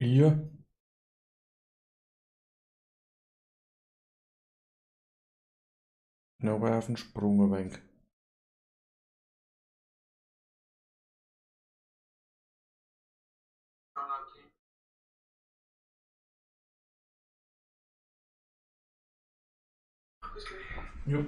Hier, nou even sprongen wenk. Jo.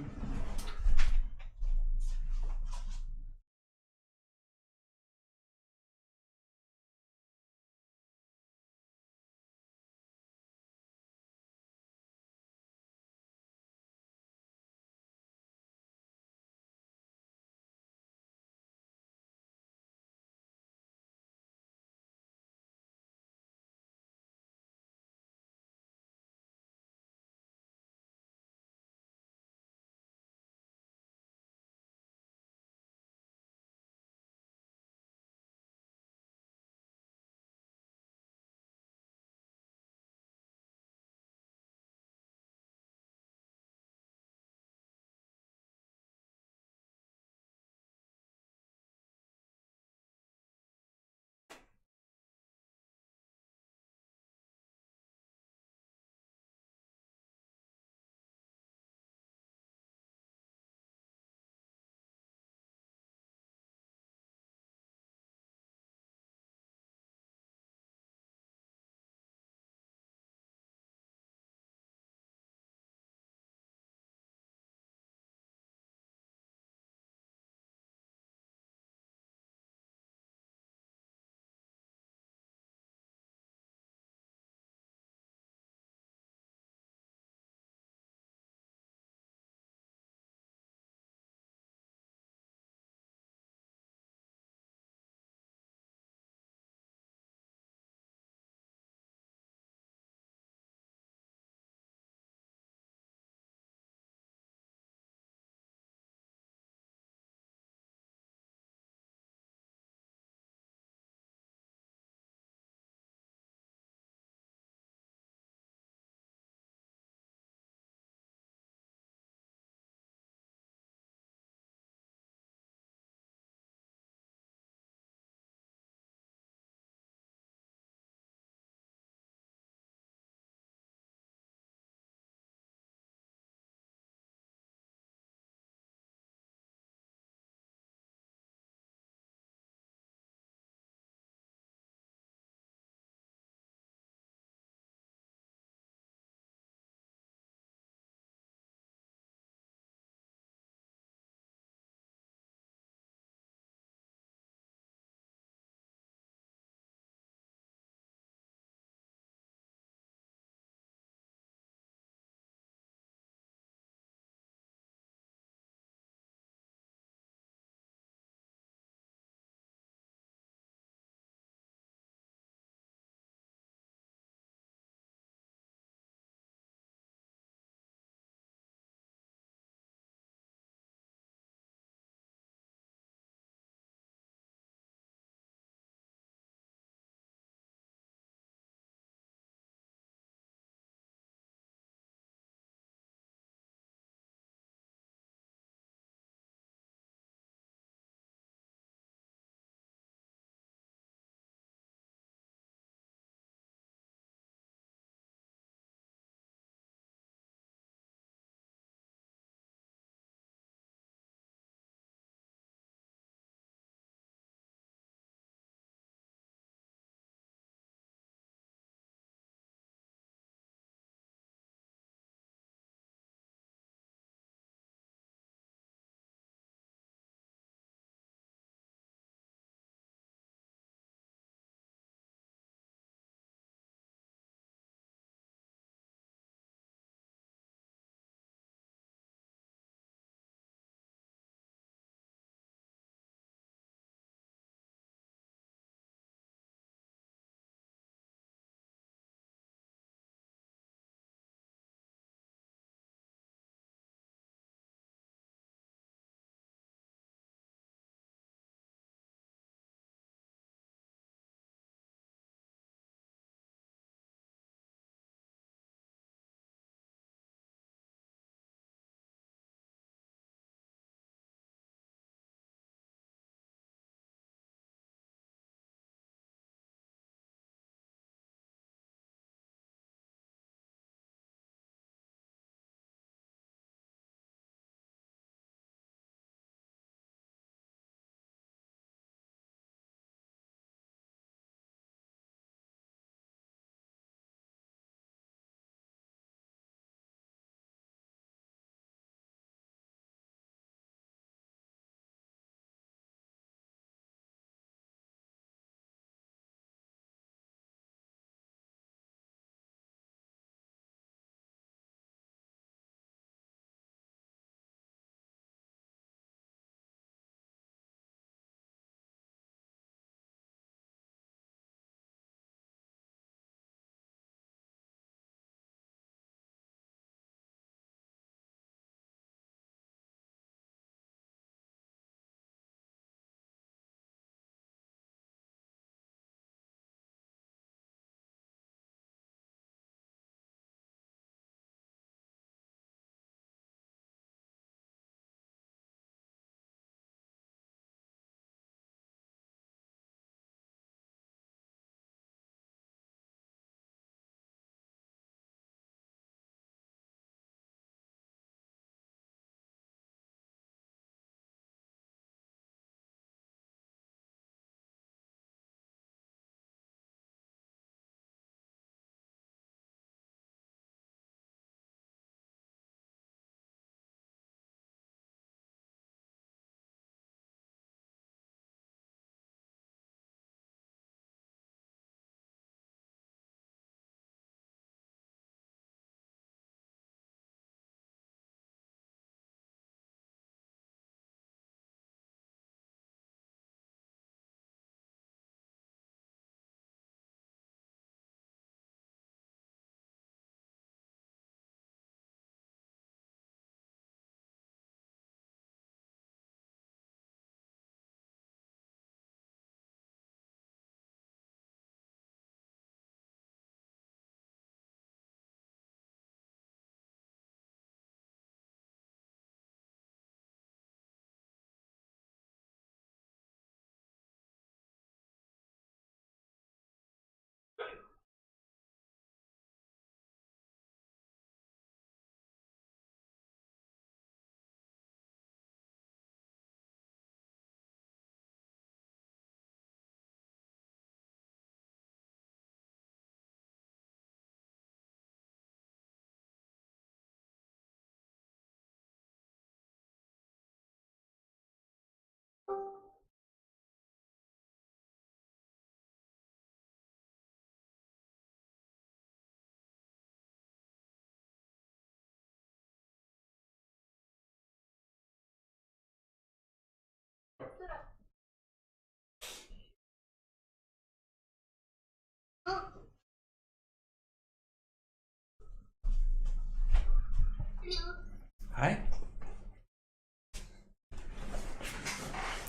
Hi.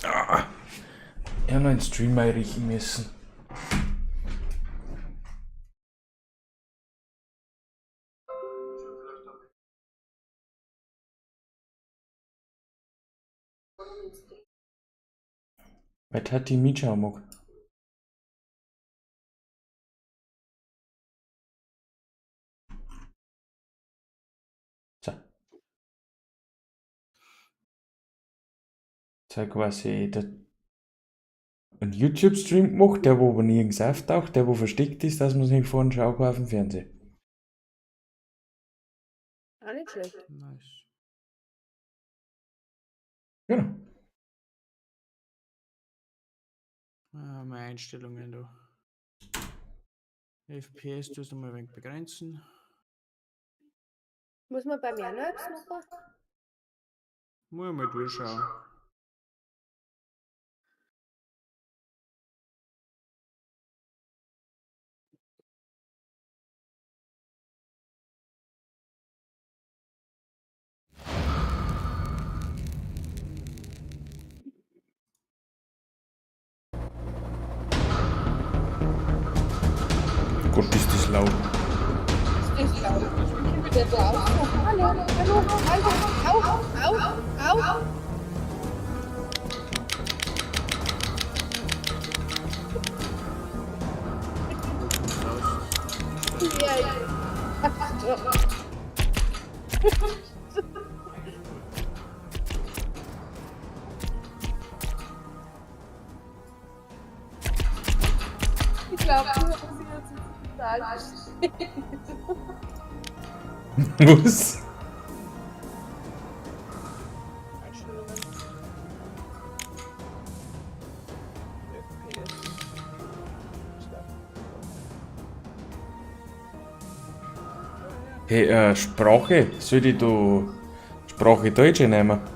Ah, ich habe noch einen Stream einrichten müssen. Was hat die Mieter amok? So. Sag quasi ein YouTube-Stream gemacht, der wo nirgends auftaucht, der wo versteckt ist, dass man sich vorne schauen kann auf dem Fernsehen. Ah, nicht schlecht. Nice. Genau. Meine Einstellungen da. FPS tust du mal ein wenig begrenzen. Muss man bei mir noch etwas machen? Muss ich mal durchschauen. Gott, ist das laut. Ich glaube, ich bin wieder da. Hallo, hallo, hallo, au. Ja, ich glaube, du hast sie jetzt total Was? Hey, Sprache. Soll ich da Sprache Deutsch nehmen? 30.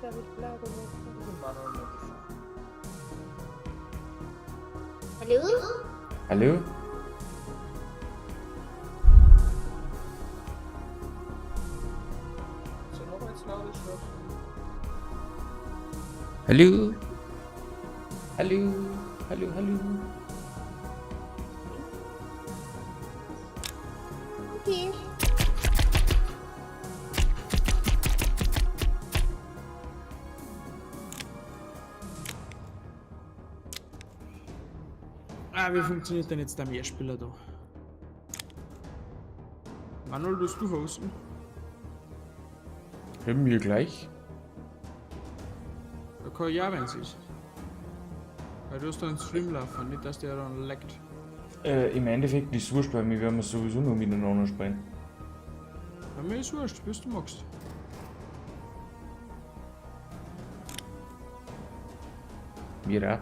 Da wird blau gemacht. Hallo? Hallo? Hallo? Hallo? Hallo? Okay. Wie funktioniert denn jetzt der Mehrspieler da? Manuel, tust du hosten? Haben wir gleich? Da kann ich auch, wenn es ist. Weil du hast da einen Stream laufen, nicht dass der dann leckt. Im Endeffekt ist es wurscht, weil wir werden sowieso nur miteinander spielen. Bei mir ist wurscht, bis du magst. Wir auch.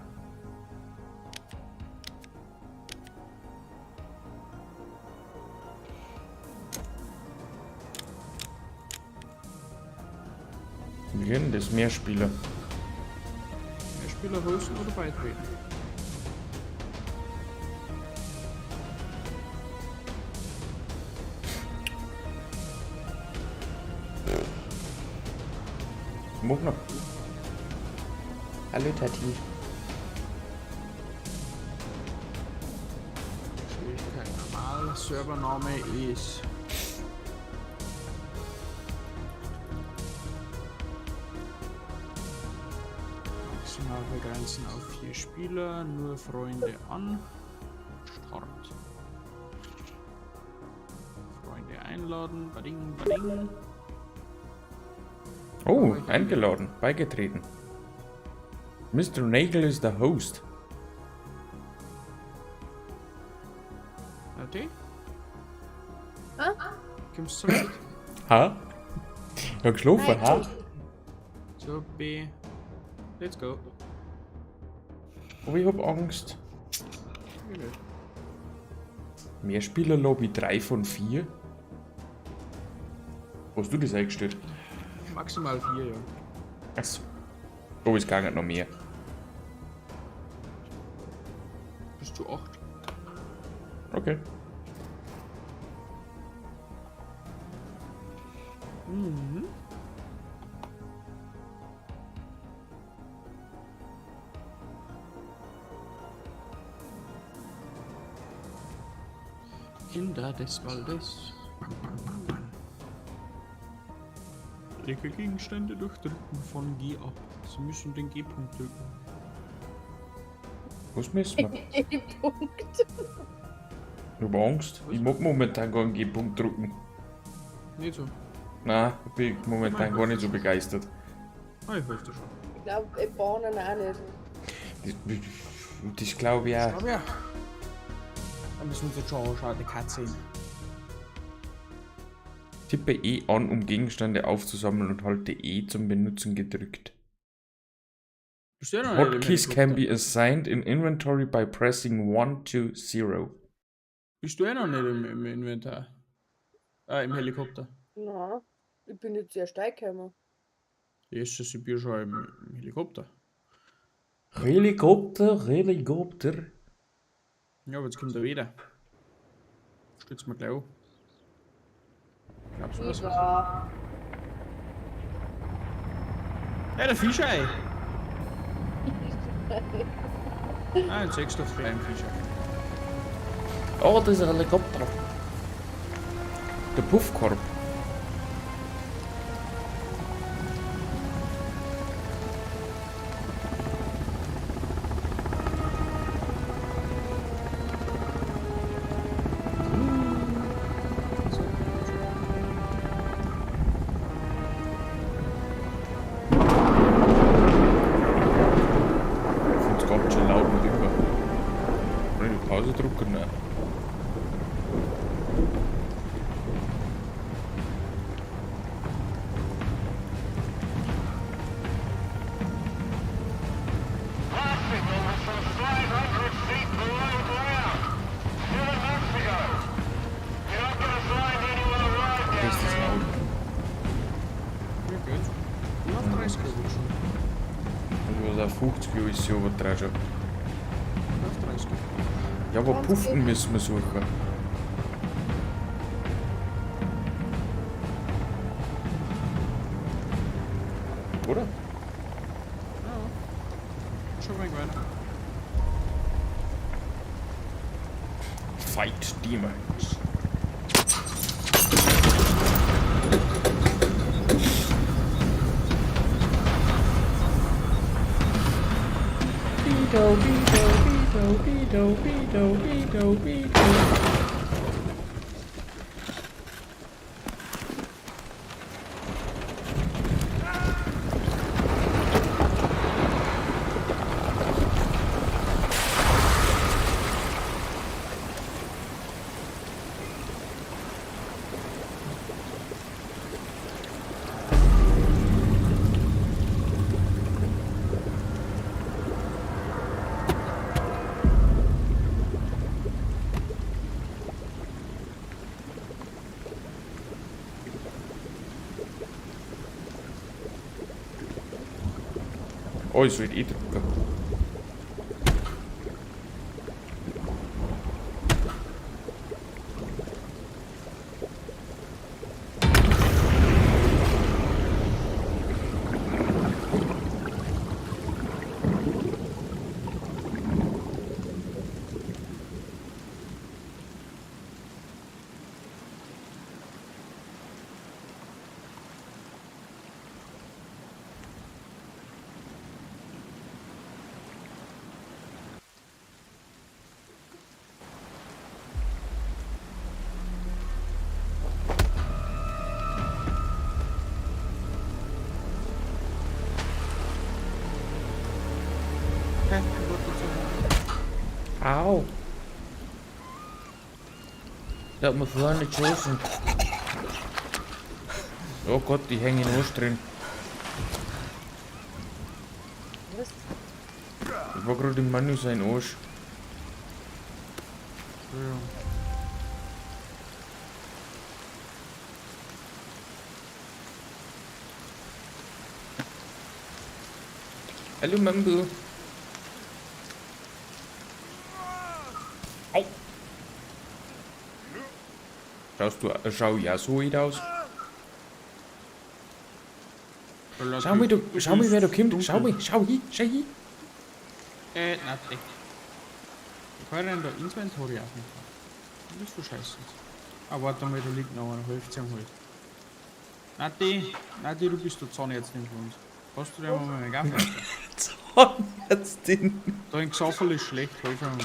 Wir können das Mehrspieler. Mehrspieler hosten oder beitreten? Mach noch. Hallo Tati. Schwierigkeit normal. Servername ist. Maximal begrenzen auf 4 Spieler, nur Freunde an. Start. Freunde einladen, bading, bading. Oh, eingeladen, beigetreten. Mr. Nagel ist der Host. Okay, Ah? kommst du mit? Ha? Ich hab geschlafen, ha? So, B. Let's go. Aber ich hab Angst. Ja, nicht. Mehrspielerlobby 3 von 4? Hast du das eingestellt? Maximal 4, ja. Achso. Oh, es geht noch mehr. Bis zu 8. Okay. Mhm. Kinder des Waldes. Lege Gegenstände durch Drücken von G ab. Sie müssen den G-Punkt drücken. Was müssen wir? G-Punkt. Ich hab Angst. Ich mag momentan gar einen G-Punkt drücken. Nicht so. Nein, ich bin momentan gar nicht so begeistert. Ah, ich helfe dir schon. Ich glaube, Bahnen auch nicht. Das glaube ich auch. Aber ja. Da müssen wir uns jetzt schon anschauen, die Katze hin. Tippe E an, um Gegenstände aufzusammeln und halte E zum Benutzen gedrückt. Bist du ja noch nicht im Hotkeys can be Helikopter? assigned in inventory by pressing 1 to 0. Bist du ja noch nicht im Inventar? Im Helikopter. Nein, ich bin jetzt sehr steil gekommen. Jesus, ich bin schon im Helikopter. Helikopter. Ja, aber jetzt kommt er wieder. Stützt mir gleich an. Glaubst du das? Ja. Hey, der Fischei! Ein 6 auf kleinen Fischer. Oh, das ist ein Helikopter. Der Puffkorb. Ich finde es ganz schön laut mit über. Kann ich die Pause drücken? Nein. Das ist laut. Ja, gut. Und auf 30 Euro schon. Also auf 50 Euro ist sie übertragen schon. Auf 30 Euro. Ja, aber Puffen müssen wir suchen. Oder? Ja. Schon ein wenig weiter. Fight Demons. Oh, ich will drücken. Okay, gut, Au! Der hat mir vorne geschossen. Oh Gott, die hängen in Arsch drin. Was? Ich war gerade im Menü sein Arsch. Ja. Hallo Mambo. Au. Schau ja so weit aus. Schau mal, wer da kommt. Schau hin. Nein. Ich kann denn da Inventory aufmachen. Das ist verscheißen. Ah, warte mal, da liegt noch einer. Hilft sie halt. Nati, du bist der Zahnärztin von uns. Hast du dir mal einen Gaffel? Zahnärztin. Dein Gesaffel ist schlecht, hilf mir mal.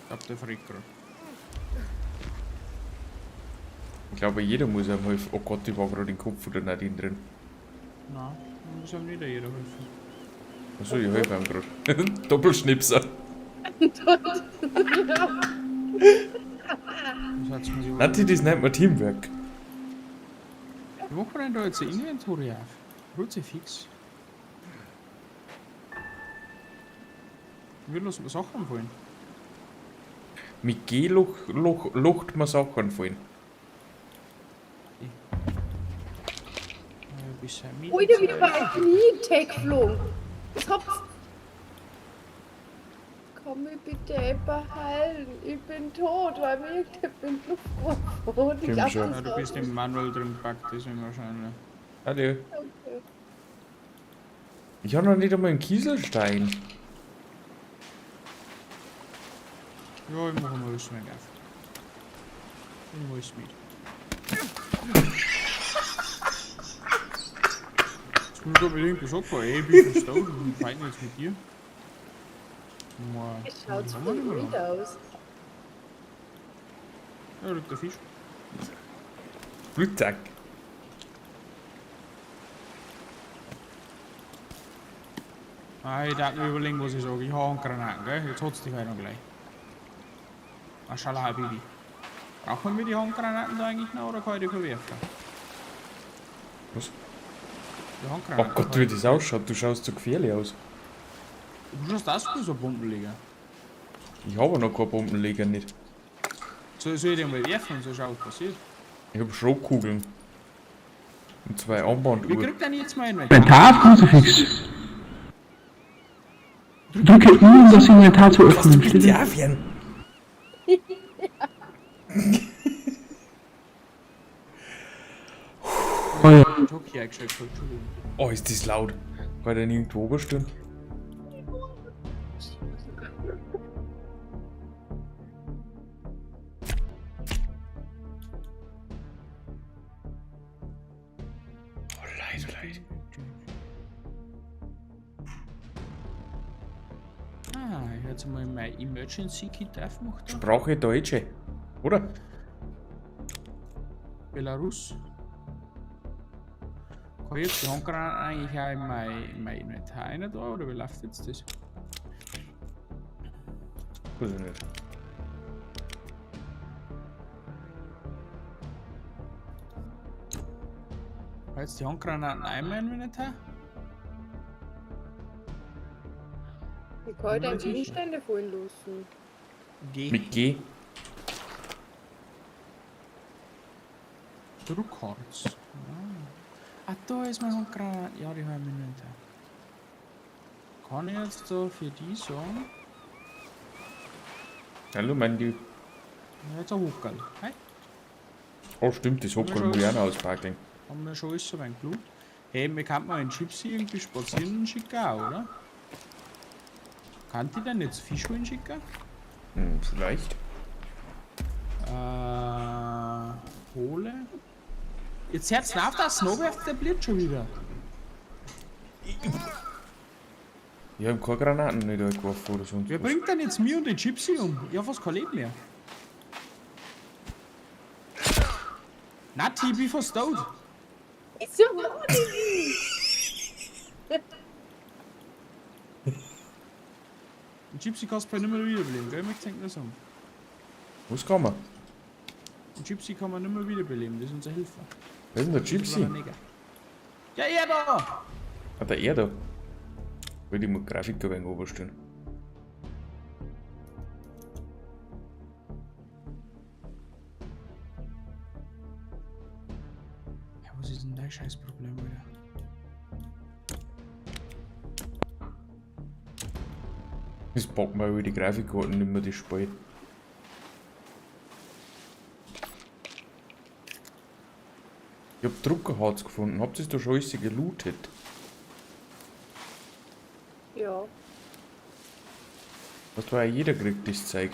Ich glaub, der fragt grad. Ich glaube, jeder muss einem helfen. Oh Gott, ich war gerade den Kopf von der Nadine drin. Nein, da muss einem nicht jeder helfen. Achso, ich helfe ihm gerade. Doppelschnipser. Nati, das nennt man Teamwork. Wie macht man denn da jetzt ein Inventory auf? Kruzifix. Wie lassen wir Sachen anfallen? Mit G locht man Sachen anfallen. Ui, der wieder bei Knie geflogen. Was hab's? Komm mich bitte behalten. Ich bin tot, weil ich bin Luftwaffe. Ich glaub, schon. Ja, du bist im Manual drin gepackt, deswegen wahrscheinlich. Hallo. Okay. Ich habe noch nicht einmal einen Kieselstein. Ja, ich mache mal alles mit auf. Ich muss mit. Jetzt muss ich unbedingt gesagt, ey, ich bin verstaut und ich feinde jetzt mit dir. Es schaut so gut aus. Ja, da liegt der Fisch. Blutzack. Ah, ich darf mir überlegen, was ich sage. Ich habe Handgranaten, gell? Jetzt hat es dich einer gleich. Maschallah, Habibi. Brauchen wir die Handgranaten da eigentlich noch oder kann ich die verwerfen? Was? Die Oh Handgranaten. Gott, wie das ausschaut. Du schaust so gefährlich aus. Du schaust aus wie so ein Bombenleger. Ich habe noch keinen Bombenleger nicht. Soll ich den mal werfen und so schaut, was passiert? Ich habe Schrotkugeln. Und 2 Wie Armbanduhren. kriegt denn jetzt mal einen? Inventar auf Kruzifix. Drücke I, um das Inventar zu öffnen. Bitte aufhören. Oh ja. Jockey eingeschickt, Entschuldigung. Oh, ist das laut. Kann der nirgendwo oberstehen? Oh, leid. Ah, ich hätte jetzt mal mein Emergency Kit aufgemacht. Sprache Deutsche. Oder? Belarus. Kann ich jetzt die Handgranaten eigentlich auch in mein Inventar rein da, oder wie läuft jetzt das? Weiß ich nicht. Kann jetzt die Handgranaten einmal in mein Inventar? Ich kann dann Gegenstände fallen lassen. G. Mit G. Druckharz. Ah, da ist mein Handgranaten. Ja, die haben wir im Inventar. Kann ich jetzt da für die sagen? Hallo, mein Lieb. Ja, jetzt ein Huckerl. Hi. Oh, stimmt, das Hockerl muss ich auch noch auspacken. Haben wir schon alles so weit Blut? Hey, mir kann man einen Gypsy irgendwie spazieren schicken auch, oder? Kann die denn jetzt Fisch holen schicken? Vielleicht. Kohle. Jetzt hört's auf, das Snowwerft, der blitzt schon wieder. Ich habe keine Granaten nicht geworfen oder sonst Wer was. bringt denn jetzt mir und den Gypsy um? Ich hab fast kein Leben mehr. Nati, ich bin fast tot. Ist so Ein Gypsy kannst du nicht mehr wiederbeleben, gell? Ich denke das um. Was kann man? Ein Gypsy kann man nicht mehr wiederbeleben, das ist unser Helfer. Wer ist denn der Das war Gypsy? ein Neger. Ja, er da! Hat der er da? Will ich mal Grafiker wegen oberstehen. Ja, was ist denn das scheiß Problem wieder. Das packt mir über die Grafikkarten nicht mehr das Spiel. Ich hab Druckerharz gefunden. Habt ihr da schon alles gelootet? Ja. Was war ja jeder kriegt das Zeug.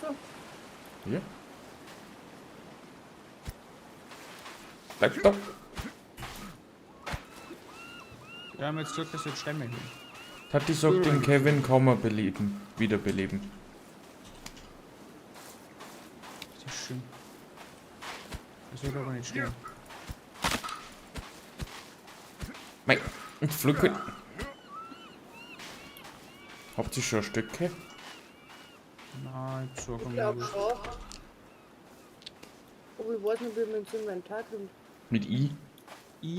So. Ja. Bleib da. Wir haben jetzt Glück, dass jetzt Stämme hin. Tati sagt, den Kevin kann man beleben. Wiederbeleben. Das ist schön. Das wird aber nicht stehen. Mei, ich pflücke. Habt ihr schon Stücke? Nein, ich sag Ich mal. glaube schon. Aber ich weiß nicht, wie man ins Inventar kommt. Mit I? I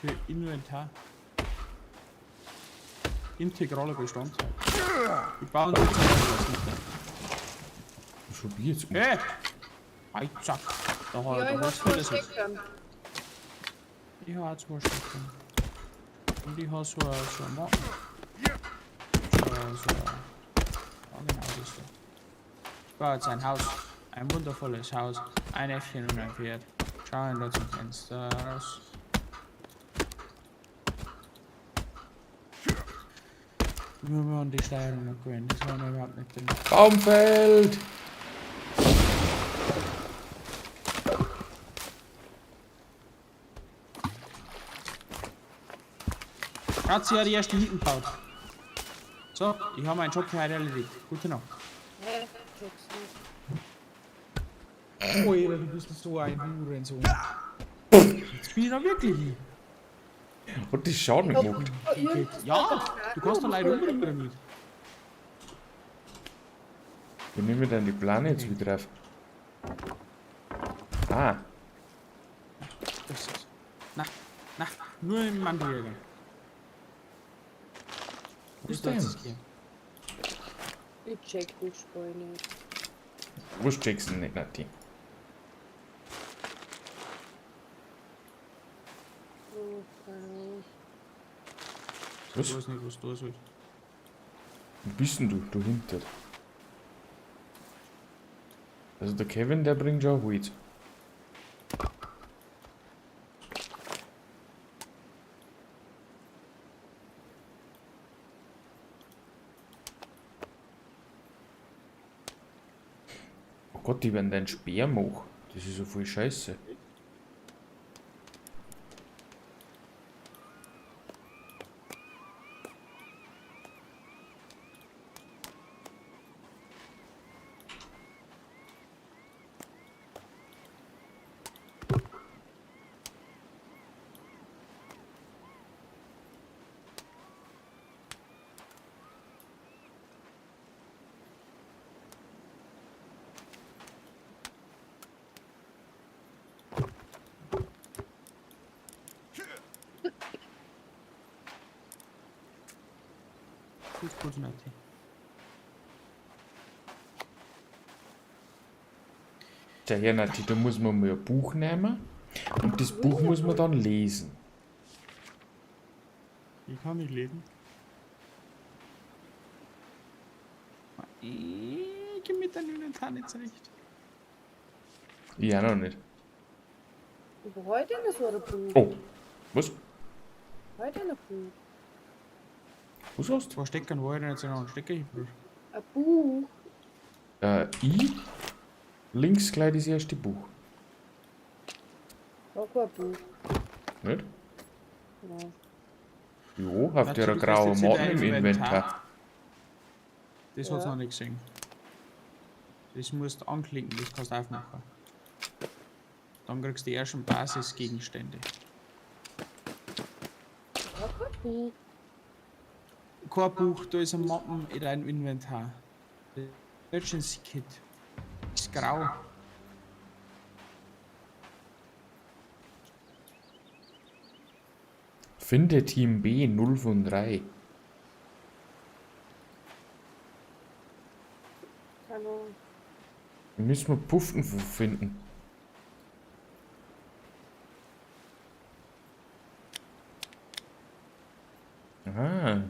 für Inventar. Integrale Bestandteil. Wir bauen das nicht. Schon Bier jetzt um. Hey! Ei, zack. Da Ja, hat ich er was hab für das schon ist. Steckern. Ich hab auch 2 Stecken. Und ich hab so ein Matten. Ja, genau das ist so. Ich baue jetzt ein Haus. Ein wundervolles Haus. Ein Äffchen und ein Pferd. Schauen da zum Fenster raus. Wir waren die Steuerung noch gewöhnt. Das war mir überhaupt nicht drin. Baumfeld! Schatzi hat die erste Hütten gebaut. So, ich habe meinen Job für heute erledigt. Gute Nacht. Hä? Check's nicht. Oh, du bist so ein Hurensohn. Jetzt bin ich da wirklich hin. Und die Schaden gemacht. Ja, du kannst da leider umbringen damit. Wie nehmen wir denn die Plane jetzt wieder auf? Ah, Das ist es. Na, nur im Mandierer. Was denn? Ich check das Spiel nicht. was checkst du nicht, Nati? Oh, keine Ahnung. Was? Ich weiß nicht, was du sollst. Wo bist denn du? Du hinter. Also der Kevin, der bringt schon Holz. Oh Gott, die werden deinen Speer machen. Das ist so voll scheiße. Gut, Nati. Tja, ja, Nati, da muss man mal ein Buch nehmen. Und das Buch muss man dann lesen. Ich kann nicht lesen. Ich geh mit deinem Inventar nicht zurecht. Ich auch noch nicht. Aber heute nicht so ein Buch. Oh, was? Heute ein Buch. Was hast du? 2 Steckern, wo ich denn jetzt noch einen Stecker hinbringe? Ein Buch. I. Links gleich das erste Buch. Auch ein Buch. Nicht? Ja. Jo, habt ihr Nati, einen du grauen kannst jetzt Matten im in dein Inventar? Das Ja. hat's noch nicht gesehen. Das musst du anklicken, das kannst du aufmachen. Dann kriegst du die ersten Basisgegenstände. Auch ein Buch. Kein Buch, da ist ein Mappen in deinem Inventar. Emergency Kit. Ist grau. Finde Team B 0 von 3. Keine Ahnung. Wir müssen wir Puffen finden. Aha.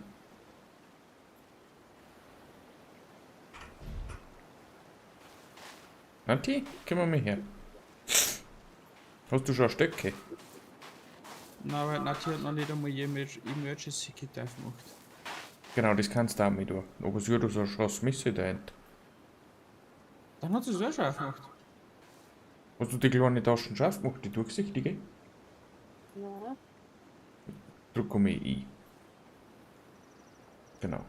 Anti, komm mal her. Hast du schon Stöcke? Na, weil Nati hat noch nicht einmal Emergency Kit aufgemacht. Genau, das kannst du auch mit tun. Aber sie hat so schon Messe da hinten. Dann hat sie es auch schon aufgemacht. Hast du die kleine Taschen schon aufgemacht, die durchsichtige? Ja. Drück mal ein. Genau.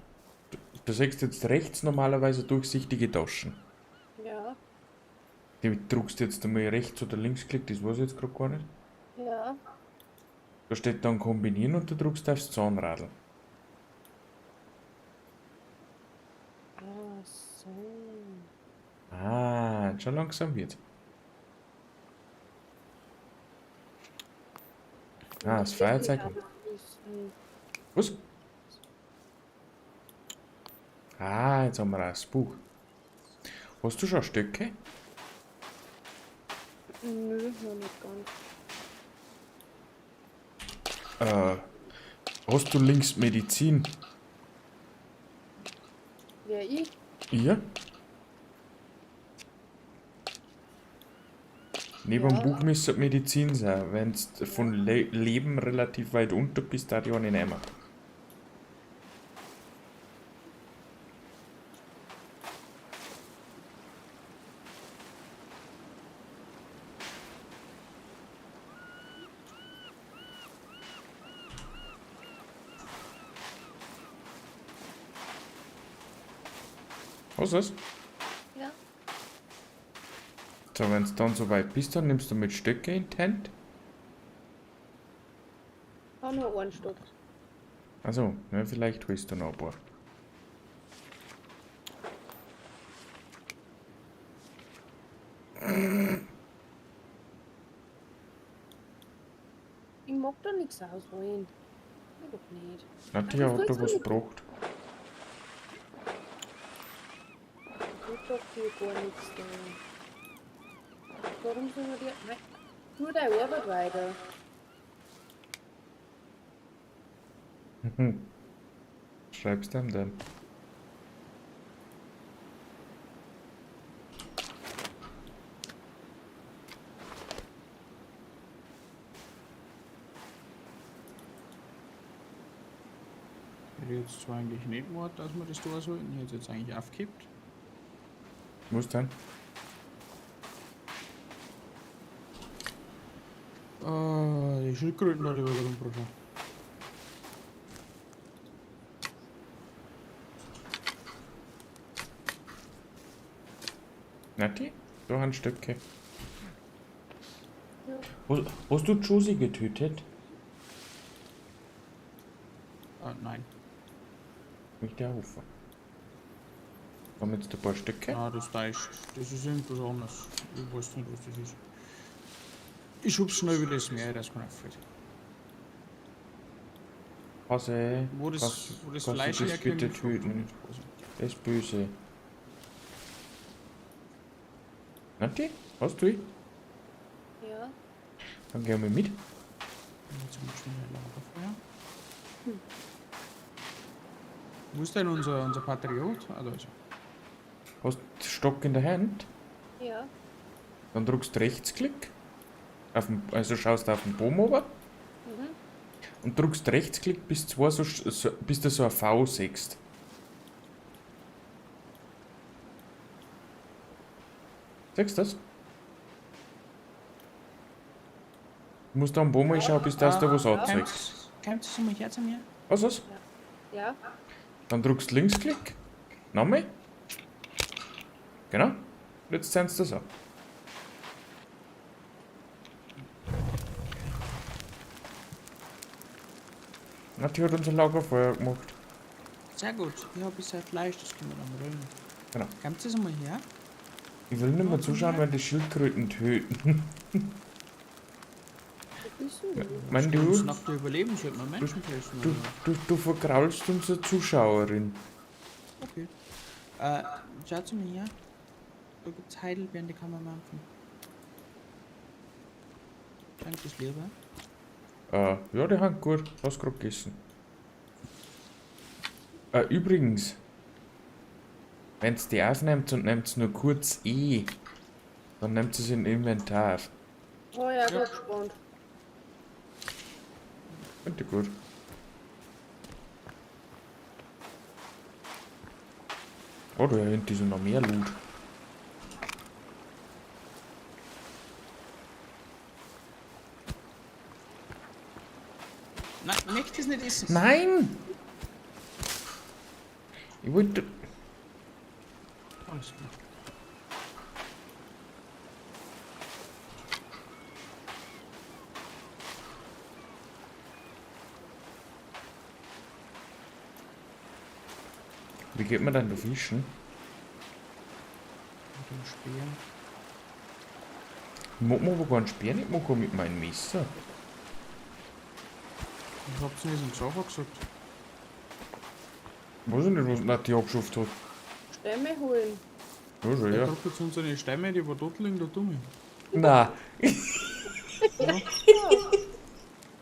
Du siehst jetzt rechts normalerweise durchsichtige Taschen. Ja. Die drückst jetzt einmal rechts oder links klick, das weiß ich jetzt gerade gar nicht. Ja. Da steht dann kombinieren und du drückst aufs Zahnradl. Ah, so. Ah, schon langsam wird. Ah, das Feuerzeug. Was? Ah, jetzt haben wir auch das Buch. Hast du schon Stöcke? Nö, noch nicht ganz. Hast du links Medizin? Wer ich? Ja. Neben dem Buch müsste Medizin sein. Wenn du von Leben relativ weit unter bist, da die auch nicht nehmen. Was ist? Ja. So, wenn du dann so weit bist, dann nimmst du mit Stöcke in die Hand. Auch nur ein Stück. Also, ne, vielleicht holst du noch ein paar. Ich mag da nichts ausholen. Ich doch nicht. Nadja hat da was gebracht. Tut doch hier gar nichts da. Warum soll man dir... Nein, tu deine Arbeit weiter. Schreibst du ihm dann? Ich hätte jetzt zwar eigentlich nicht gemacht, dass wir das da sollten. Ich hätte es jetzt eigentlich aufgekippt. Was denn? Die Schildkröten hat ich wieder rumgebracht. Nati? Da haben Stöcke. Ja. Hast du Josie getötet? Nein. Mit der Hufe. Haben jetzt ein paar Stöcke? Ah, das täuscht. Das ist irgendwas anderes. Ich weiß nicht, was das ist. Ich schub's schnell wieder das Meer, dass man auffällt. Hase, Wo das kannst Fleisch du das herkommt, bitte ich frag töten? nicht. Das ist böse. Nati? Hast du ihn? Ja. Dann gehen wir mit. Jetzt haben wir schnell ein Lagerfeuer. Wo ist denn unser Patriot? Ah, da ist er. Hast den Stock in der Hand? Ja. Dann drückst du Rechtsklick. Also schaust auf den Baum runter. Und drückst Rechtsklick bis du so ein V siehst. Siehst du das? Du musst da am Baum schauen, bis das da was anzeigt. Kommt du mal her zu mir? Was ist? Ja. Dann drückst du Linksklick. Nochmal. Genau. Jetzt zählst du das an. Nati hat unser Lagerfeuer gemacht. Sehr gut. Ich habe ein bisschen Fleisch, das können wir dann rühren. Genau. Kommt das mal her? Ich will nicht mehr zuschauen, wenn die Schildkröten töten. Mein Das du, nach der Überleben sollte man Menschen fressen. du vergraulst unsere Zuschauerin. Okay. Schaut zu mir her. Da gibt's Heidelbeeren, die kann man machen. Danke, das lieber. Ja, die haben gut. Hast gerade gegessen. Übrigens, wenn es die aufnimmt und nimmt nur kurz E, dann nimmt es in Inventar. Oh ja, gut gespannt. Könnte gut. Oh, da hinten ist noch mehr Loot. Nein, ich möchte das nicht essen. Nein! Ich wollte. Alles klar. Wie geht man denn da fischen? Mit dem Speer. Mag man aber keinen Speer nicht machen mit meinem Messer. Ich hab's nicht im Sofa gesagt. Weiß ich nicht, was Nati abgeschafft hat. Stämme holen. Ja, schon, Der ja. drückt jetzt unsere Stämme, die wo dort liegen, da dumme. Nein.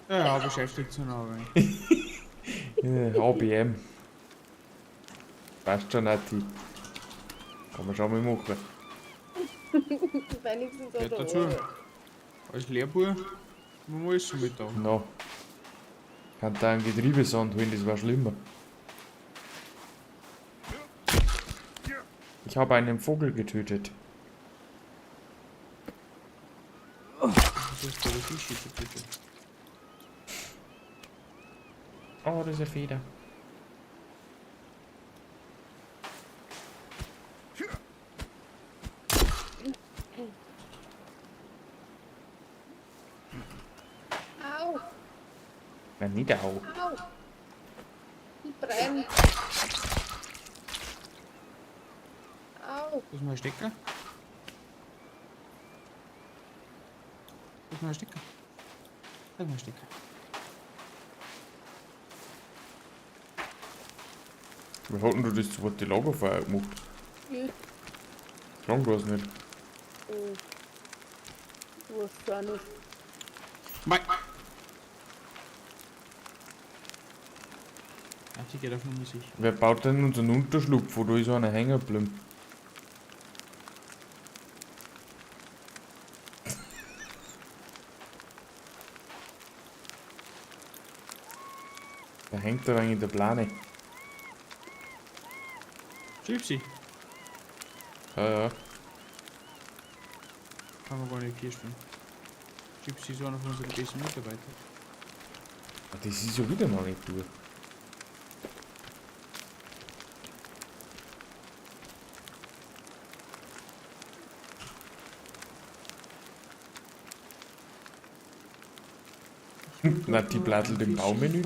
Ja, beschäftigt sich noch. Ja, ABM. Passt schon, Nati. Kann man schon mal machen. Wenigstens Gehört hat er dazu. Ohren. Als Lehrbuhr muss man alles schon mit da. No. Kann da einen Getriebesand holen, das war schlimmer. Ich habe einen Vogel getötet. Das ist der Fische bitte. Oh, das ist eine Feder. Au, Nein, nicht auch. au. Die brennt. Au. Das ist mein Stecker. Das ist mein Stecker. Das ist mein Stecker. Wie hatten du das zweite Lagerfeuer gemacht? Ich, Klang das nicht. du hast gar nicht. Mei. Ach, die geht auf Nummer sicher. Wer baut denn unseren Unterschlupf, wo da ist einer hängen geblieben? Der hängt da in der Plane. Gypsy. Ja, ja. Kann man gar nicht hier spielen. Gypsy ist einer von unseren besten Mitarbeitern. Das ist ja wieder noch nicht durch. Na, die blattelt im Baumenü.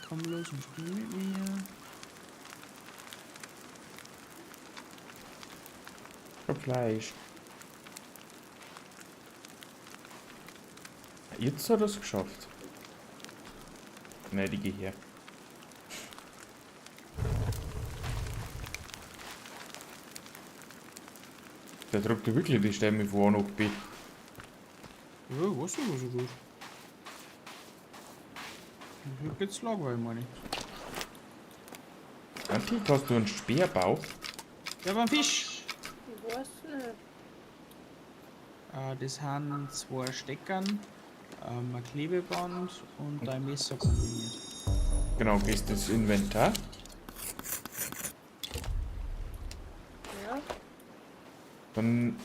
Komm los und spiel mit mir. Fleisch. Jetzt hat er es geschafft. Gnädige her. Der drückt ja wirklich die Stämme von A nach B. Ja, was so gut. Wie geht's langweilig, meine ich. Anti, hast du einen Speerbau? Ja, beim Fisch. Ich weiß nicht. Das sind 2 Steckern, ein Klebeband und ein Messer kombiniert. Genau, gehst ins Inventar. Ja, Dann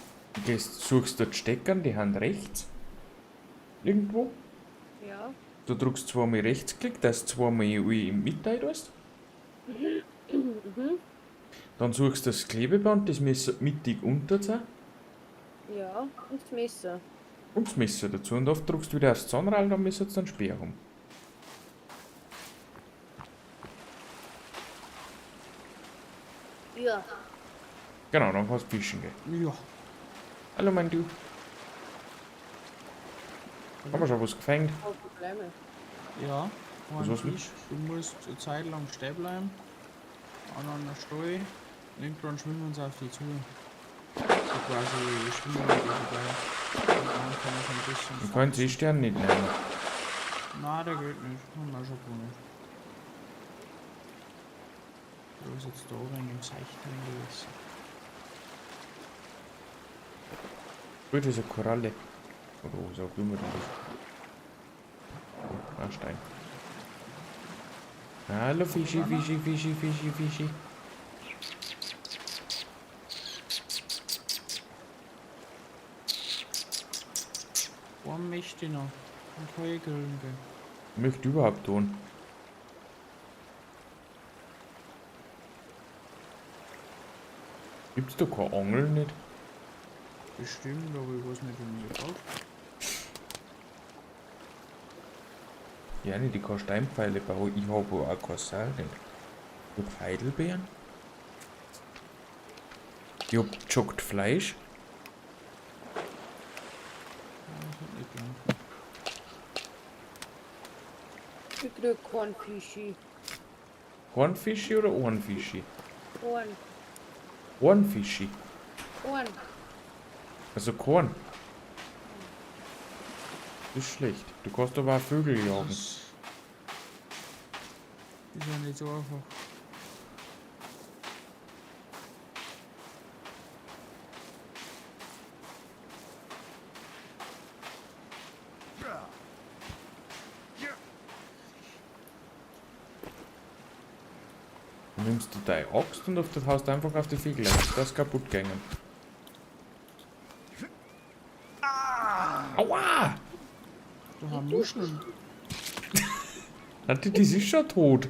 suchst du die Steckern, die haben rechts. Irgendwo. ja. Du drückst zweimal Rechtsklick, dass du zweimal im Mitte tust. Dann suchst du das Klebeband, das Messer mittig unter sein. Ja, und das Messer. Und das Messer dazu. Und oft drückst du wieder aufs Zahnrad, dann müsst ihr dann Speer haben. Ja. Genau, dann kannst du fischen gehen. Ja. Hallo mein Du. Haben wir schon was gefängt? Keine Probleme. Ja, Was ein hast du? Fisch. Du musst eine Zeit lang stehen bleiben. An einer Stelle. Irgendwann schwimmen sie auf die zu. So quasi schwimmen wir dabei. Und dann kann man so ein bisschen. Wir können Seestern nicht nehmen. Nein, der geht nicht. Haben wir schon gewonnen. Du bist jetzt da wegen dem Seichten gewesen. Gut, das ist eine Koralle. Oder was auch immer das ist. Oh, ein Stein. Hallo Fischi, Fischi, Fischi, Fischi, Fischi. Warum möchte ich noch? Und Heu grillen gehen. Ich möchte überhaupt tun. Gibt's da keine Angel nicht? Bestimmt, aber ich weiß nicht, wie man das braucht. Ja, nicht, ich kann Steinpfeile bauen. Ich habe auch kein Seil nicht. Ich hab Heidelbeeren. Ich hab gejoggt Fleisch. Ja, das hat nicht lang. Ich krieg Kornfischi. Hornfischi oder Ohrenfischi? Korn. Ohrenfischi. Korn. Also Korn. Das ist schlecht. Du kannst aber auch Vögel jagen. Das ist ja nicht so einfach. Du nimmst du deine Axt und auf das haust einfach auf die Vögel. Das ist kaputt gegangen. Aua! Da haben Muscheln. Hatte die ist schon tot.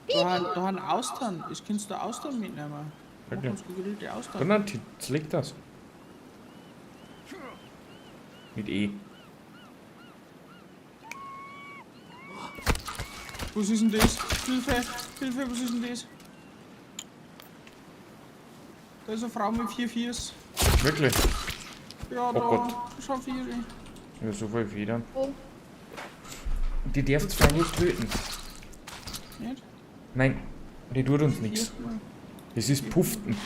Da haben Austern. Ich kannst du Austern mitnehmen. Mach Okay. uns gegrillte Austern. Dann jetzt liegt das. Mit E. Was ist denn das? Hilfe! Hilfe, was ist denn das? Da ist eine Frau mit 4 Viers. Wirklich? Ja, Oh da. Gott. Schau 4. Ja, so viel Federn. Oh. Die darfst zwar nicht töten. Nicht? Nein, die tut uns nichts. Das ist Puften.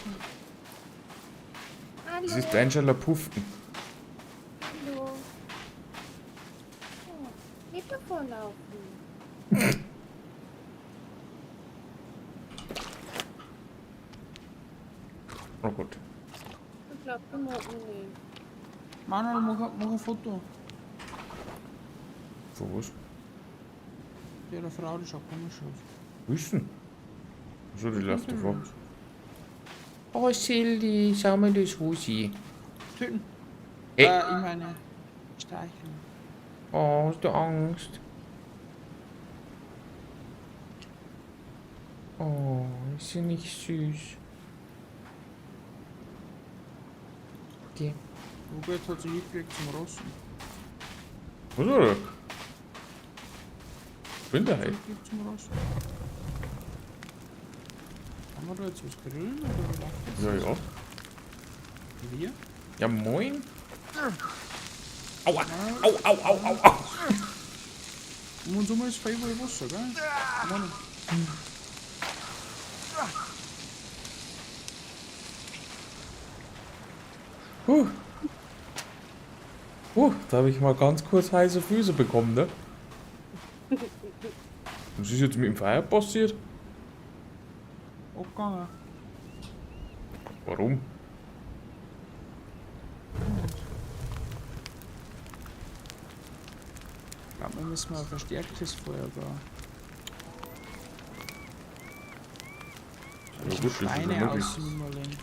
Hallo. Das ist ein Schaller Puften. Hallo. Oh, nicht davonlaufen. Oh Gott. Ich glaub, du magst mich nicht. Manuel, mach ein Foto. Von was? Der Frau, die schaut komisch aus. Wissen? So, die läuft davor. Töten. Oh, Sildi, schau mal das Husi. Töten. Ey. Ich meine, streicheln. Oh, hast du Angst? Oh, ist sie nicht süß? Okay. Wo geht hat sie hingelegt zum Rossen? Was oder? Bin da halt. Hingelegt zum Rossen. Haben wir da jetzt was grillen oder wie läuft das? Ja, ja. Wir? Ja, moin. Aua. Au, au, au, au, au. Um uns herum ist viel Wasser, gell? Mann. Da habe ich mal ganz kurz heiße Füße bekommen, ne? Was ist jetzt mit dem Feuer passiert? Abgegangen. Warum? Ich glaube, wir müssen mal ein verstärktes Feuer da. Ja gut, das ist ja Steine möglich. ausnimmerlegen.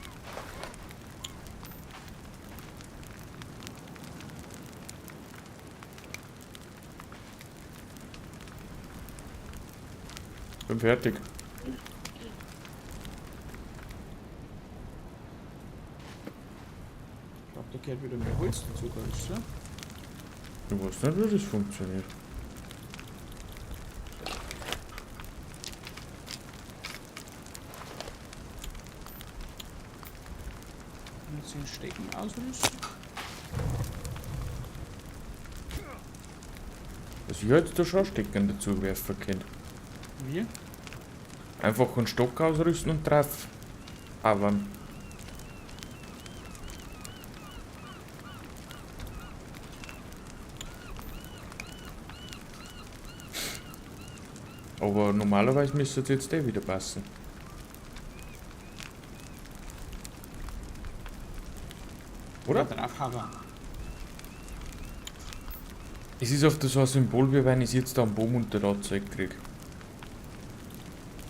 Bin fertig. Ich glaube, da gehört wieder mehr Holz dazu, weißt du? Ich weiß nicht, wie das funktioniert. Jetzt den Stecken ausrüsten. Also ich hätte da schon Stecken dazu werfen können. Wie? Einfach einen Stock ausrüsten und drauf. Aber normalerweise müsste es jetzt wieder passen. Oder? Drauf haben. Es ist oft so ein Symbol, wie wenn ich jetzt da am Baum unter der Anzeige kriege.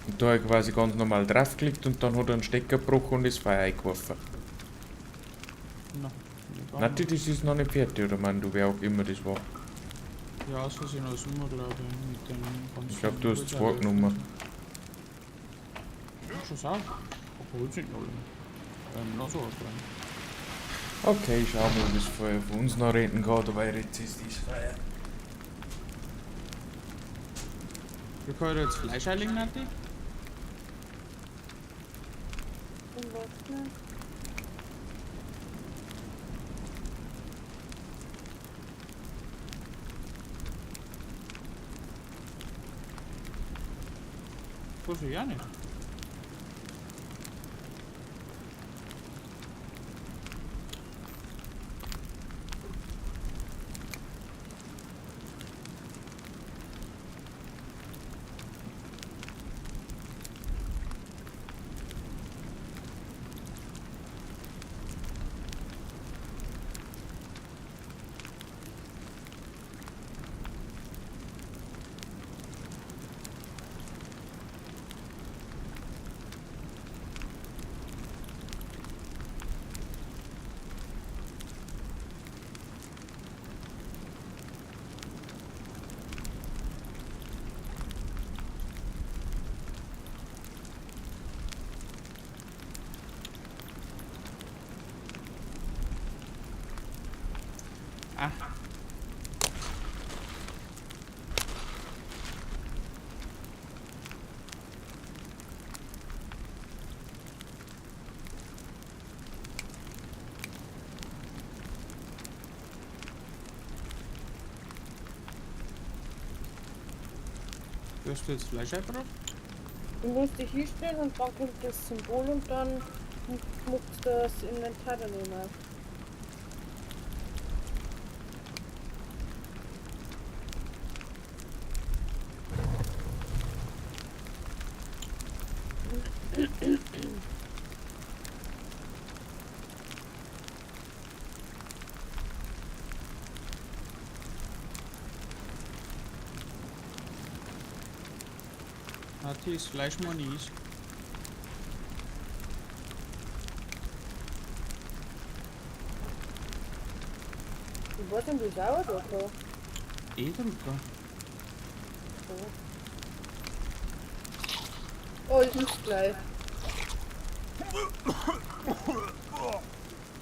Und da habe ich quasi ganz normal draufgeklickt und dann hat er einen Stecker gebrochen und ist Feuer eingeworfen. No, Nein, das ist noch nicht fertig, oder meinst du, wer auch immer das war? Ja, aus Versehen aus immer, glaube ich, mit dem ganzen... Ich glaube, du hast zwei genommen. Ja, schon sauber. Obwohl es nicht alle. Noch so ausbrennen. Okay, ich schau mal, wie es Feuer von uns noch retten geht, aber jetzt ist das Feuer. Wir können jetzt Fleisch einlegen, Nati? Und was, ne? Weiß ich ja nicht. Ah. Wirst du jetzt Fleisch einbraten? Du musst dich hinstellen und dann kommt das Symbol und dann musst du das Inventar dann nehmen. Nati, ist Fleisch Monis. Ich weiß nicht, wie sauer da war. Drücker. Oh, ich muss gleich.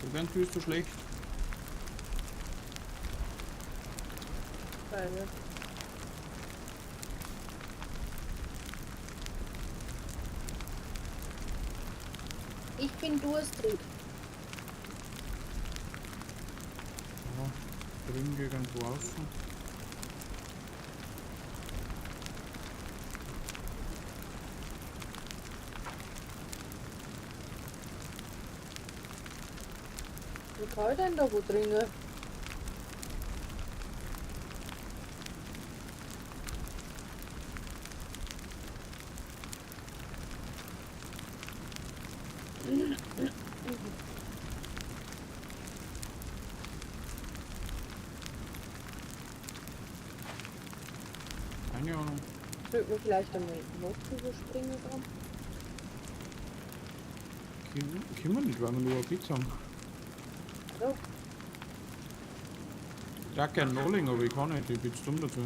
Du werden tust du schlecht. Keine. Ich bin durstig. Ja, drin irgendwo außen. Wie kann ich denn da wo drinnen? Keine Ahnung. Sollte man vielleicht einmal noch überspringen dran? Können wir nicht, weil wir nur eine Pizza haben. So. Ich hätte gerne nachlegen, aber ich kann nicht, ich bin zu dumm dazu.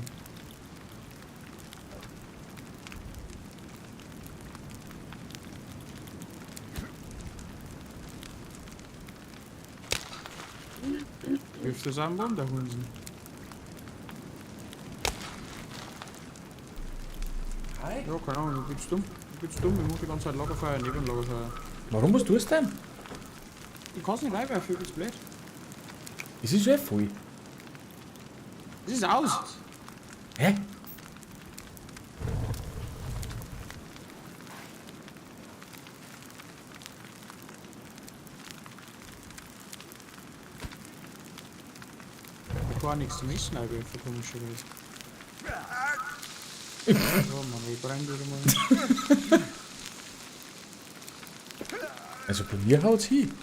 Wirft das am Baum, der Hunsen? Hi. Ja, keine Ahnung, ich bin zu dumm. Ich bin zu dumm, ich muss die ganze Zeit Lagerfeuer, Nebenlagerfeuer. Warum musst du es denn? Ich kann es nicht reinwerfen, ich bin zu blöd. Es ist eh voll. Es ist aus! Hä? Gar nichts zum Mitschneiden für komischerweise. So, Mann, ich brenne wieder mal. Also bei mir haut's hin.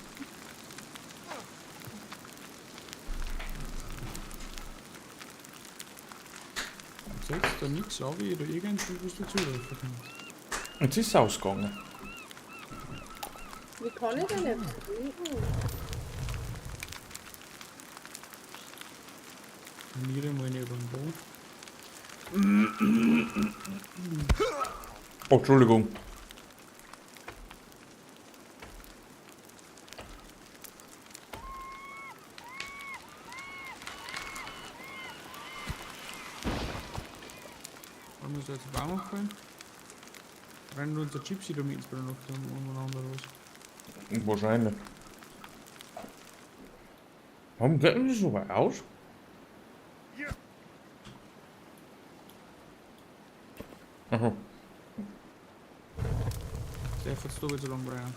Setzt da nichts an, wie oder irgendwie was dazuwerfen kann. Jetzt ist es ausgegangen. Wie kann ich denn jetzt trinken? Niere mal nicht über den Boden. Oh, Entschuldigung. Wollen wir uns jetzt warm aufhören? Rennen unser Gypsy damit ins Brunnen umeinander los. Wahrscheinlich. Warum geht denn das so weit aus? Aha. Der darf jetzt da wieder so lange brennen.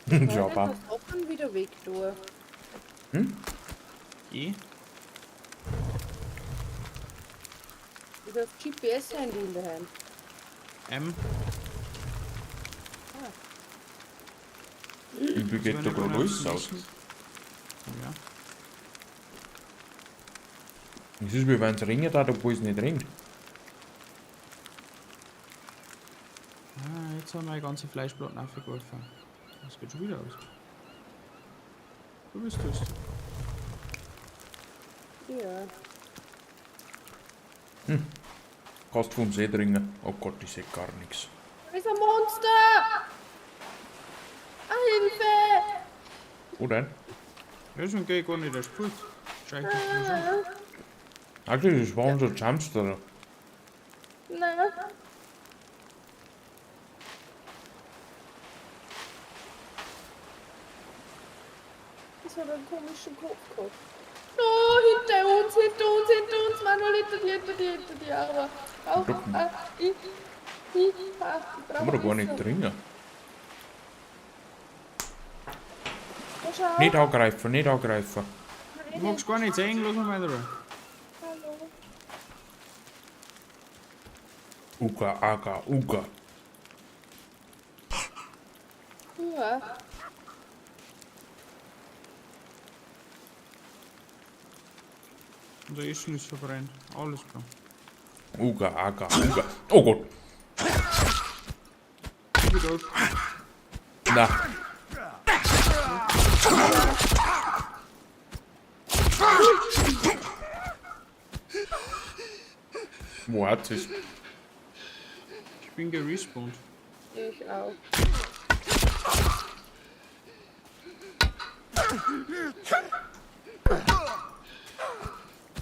Kann Ja, ich aber. das offen wieder weg tun? Geh. Ich habe GPS-Handy in der Hand. Wie geht da gerade alles aus? Ja. Es ist wie wenn es ringen da, obwohl es nicht ringt. Ah, jetzt haben wir die ganze Fleischplatten aufgeworfen. Das geht schon wieder aus. Du bist es. Ja. Kannst vom See dringen. Oh Gott, ich sehe gar nichts. Da ist ein Monster! Hilfe! Wo denn? Ja, schon geht gar nicht, der spült. Scheiße, das ist schon. Eigentlich, das war unser Jumpster. Nein. Das hat einen komischen Kopf gehabt. Oh, hinter uns, Manuel, hinter dir, aber auch, ich Kann man da gar nicht dringen. Oh, schau. Nicht angreifen, nicht angreifen. Du magst gar nicht sehen, lass mal wieder. Hallo. Uga, aga, uga. Ja. Und der Essen ist verbrennt. Alles klar. Uga, aga, uga. Oh Gott. Ich bin tot. Na. Wo hat es? Ich bin gerespawnt. Ich auch.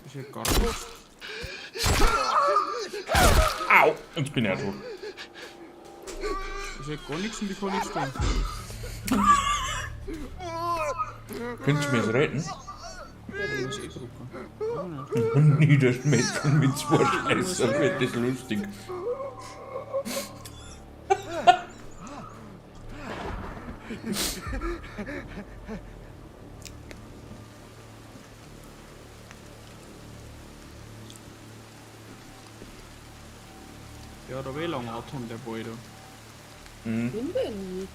Ich hätte gar nichts. Au! Jetzt bin ich ja tot. Ich hätte gar nichts und ich kann nichts tun. Könntest du mich jetzt retten? Ich muss eh drucken. Niederschmettern mit zwei Scheißern, wird das lustig. Ja, da will lange Atem, der Boy da. Bin denn nie?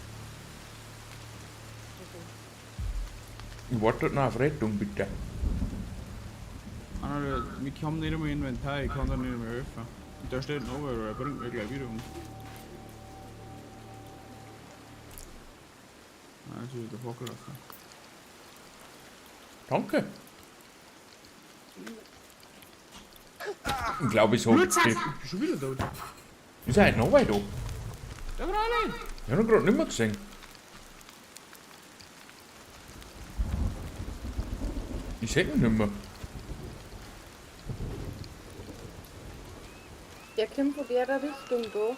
Ich warte noch auf Rettung, bitte. Einer, wir haben nicht einmal Inventar, ich kann da nicht mehr helfen. Und der steht noch, aber er bringt mich gleich wieder um. Ah, jetzt ist der Fackel laufen. Danke. Ich glaube, ich habe. Ich bin schon wieder tot. Ist er heute noch weit da? Der war allein. Ich habe ihn gerade nicht mehr gesehen. Ich sehe ihn nicht mehr. Der kommt von der Richtung da.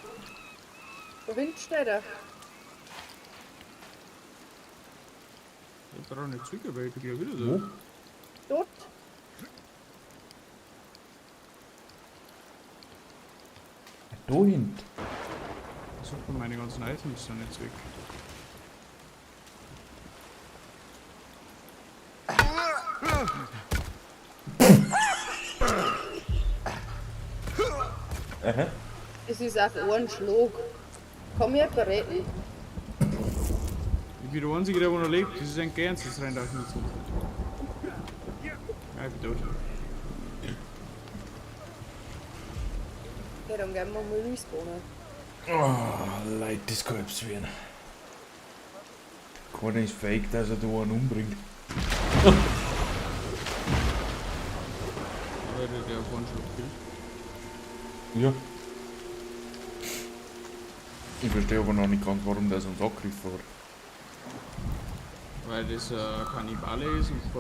Wohin steht er? Ich hab da auch nicht zurück, weil ich bin gleich wieder Wo? da. Dort? Da hinten. Super, meine ganzen Items sind jetzt weg. Aha. Es ist auf einen Schlag. Kann mich jemand retten? Ich bin der Einzige, der noch lebt. Das ist ein Gans, das rennt auf mich zu. Ja, ich bin tot. Ja, dann gehen wir mal respawnen. Oh, Leute, das kann etwas werden. Keiner ist fähig, dass er da einen umbringt. Aber der auf einen Schlag killt. Ja. Ich verstehe aber noch nicht ganz, warum der uns angegriffen hat. Weil das Kannibale ist und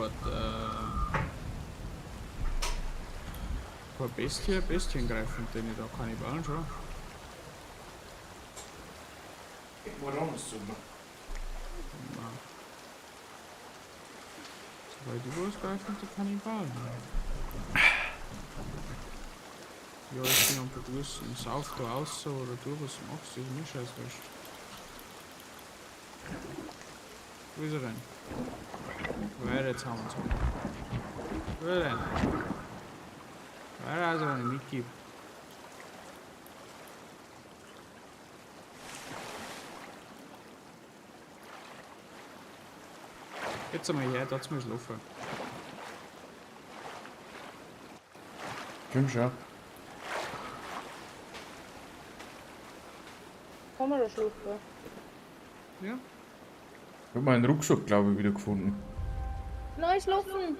keine Bestien greifen, den ich da Kannibalen schon. Warum ist so? Soweit ich weiß, greifen die Kannibalen. Ja, ich bin am Begrüßen. Sauf da aus oder du was machst, ist mir scheißegal. Wo ist er denn? Weil jetzt haben wir uns. Wo ist er denn? Weil er also nicht mitgibt. Jetzt einmal her, da zum Schlafen. Komm schon. Kann man da schlafen? Ja? Ich habe meinen Rucksack, glaube ich, wieder gefunden. Nein, schlafen!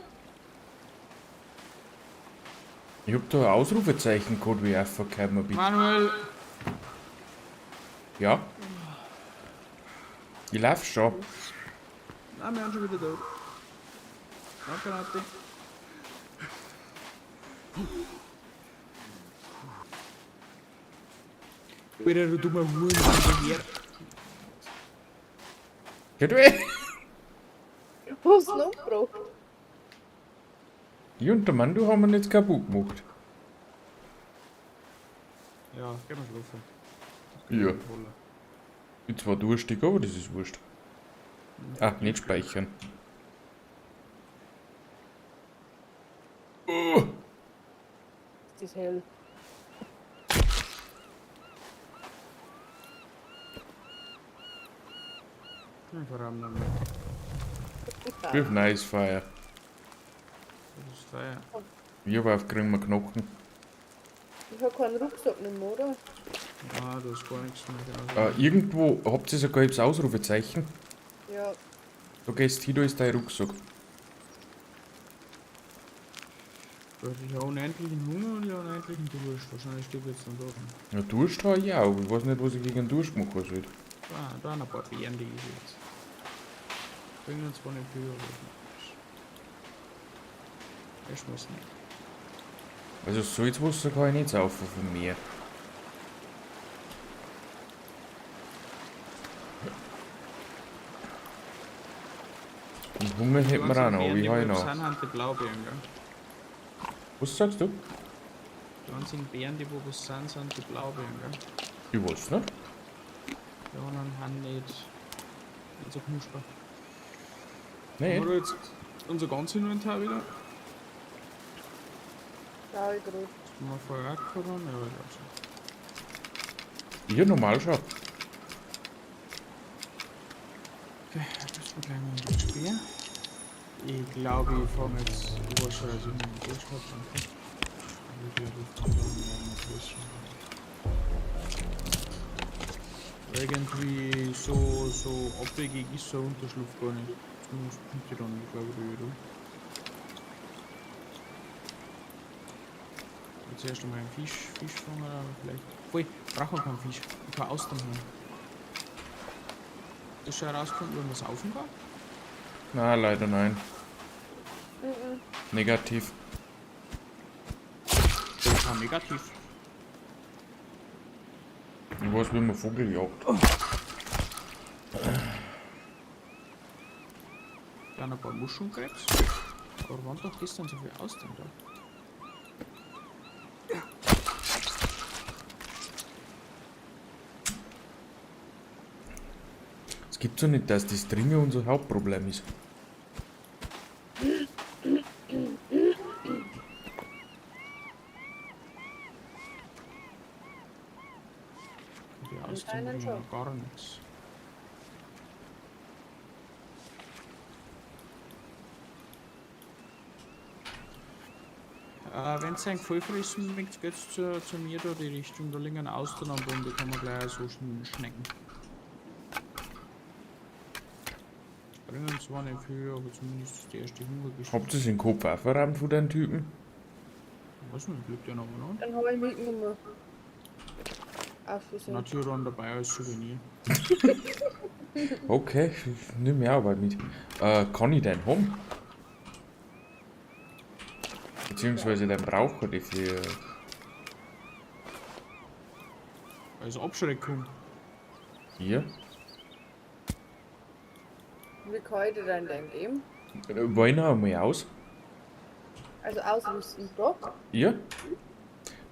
Ich habe da ein Ausrufezeichen gehabt, wie ich aufgekommen bin. Manuel! Ja? Ich lauf schon. Nein, wir sind schon wieder da. Danke, Nati. Wieder du dummer Huren her. Geht weg! Was noch gebraucht? Ich und der Mann, du haben ihn jetzt kaputt gemacht. Ja, geh mal schlafen. Ja. Ich bin zwar durstig, aber das ist wurscht. Ach, nicht speichern. Oh. Es ist hell. Vor allem dann mit. Ich hab nice Feier. Das ist Feier. Ich hab auf grünen Knochen. Ich hab keinen Rucksack nicht mehr, oder? Ah, da ist gar nichts mehr. Genau. Irgendwo habt ihr sogar das Ausrufezeichen. Ja. Da gehst hin, da ist dein Rucksack. Ich habe unendlichen Hunger und ich habe unendlichen Durst. Wahrscheinlich steht jetzt dann dort. Ja, Durst habe ich auch, aber ich weiß nicht, was ich gegen Durst machen soll. Da haben ein paar Beeren, die ich jetzt. Bringen uns zwar nicht viel, aber ich muss nicht. Also Salzwasser kann ich nicht saufen von mir. Und Hunger hätten wir auch noch, aber ich habe noch. Die sind die Blaubeeren, gell? Was sagst du? Die einzigen Beeren, die wo was sind die Blaubeeren, gell? Ich weiß nicht. Die anderen haben nicht so knusper. Nee. Haben wir jetzt unser ganzes Inventar wieder? Schau ich gerade. Das haben wir vorher auch gehabt haben? Ja, ich glaube schon. Ich hab normal schon. Okay, das wird gleich mal ein Spiel. Ich glaube, ich fange jetzt überschall, als ich einen Durchschnitt habe. Ich glaube, ich fange dann mit Durchschnitt. Irgendwie so abwegig ist so ein Unterschlupf gar nicht. Zumindest kommt die dann nicht, glaube ich, wieder. Jetzt erst einmal einen Fisch fangen, aber vielleicht. Voll, brauchen wir keinen Fisch. Ich kann Austern haben. Das schon herauskommt, wenn man saufen kann? Na, leider nein. Negativ. Das war negativ. Ich weiß, wie man Vogel jagt. Dann ein paar Muschelkrebs. Aber wann doch gestern so viel Austern da? Gibt's doch nicht, dass das Dringen unser Hauptproblem ist. Die Austern Anscheinend bringen schon. noch gar nichts. Wenn es ein Gefühl fressen bringt, geht's zu mir da die Richtung. Da liegen Austern am Boden, die kann man gleich so schnecken. Bringen zwar nicht viel, aber zumindest ist die erste Hunger gestorben. Habt ihr den Kopf auch verrammt von den Typen? Was nicht, bleibt ja noch mal Dann habe ich mitgenommen. Auf Versehen. Naturraum dabei als Souvenir. Okay, nimm mir Arbeit mit. Kann ich den haben? Beziehungsweise den brauche ich für. Als Abschreckung. Hier? Wie kann ich dir dann den geben? Wollen wir einmal aus? Also ausrüsten, doch? Ja?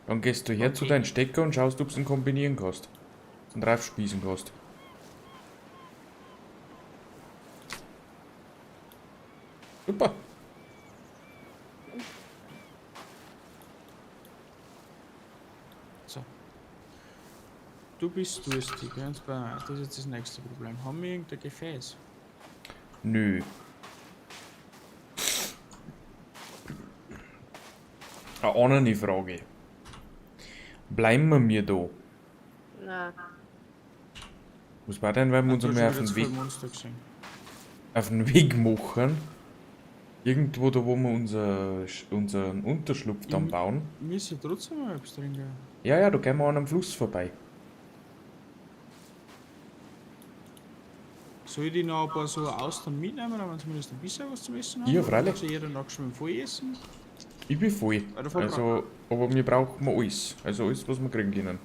Dann gehst du her zu deinem Stecker und schaust, ob du ihn kombinieren kannst. Und drauf spießen kannst. Super. So. Du bist durstig, ganz bei. Das ist jetzt das nächste Problem. Haben wir irgendein Gefäß? Nö. Eine andere Frage. Bleiben wir da? Nein. Was war denn, wenn wir uns einmal Monster gesehen. auf den Weg machen? Irgendwo da, wo wir unseren Unterschlupf dann bauen? Wir müssen trotzdem mal etwas trinken. Ja, da gehen wir an einem Fluss vorbei. Soll ich die noch ein paar so Austern mitnehmen, damit wir zumindest ein bisschen was zum Essen haben? Ja, freilich. Also jeder noch schon voll essen? Ich bin voll. Oder voll Also, aber wir brauchen alles. Also alles, was wir kriegen können.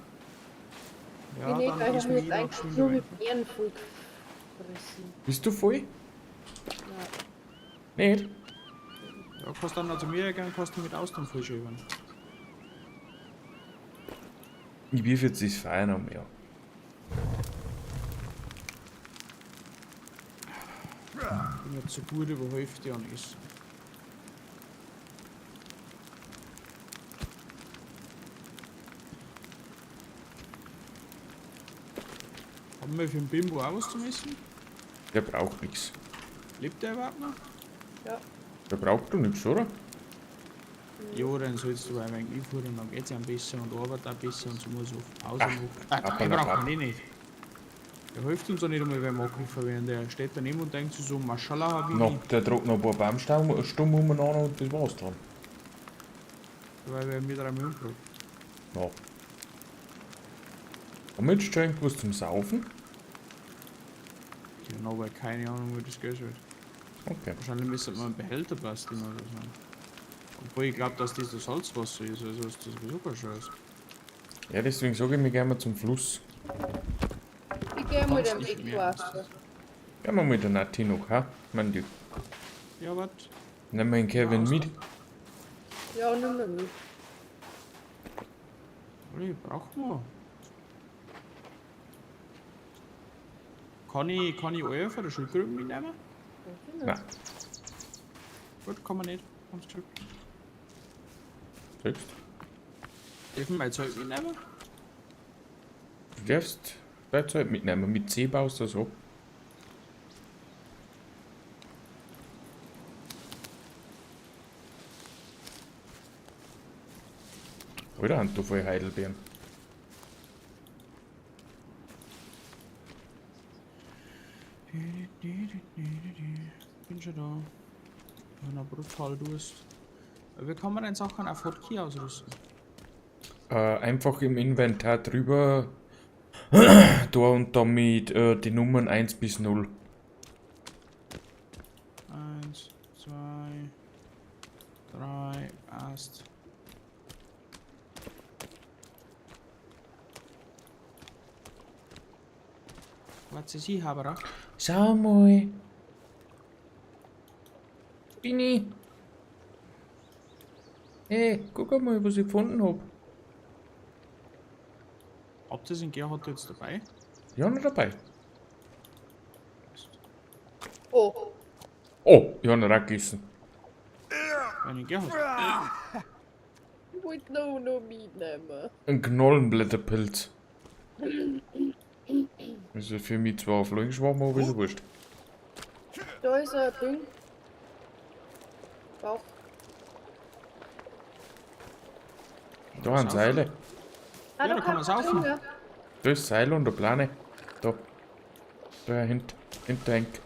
Ja, ich dann habe ist mir jetzt jeder eigentlich geschwind nur dabei. mit Bären voll gefressen. Bist du voll? Nein. Nicht? Ja, kannst dann noch zu mir gehen, kannst du mit Austern voll schreiben. Ich wirf jetzt das Feuer noch mehr. Ich bin jetzt so gut über Hälfte an Essen. Haben wir für den Bimbo auch was zum Essen? Der braucht nichts. Lebt der überhaupt noch? Ja. Der braucht doch nichts, oder? Ja, dann sollst du ein wenig einfuhren, dann geht's ihm besser und arbeitet auch besser und so muss auf Pause Ach, machen. ab Den und ab. braucht man eh nicht. Der hilft uns auch nicht einmal beim Angriffen, wenn der steht daneben und denkt sich so, Maschallah, hab ich No, nicht. der tragt noch ein paar Baumstumm umeinander und das war's dann. Weil wir mit einem umgebracht. No. Haben wir jetzt schon irgendwas zum Saufen? Ich habe aber keine Ahnung, wo das Geld wird. Okay. Wahrscheinlich müsste man einen Behälter basteln oder so. Obwohl ich glaube, dass das Salzwasser ist, also ist das sowieso kein Scheiß. Ja, deswegen sage ich, wir gehen mal zum Fluss. Ich gehe mit dem Kannst nicht Equaster. Gehen wir mit der Nati noch, ha? Mein Dude. Ja, was? Nehmen wir den Kevin mit. Ja, nimm mir mit. Olli, braucht man. Kann ich Eier von der Schulgruppe mitnehmen? Nein, Gut, kann man nicht. Haben's gesagt. selbst. Dürfen wir jetzt halt mitnehmen? Du darfst dein Zeug mitnehmen. Mit C baust du so. Oder Hand du voll Heidelbeeren. Bin schon da. Ich bin brutal Durst. Wie kann man denn Sachen auf Hotkey ausrüsten? Einfach im Inventar drüber. Da und damit die Nummern 1 bis 0. 1, 2, 3, passt. Was ist hier, Haberer? Schau mal. Bini. Hey, guck mal, was ich gefunden hab. Habt ihr den Gerhard jetzt dabei? Ja, noch dabei. Oh, ich habe ihn auch gegessen. Wenn ich gehabt. Ich wollte noch mitnehmen. Ein Knollenblätterpilz. Das ist für mich zwar ein Fliegenschwamm, aber ist ja wurscht. Da ist ein Ding. Bauch. Da haben Seile. Ah, Ja, da kann man saufen. Ja. Da ist Seil und eine Plane. Da. Da hinter hängt.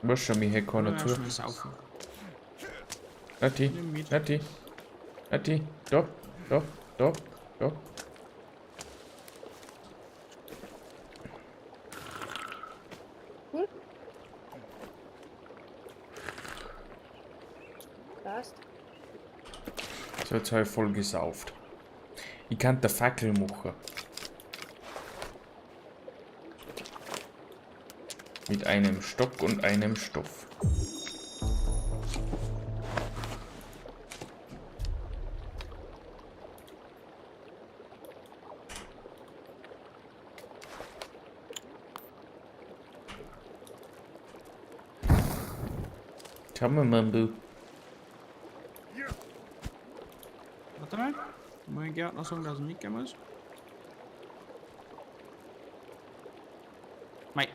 Was schon, mich hält keiner Ja, zu. schnell saufen. Nati, Nimm mit. Nati, Nati, da, da, da, da. Cool. Passt. So, jetzt habe ich voll gesauft. Ich kann der Fackel machen. Mit einem Stock und einem Stoff. Schau mal, Mambu. Warte mal. Muss ich Gärtner sagen, dass er mitgehen muss? Mei.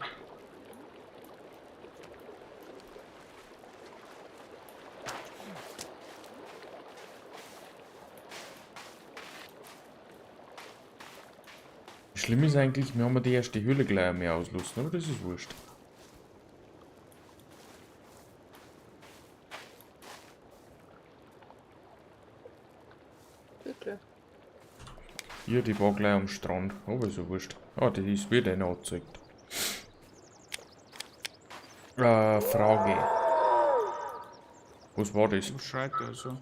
Schlimm ist eigentlich, wir haben die erste Höhle gleich mehr auslassen, aber das ist wurscht. Wirklich. Ja, die war gleich am Strand, aber ist ja wurscht. Ah, die ist wieder angezeigt. Frage. Was war das? Was schreit der so?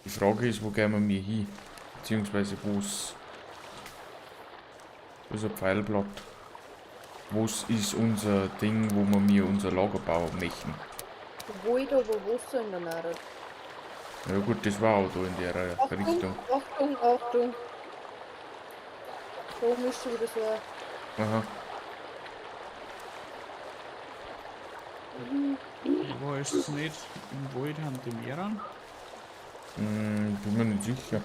Die Frage ist, wo gehen wir hin? Beziehungsweise wo's. Das ist ein Pfeilblatt. Was ist unser Ding, wo wir mir unser Lager bauen möchten? Wo ich da wo Wasser in der Nähe. Ja gut, das war auch da in der Achtung, Richtung. Achtung, Achtung. Da oben ist schon wieder so ein... Aha. Wo ist es nicht? Im Wald haben die Meeren. Bin mir nicht sicher.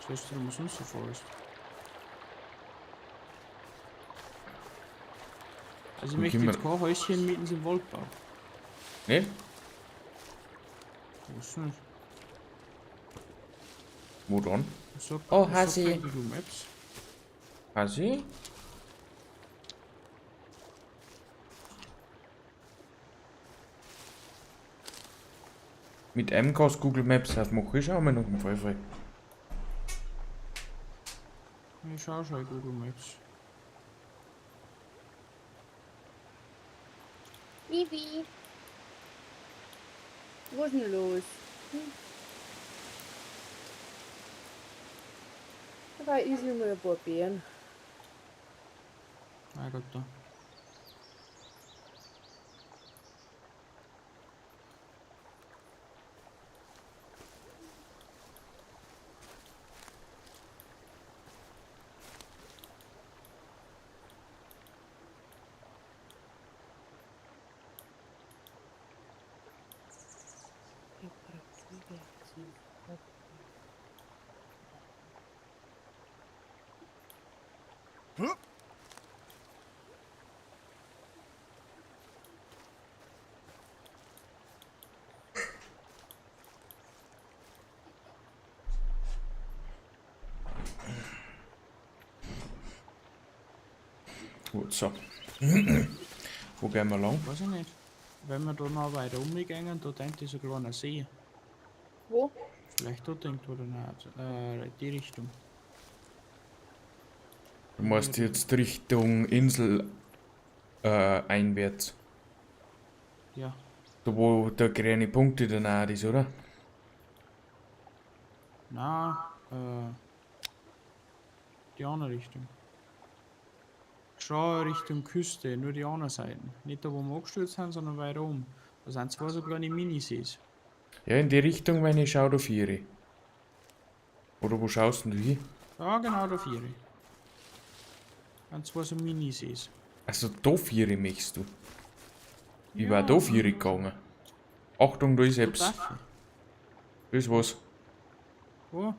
Was heißt du, was sonst so vor ist? Also ich möchte können jetzt kein Häuschen mitten im Wald bauen. Nicht? Was nicht? Wo dann? Was sagt, Oh, was Hasi. sagt denn Google Maps? Hasi? Mit MCAS Google Maps aufmachen, ich schau mal noch im Fall. Ich schau schon in Google Maps. Bibi. Was ist denn los? Da ist immer ein paar Bären. Ah Gott, da. Gut, so. Wo gehen wir lang? Weiß ich nicht. Wenn wir da noch weiter umgehen, da denkt ist ein kleiner See. Wo? Vielleicht dort irgendwo danach, die Richtung. Du musst jetzt Richtung Insel einwärts. Ja, Da wo der grüne Punkt in der Nähe ist, oder? na, die andere Richtung. Schon Richtung Küste, nur die anderen Seiten. Nicht da, wo wir abgestürzt sind, sondern weiter um. Da sind zwei so kleine Minisees. Ja, in die Richtung, wenn ich schaue, da vier. Oder wo schaust denn du hin? Ja, genau, da 4. Und zwar so Minisees. Also da 4 möchtest du. Ich war Ja, da 4 gegangen. Achtung, da ist so etwas. dafür. Da ist was. Wo?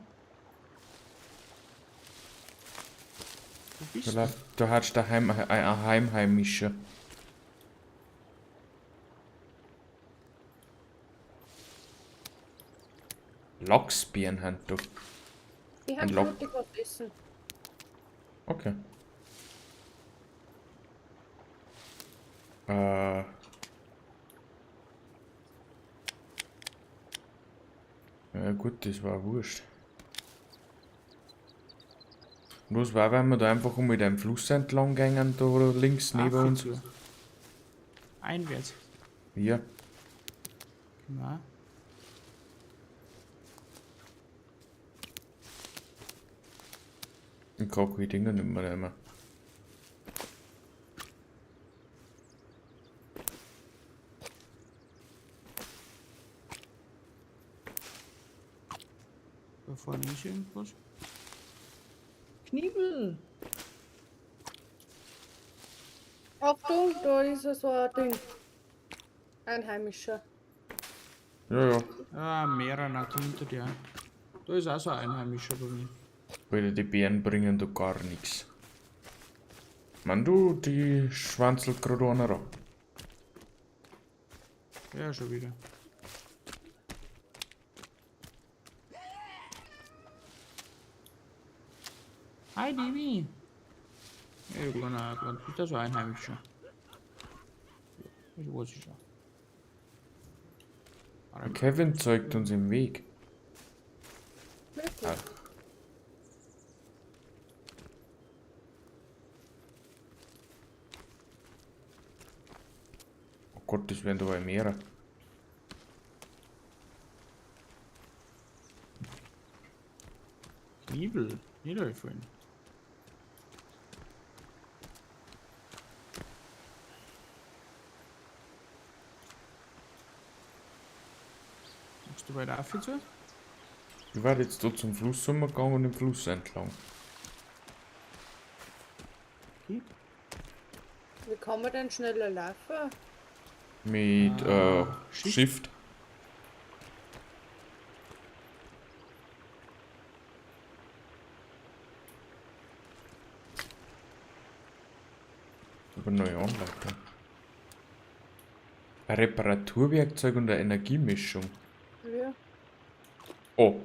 Wo bist Da, du? da hat der ein Heimheimischer. Lachsbeeren haben da. Ich Ein hab Lock. blutig was essen. Okay. Ja, gut, das war wurscht. Und was war, wenn wir da einfach mit einem Fluss entlang gehen, da links neben Dafür uns? zu. Einwärts. Ja, Na. ich kann keine Dinge nicht mehr nehmen. Da vorne ist irgendwas. Kniebel. Achtung, da ist so ein Ding. Einheimischer. Ja, ja. Ah, mehrere Nacht hinter dir. Da ist auch so ein Einheimischer bei mir. Weil die Bären bringen da gar nichts. Mann, du, die schwanzelt gerade einer ab. Ja, schon wieder. Hi, Baby. Ja, kleiner Peter, so Einheimischer. Ich weiß es schon. Kevin zeigt uns im Weg. Wirklich? Ah. Oh Gott, das werden da mehrere. Kniebel. Nicht auffallen. Machst du weiter auf zu? Ich war jetzt da zum Fluss gegangen und im Fluss entlang. Okay. Wie kann man denn schneller laufen? Mit Shift. Shift. Aber neue Anleitung. Ein Reparaturwerkzeug und eine Energiemischung. Ja. Oh.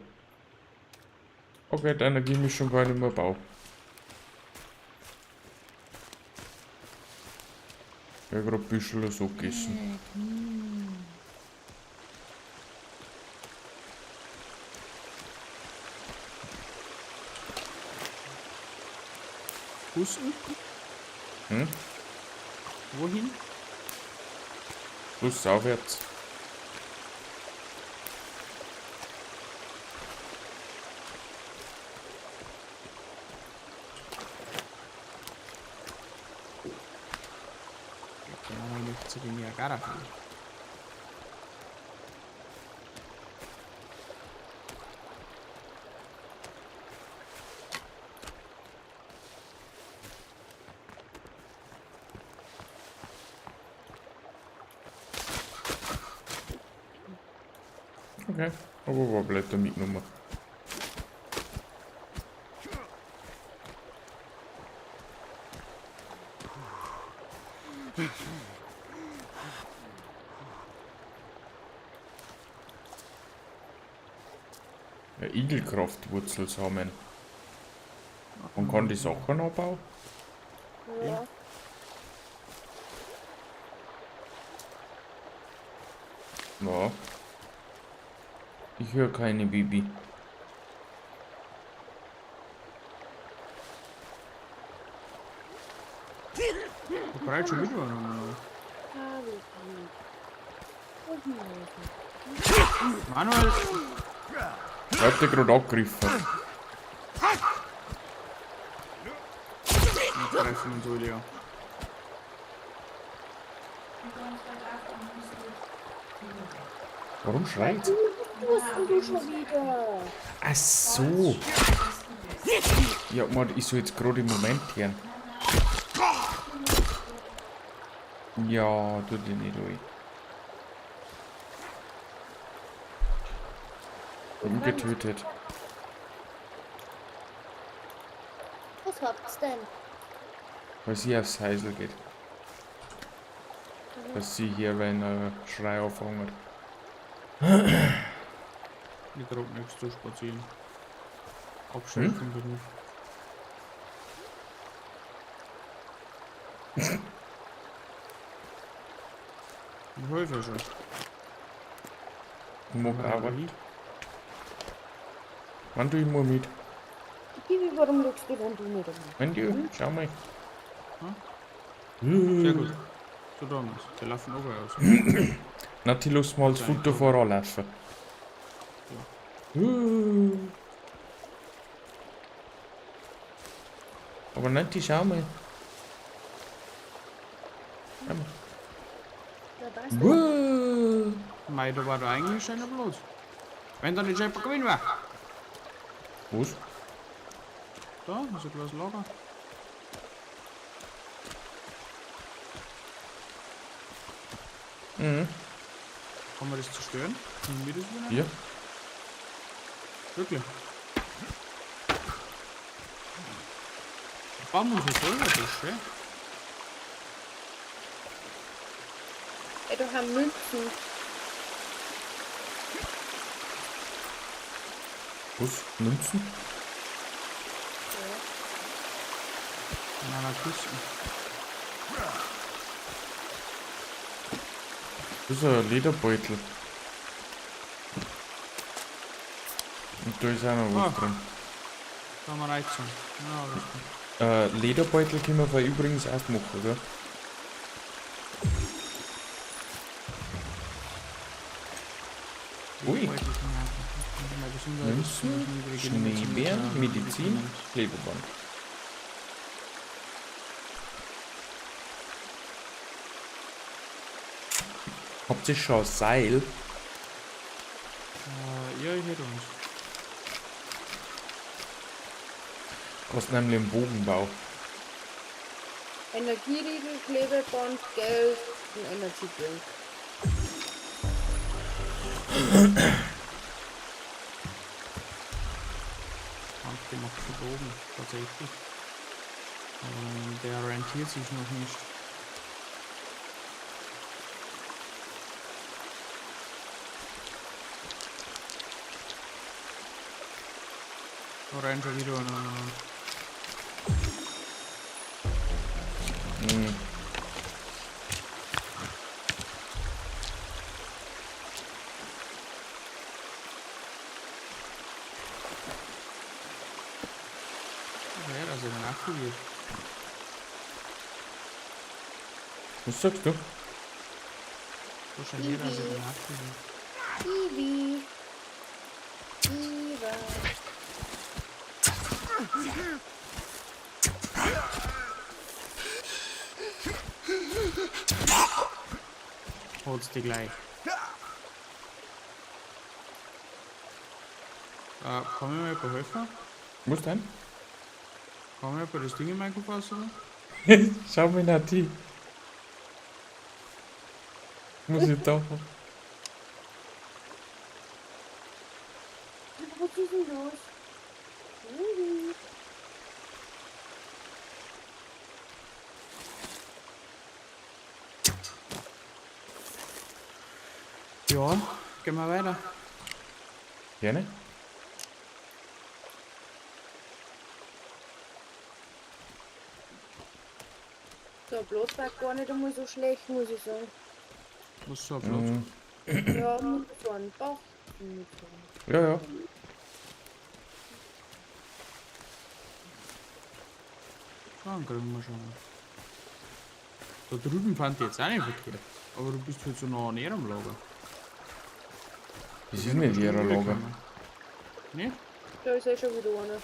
Okay, die Energiemischung kann ich nicht mehr bauen. Ich habe gerade ein bisschen so gegessen. Husten? Hm? Wohin? Fluss aufwärts. Genau, ich möchte zu den Niagara fahren. Okay, aber war Blätter mitgenommen. Eine Igelkraftwurzel sammeln. Man kann die Sachen anbauen. Ja. Ja. Ich höre keine Bibi. Ich bereits schon mitgenommen. Ah, wie gut. Manuel! Ich hab dich gerade angegriffen. Wir treffen uns alle, ja. Warum schreit? Wussten du schon wieder? Ach so. Ja, Mann, ich soll jetzt gerade im Moment hören. Ja, tu dich nicht ruhig. Getötet. Was habt's denn? Weil sie aufs Heisel geht. Dass sie hier, wenn Schrei aufhängt. Ich glaube nichts zu spazieren. Abschalten Beruf. Ich helfe ja schon. Ich mag Ja, Arbeit. dahin. Wann du immer mit? Bibi, warum schaust du denn du nicht an? Wenn du, schau mal. Sehr gut. So Thomas, die laufen auch aus. Nati, lass mal das Futter voranlaufen. Aber Nati, schau mal. Schau mal. Ja, weißt du? Mei, da war da eigentlich schon bloß. Wenn da nicht jemand gewinnen wäre. Was? Da ist ein Glas Lager. Mhm. Kann man das zerstören? Können wir das wieder? Ja. Wirklich? Bauen wir uns selber das, gell? Ey, da haben Münzen. Was? Münzen? In einer Kiste. Das ist ein Lederbeutel. Und da ist auch noch was Ah. drin. Kann man reizen. Ja, das ist gut. Lederbeutel können wir übrigens aufmachen, gell? Ui. Münzen, Schneebären, Medizin, Klebeband. Habt ihr schon ein Seil? Ja, ich hätte uns. Kostet nämlich einen Bogenbau. Energieriegel, Klebeband, Geld und Energy Drink. Handgemacht verbogen, tatsächlich. Der rentiert sich noch nicht. Da rennt schon wieder ein. Mhm. Ja, da ist ein aktiviert. Was sagst du? So scheint jeder sich ein aktiviert. Bibi. Biba. Hol's dir gleich. Kann mir mal helfen? Was denn? Kann mir das Ding in meinen Kopf aussehen? Schau mir nach die. Muss ich da. Was ist denn los? Bibi. Ja, gehen wir weiter. Gerne? So, bloß war gar nicht einmal so schlecht, muss ich sagen. Was ist so ein Platz? Mhm. Ja, mit so einem Bach. Mit so einem- Ja, ja. Dann kriegen wir schon. Da drüben fand ich jetzt auch nicht verkehrt. Aber du bist halt so nah an ihrem Lager. Das ist nicht ihrer Lager. Nicht? Da ist eh schon wieder einer.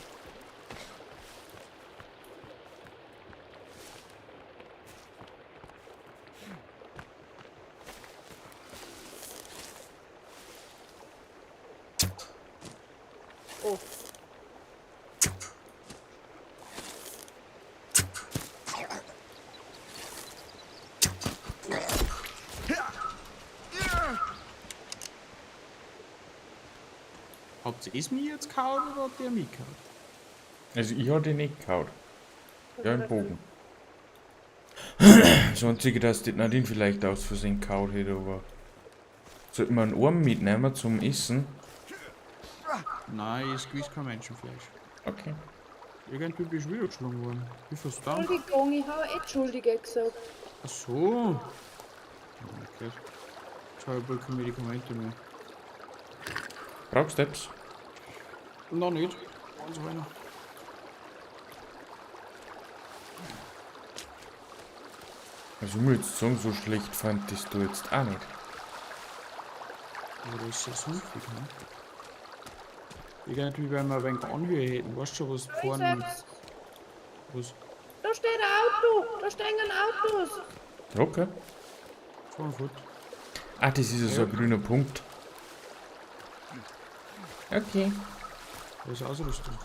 Oh. Habt ihr es mir jetzt gehauen oder habt ihr mich gehauen? Also ich habe den nicht gehauen. Ja, im Bogen. Das Einzige, dass die Nadine vielleicht aus Versehen gehauen hätte, aber... Sollten wir einen Arm mitnehmen zum Essen? Nein, es gewiss kein Menschenfleisch. Okay. Irgendwie bist du wieder geschlagen worden. Wie verstanden? Entschuldigung, ich habe Entschuldige gesagt. Ach so. Okay. Jetzt habe ich bald keine Medikamente mehr. Brauchst du etwas? Noch nicht. Und so weiter. Also ich muss jetzt sagen, so schlecht fandest du jetzt auch nicht. Aber das ist ja sumpfig, ne? Irgendwie, wenn wir ein wenig Anhöhe hätten, weißt du schon, was vorne und Selbst. was Da steht ein Auto. Da stehen Autos. Okay. vorne fährt. Ah, das ist ja so ein grüner Punkt. Okay. Das ist Ausrüstung.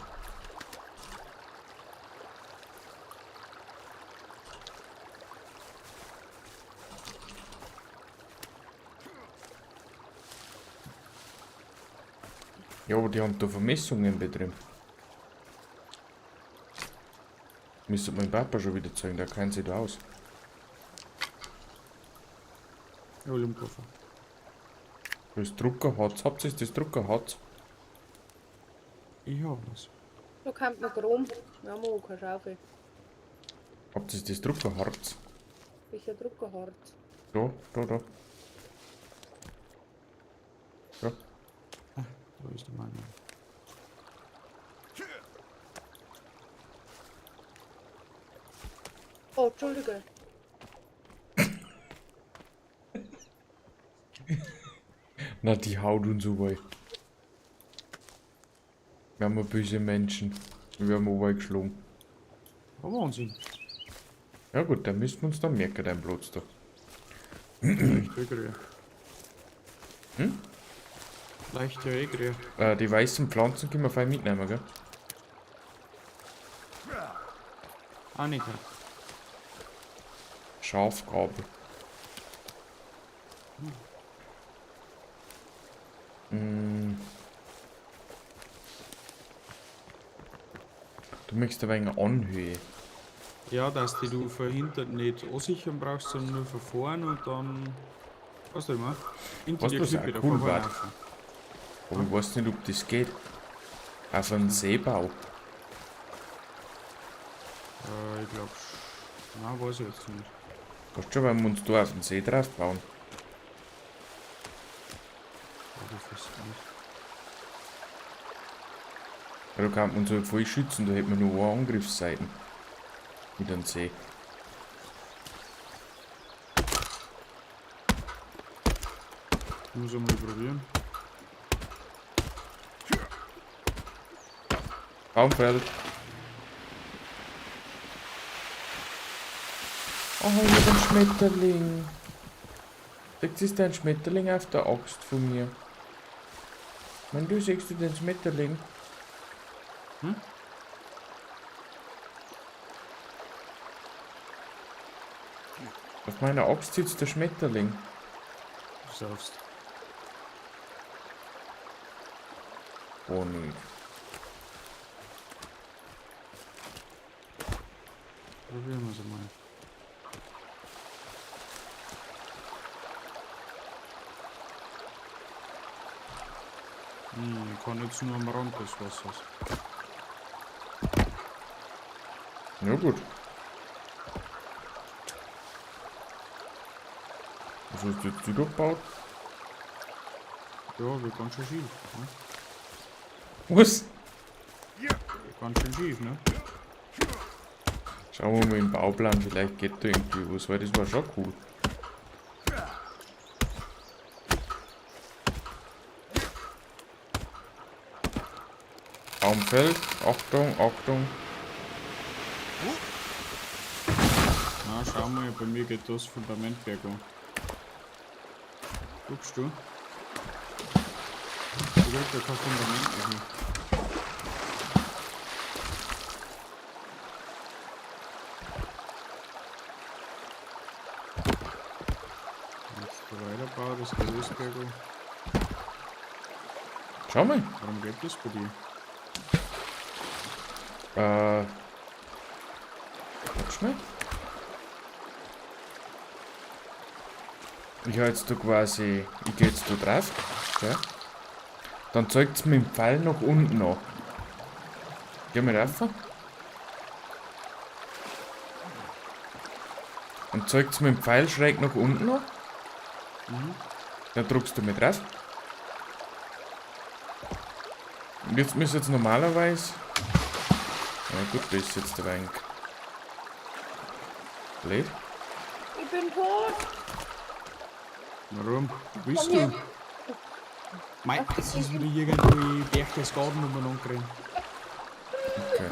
Ja, aber die haben da Vermessungen betrieben. Müsste mein Papa schon wieder zeigen, der kennt sich da aus. Ja, im Koffer. Das Druckerharz, habt ihr das Druckerharz? Ich hab was. Da kommt noch Chrom. Wir haben auch keine Schaufel. Habt ihr das Druckerharz? Welcher Druckerharz? Da, da, da. Da. Da ist der Mann. Oh, Entschuldige. Na, die haut uns so. Wir haben böse Menschen. Wir haben auch geschlagen. Oh, Wahnsinn. Ja gut, dann müssen wir uns dann merken, dein Platz da. Leicht Egre. Hm? Leicht Egre. Die weißen Pflanzen können wir fein mitnehmen, gell? Annika. Schafgabel. Mm. Du möchtest ein wenig Anhöhe. Ja, dass die du verhindert nicht ansichern brauchst, sondern nur von vorn und dann. Was du immer? Hinter Was dir das Klippe auch da cool vorne war. laufen. Aber ich weiß nicht, ob das geht. Auf einen Seebau. Ich glaub. Nein, weiß ich jetzt nicht. Weißt du schon, wenn wir uns da auf den See drauf bauen? Aber fast nicht. Ja, da kann man uns halt voll schützen, da hätten wir nur eine Angriffsseiten. Mit dem See. Muss ich mal probieren. Baumfeld. Oh, hier ist ein Schmetterling. Das ist ein Schmetterling auf der Axt von mir. Wenn du siehst du den Schmetterling. Hm? Auf meiner Axt sitzt der Schmetterling. Du saufst. Oh nicht. Probieren wir es mal. Ich kann jetzt nur am Rand des Wassers. Ja gut. Was hast du jetzt wieder gebaut? Ja, wird ganz schön schief. Ne? Was? Ganz schön schief, ne? Schauen wir mal im Bauplan, vielleicht geht da irgendwie was, weil das war schon cool. Baumfeld, Achtung, Achtung. Na, schau mal, bei mir geht das Fundamentwerk an. Guckst du? Ich will da kein Fundament machen. Jetzt da weiterbau, das Gerüstwerk an. Schau mal. Warum geht das bei dir? Warte schnell. Ich habe jetzt da quasi, ich gehe jetzt da drauf, ja. Dann zeigt es mit dem Pfeil nach unten an. Geh mal rauf. Und zeigt es mit dem Pfeil schräg nach unten an. Dann drückst du mit drauf. Und jetzt müsste jetzt normalerweise. Na gut, das ist jetzt ein wenig blöd. Ich bin tot. Warum? Wo bist Komm her. du? Mei, es ist wieder irgendwie Berchtesgaden umeinander gerannt. Okay.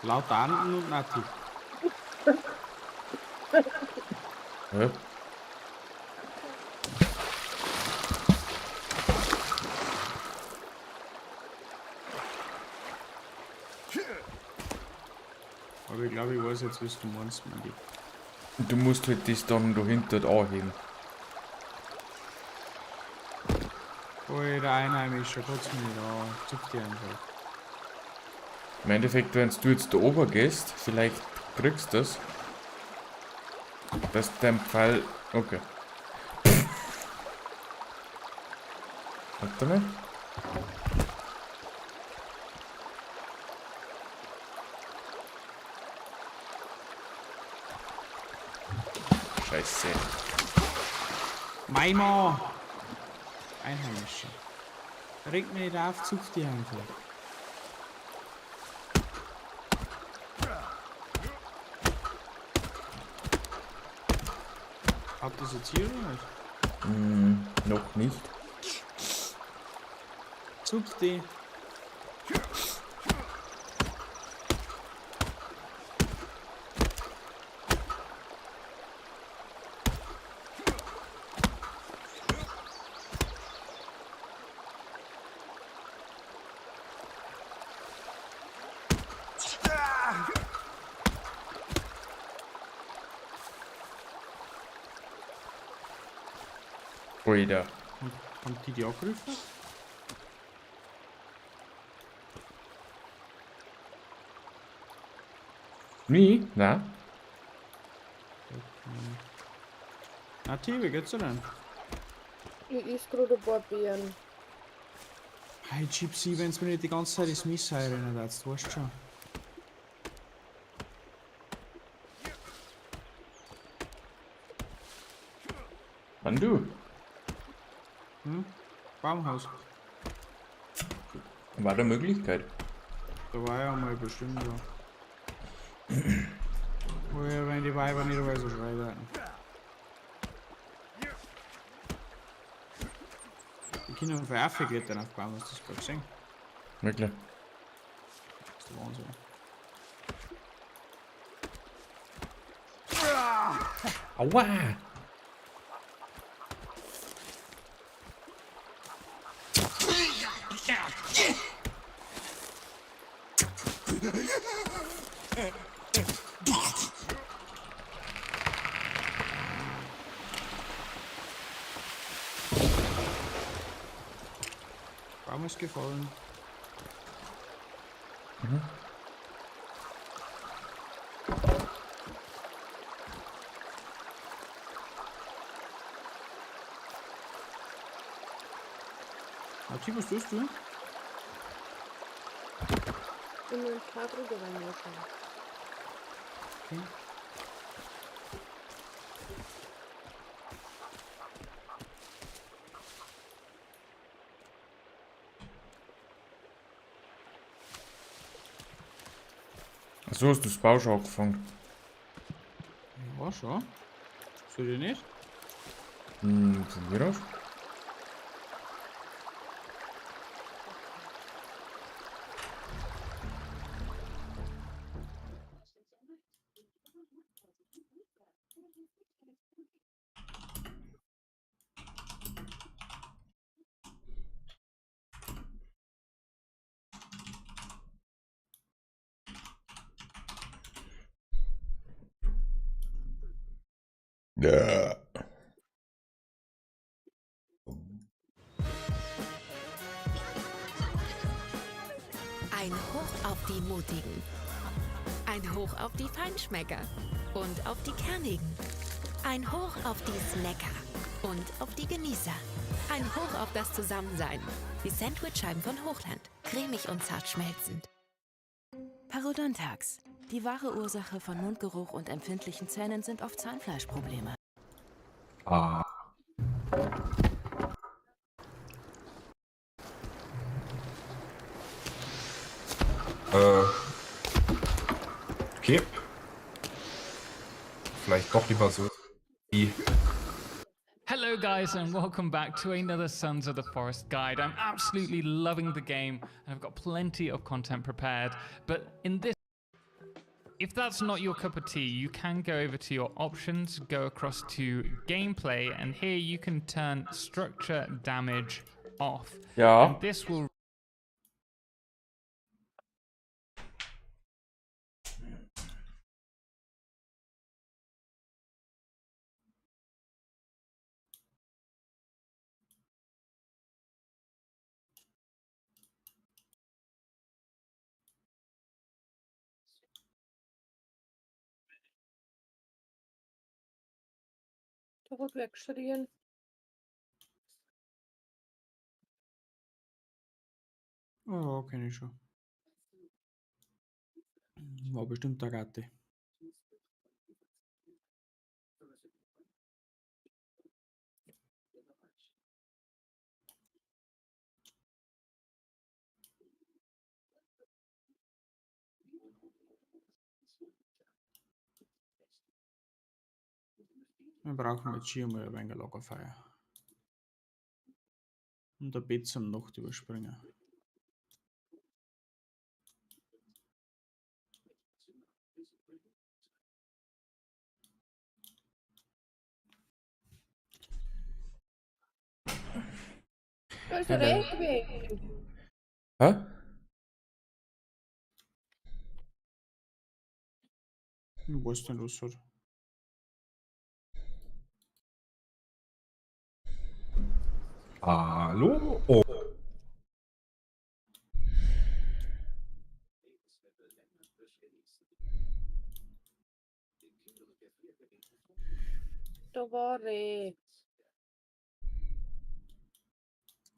Laut Ahnden und Nati. Ja. Aber ich glaube, ich weiß jetzt, was du meinst, Mandy. Und du musst halt das dann dahinter anheben. Oh, der Einheimische, tut's mir nicht an. Zuck dir einfach. Im Endeffekt, wenn du jetzt da oben gehst, vielleicht kriegst du das. Dass dein Pfeil. Okay. Warte mal. Scheiße. Maima! Einheimische. Reg mich nicht auf, zuck die einfach. Habt ihr es jetzt hier oder nicht? Noch nicht. Zuck die. Alter. Haben die angerufen? Wie? Na? Nati, wie geht's dir denn? Ich esse gerade ein paar Beeren. Hey Gypsy, wenn's mir nicht die ganze Zeit ins Miss heiraten darfst, weißt du schon. Wann du? Baumhaus. War da Möglichkeit? Da war ja mal bestimmt so. Woher, wenn die Weiber nicht so schreiben hätten. Die Kinder haben für Affe klettern auf Baum, hast du das gerade gesehen? Wirklich? Das ist der Wahnsinn. Aua! Baum ist gefallen. Nati, was tust du? In ein paar drüber reinlassen. Okay. So hast du das Bau schon angefangen. Ja, schon. Soll ich nicht? Von mir aus? Ja. Ein Hoch auf die Mutigen. Ein Hoch auf die Feinschmecker. Und auf die Kernigen. Ein Hoch auf die Snacker. Und auf die Genießer. Ein Hoch auf das Zusammensein. Die Sandwichscheiben von Hochland. Cremig und zart schmelzend. Parodontax. Die wahre Ursache von Mundgeruch und empfindlichen Zähnen sind oft Zahnfleischprobleme. Ah. Okay. Vielleicht doch lieber so wie. Hello guys and welcome back to another Sons of the Forest guide. I'm absolutely loving the game and I've got plenty of content prepared, but in this, if that's not your cup of tea, you can go over to your options, go across to gameplay, and here you can turn structure damage off. Ja. And this will Doch wegschrien. Oh, kenne ich schon. War bestimmt der Gatte. Wir brauchen jetzt hier mal ein wenig Lagerfeuer. Und ein Bett zum Nacht überspringen. Da ist der Regenweg. Hä? Ich weiß nicht, was hat. Hallo? Oh. Da war Reh.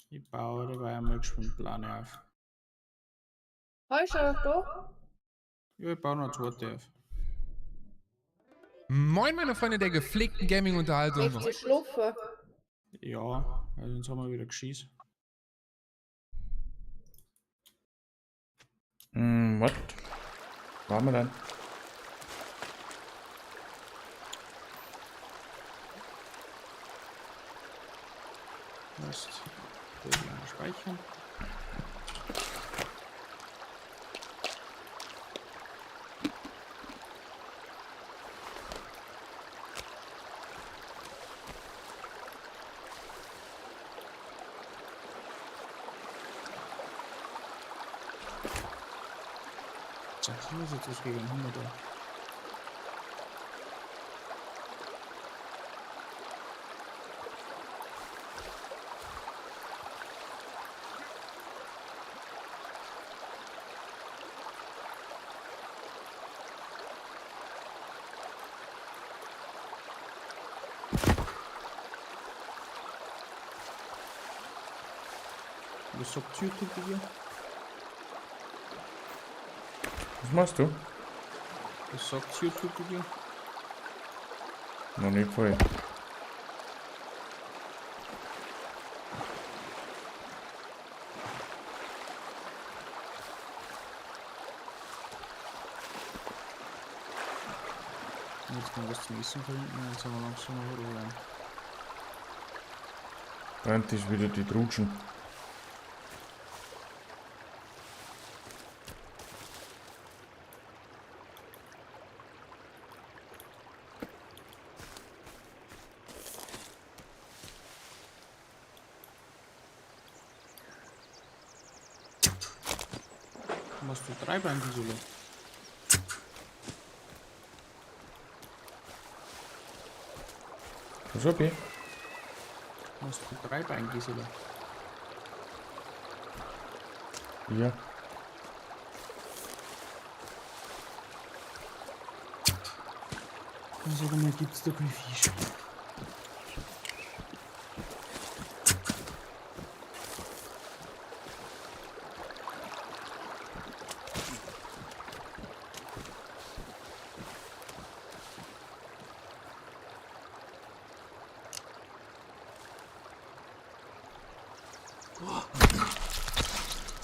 Ich baue dabei einmal Geschwimmplane auf. Hast du da? Ja, ich baue noch eine zweite auf. Moin meine Freunde der gepflegten Gaming-Unterhaltung. Echt zu schlafen. Ja, weil sonst haben wir wieder Geschieß. Was? Waren wir dann? Erst lange speichern. So, hier ist jetzt was gegen 100. Was sagt YouTube hier? Was machst du? Was sagt YouTube hier? Noch nicht voll. Jetzt kann was zum Essen finden, jetzt haben wir langsam mal Ruhe. Brennt ist wieder die Trutschen. Machst du 3 Bein-Visole? Was hab ich? Du hast du 3 Beingisela. Ja. Also dann gibt's da kein Fisch.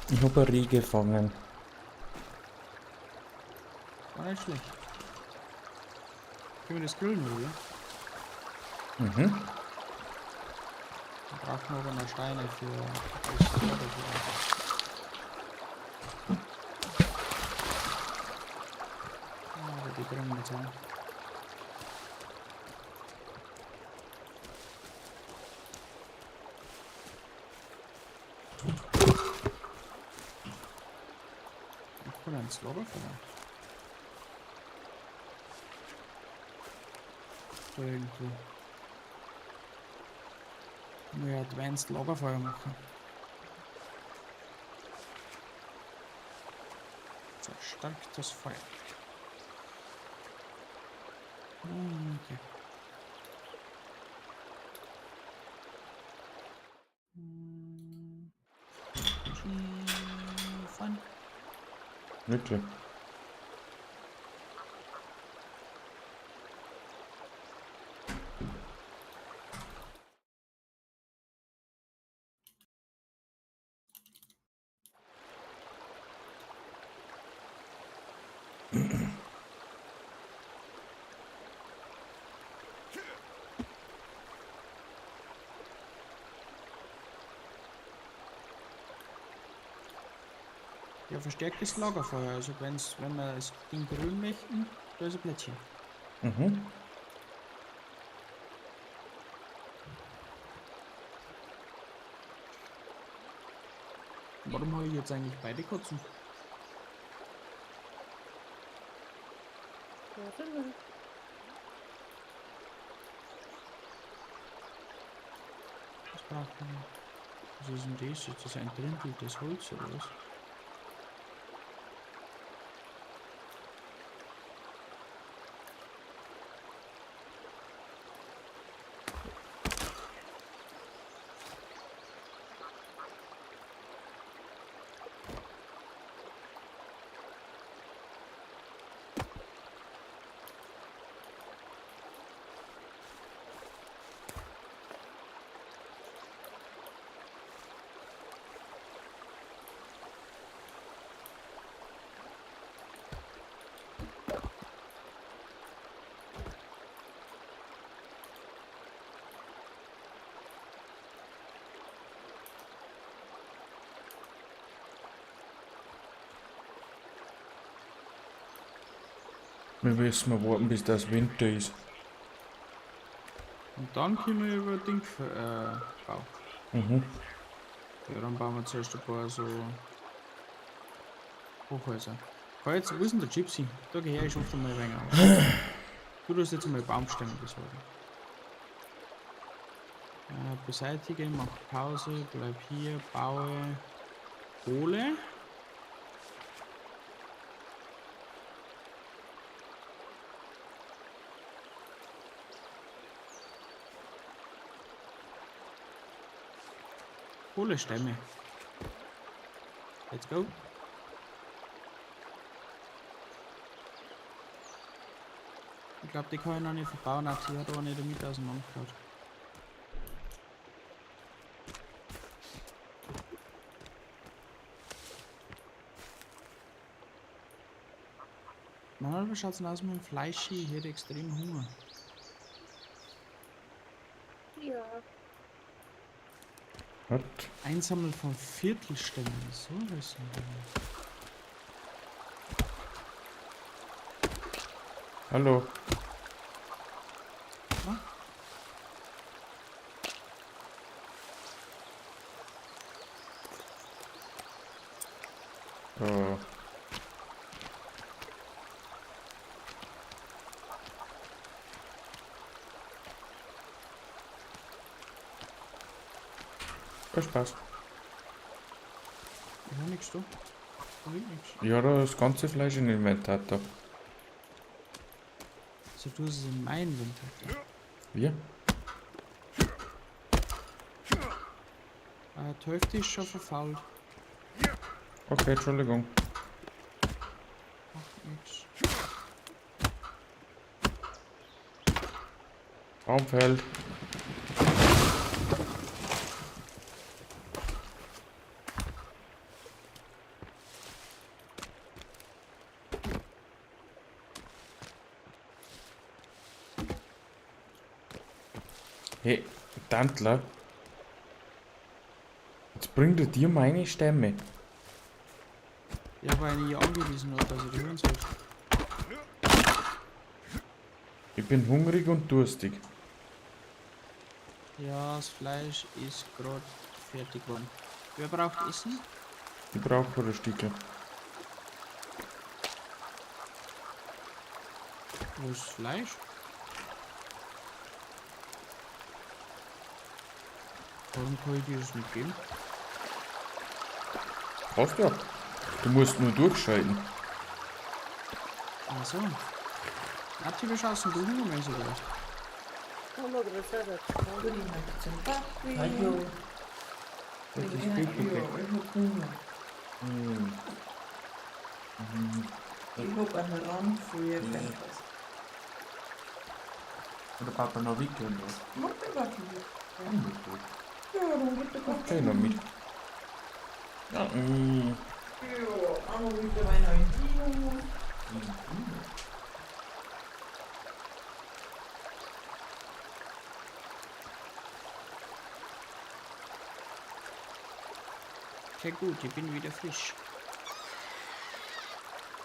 Ich hab eine Reh gefangen. War nicht schlecht. Können wir das grillen, oder? Mhm. Wir brauchen aber noch Steine für das Feuer. Aber die bringen wir jetzt an. Ich kann ins Lagerfeuer. Da irgendwo. Nur Advanced Lagerfeuer machen. Verstärkt das Feuer. Okay. Fun. Wirklich. Ja, verstärktes Lagerfeuer. Also wenn wir das Ding grün möchten, da ist ein Plättchen. Mhm. Warum habe ich jetzt eigentlich beide Katzen? Warte mal. Was braucht man? Was ist denn das? Ist das ein drinteltes Holz oder was? Wir müssen mal warten, bis das Winter ist. Und dann können wir über Ding bauen. Mhm. Ja, dann bauen wir zuerst ein paar so Hochhäuser. Wo ist denn der Gypsy? Da gehe ich oft einmal rein. Du darfst jetzt einmal Baumstämme besorgen. Beseitige, mach Pause, bleib hier, baue Kohle. Kohlestämme. Let's go. Ich glaube, die kann ich noch nicht verbauen, auch die hat auch nicht damit auseinandergehauen. Manchmal schaut es aus mit dem Fleisch, ich hätte extrem Hunger. Ja. Hat. Einsammeln von Viertelstämmen, so was denn? Hallo. Was? Oh. Viel Spaß. Ich hör nix, du. Da liegt nix. Ja, da ist das ganze Fleisch in den Inventar da. So, du hast es in meinem Winter. Wie? Die Hälfte ist schon verfault. Okay, Entschuldigung. Macht nix. Baumfeld. Hey, Tantler. Jetzt bringt er dir meine Stämme. Ja, weil ich ja angewiesen habe, dass ich die hören soll. Ich bin hungrig und durstig. Ja, das Fleisch ist gerade fertig geworden. Wer braucht Essen? Ich brauche ein Stückchen. Wo ist das Fleisch? Warum kann ich dir das nicht geben? Brauchst du? Du musst nur durchschalten. Achso. Habt ihr schaust du hungermäßig aus? Hallo, grüß dich. Hallo. Das ist wirklich Ich hab einen Rand für ihr Oder Papa noch wickeln? Mach den Garten mit. Ja, dann geht der Garten. Okay, noch mit. Ja, Ja, aber wieder meine Idee. Okay, gut, ich bin wieder frisch.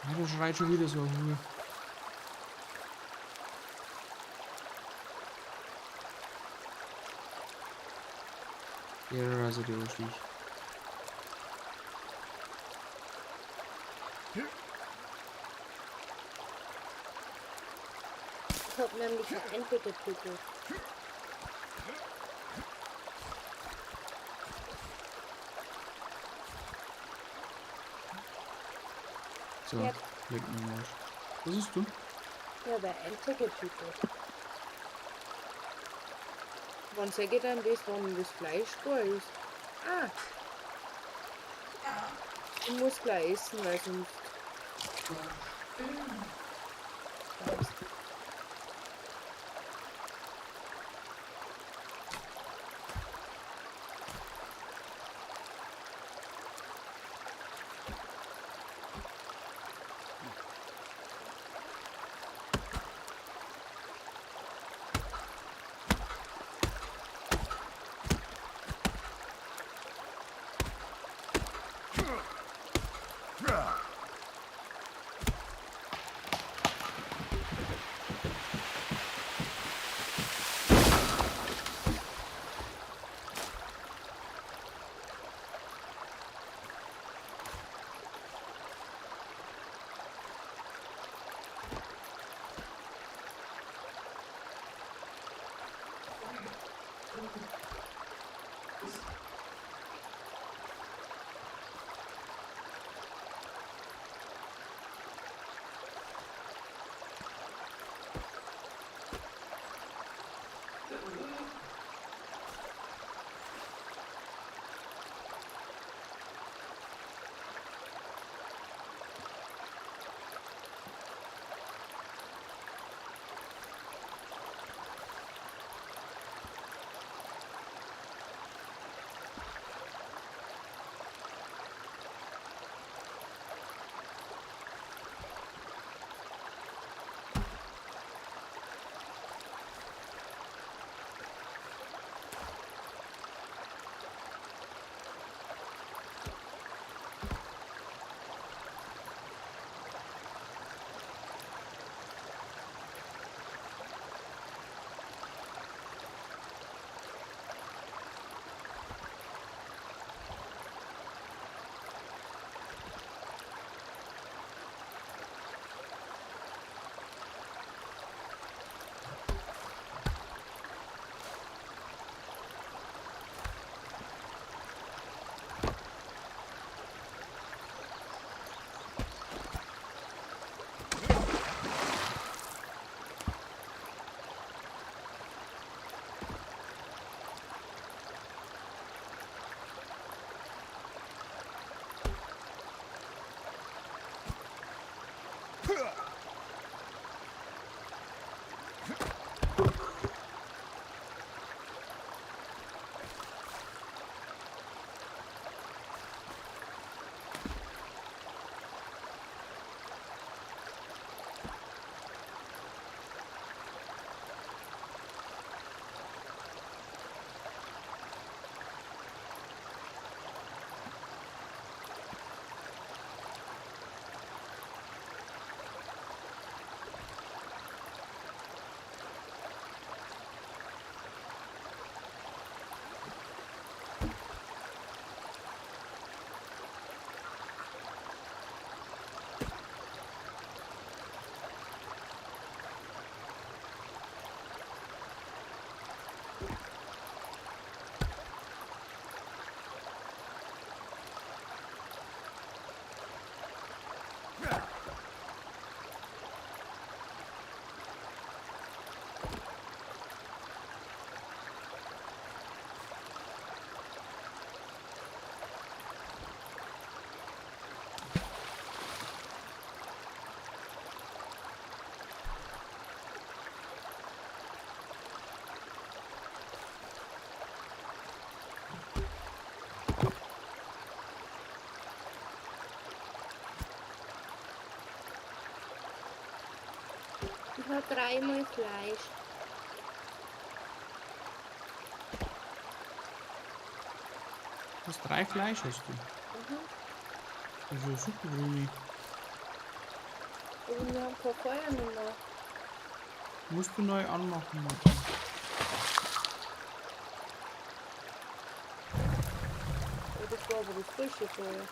Ja, du schreit schon wieder so Hunger. Ja, also die Urstich. Ich hab nämlich eine Ente getötet. So, Ja. leg mir mal. Was ist du? Ja, der Ente getötet. Wann sag ich dann das, wann das Fleisch da ist? Ah! Ich muss gleich essen, weil sonst... Ich habe 3-mal Fleisch. Das 3 Fleisch hast du. Das ist super grün. Und wir haben kein Feuer mehr. Musst du neu anmachen. Oh, das war aber das frische Feuer.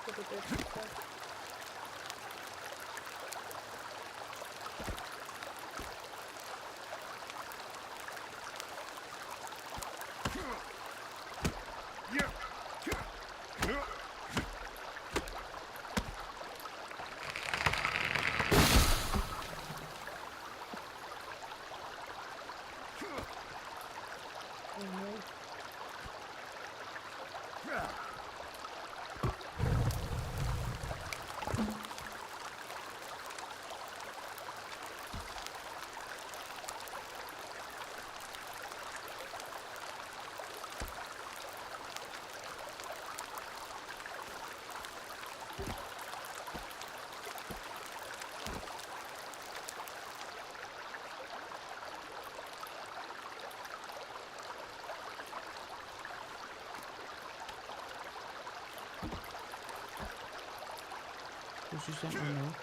Oder das ist das. Das ist dann auch noch.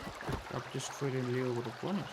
Ich glaube, das ist für den Leo oder gar nicht.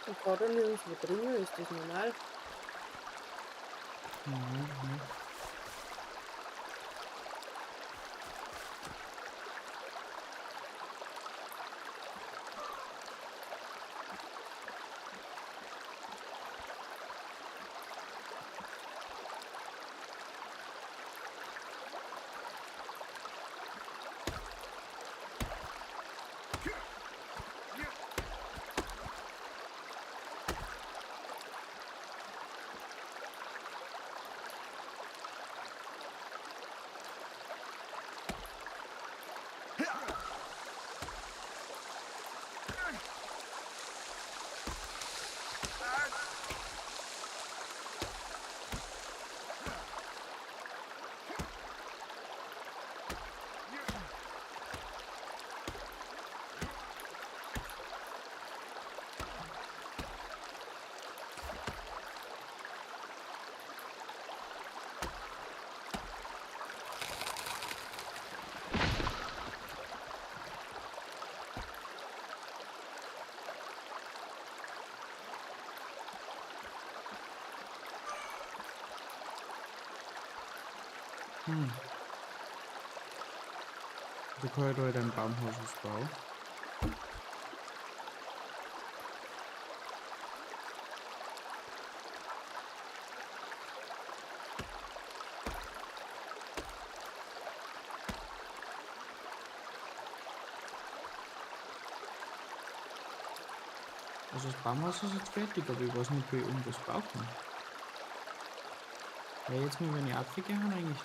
Und gerade nirgendwo drinnen ist das normal. Da kann ich da in einem Baumhaus was bauen. Also das Baumhaus ist jetzt fertig, aber ich weiß nicht, wie ich irgendwas brauchen. Weil jetzt mal, wenn ich abfliege, haben eigentlich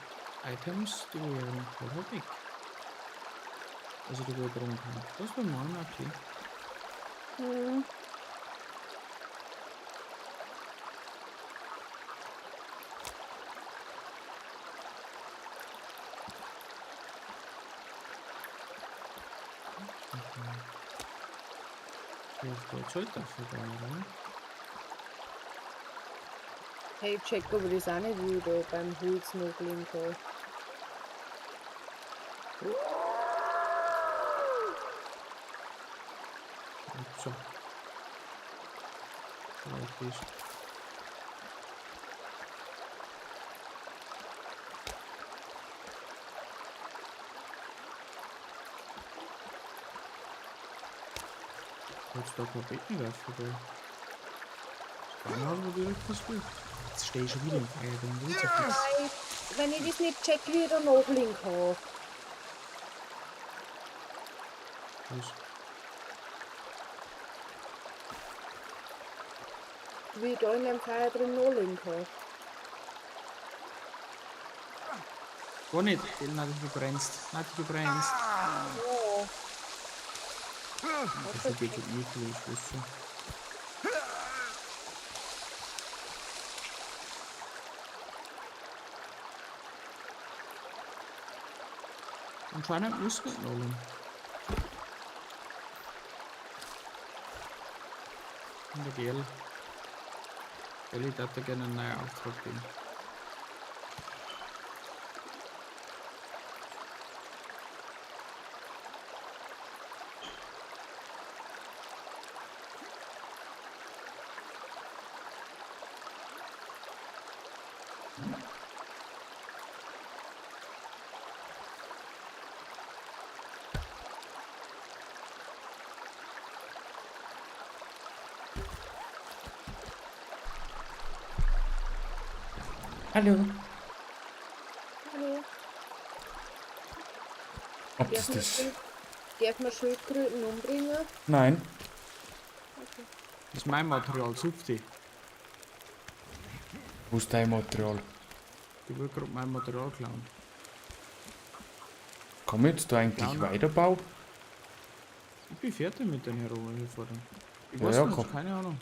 Items, die wir ja noch vorher weg. Also die wir drin haben. Das war morgen okay. Hm. Das sollte dafür da, oder? Hey, check, ob ich das auch nicht wieder beim Holz noch legen kann. So. Vielleicht ist. Jetzt da kein Becken werfen, weil. Dann haben wir direkt versucht. Jetzt stehe ich schon wieder im Feuer, dann will ich ja fix. Nein, wenn ich das nicht check, wieder nachlegen kann. Was? Wie ich da in dem Feuer drin nachlegen kann. Gar nicht, Nati, du brennst. Nati, du brennst. Ja. Das geht schon nicht, ich weiß schon. Anscheinend muss nicht noch. Und der Gel. Gel, ich hätte gerne einen neuen Auftrag geben. Hallo. Hallo. Ob das das... Darf man Schildkröten umbringen? Nein. Das ist mein Material, sucht die. Wo ist dein Material? Ich will gerade mein Material klauen. Kann ich jetzt da eigentlich Ja, weiterbauen? Ich bin fertig mit den Heroen hier vorne. Ich Ja, weiß ja, nicht, komm. keine Ahnung.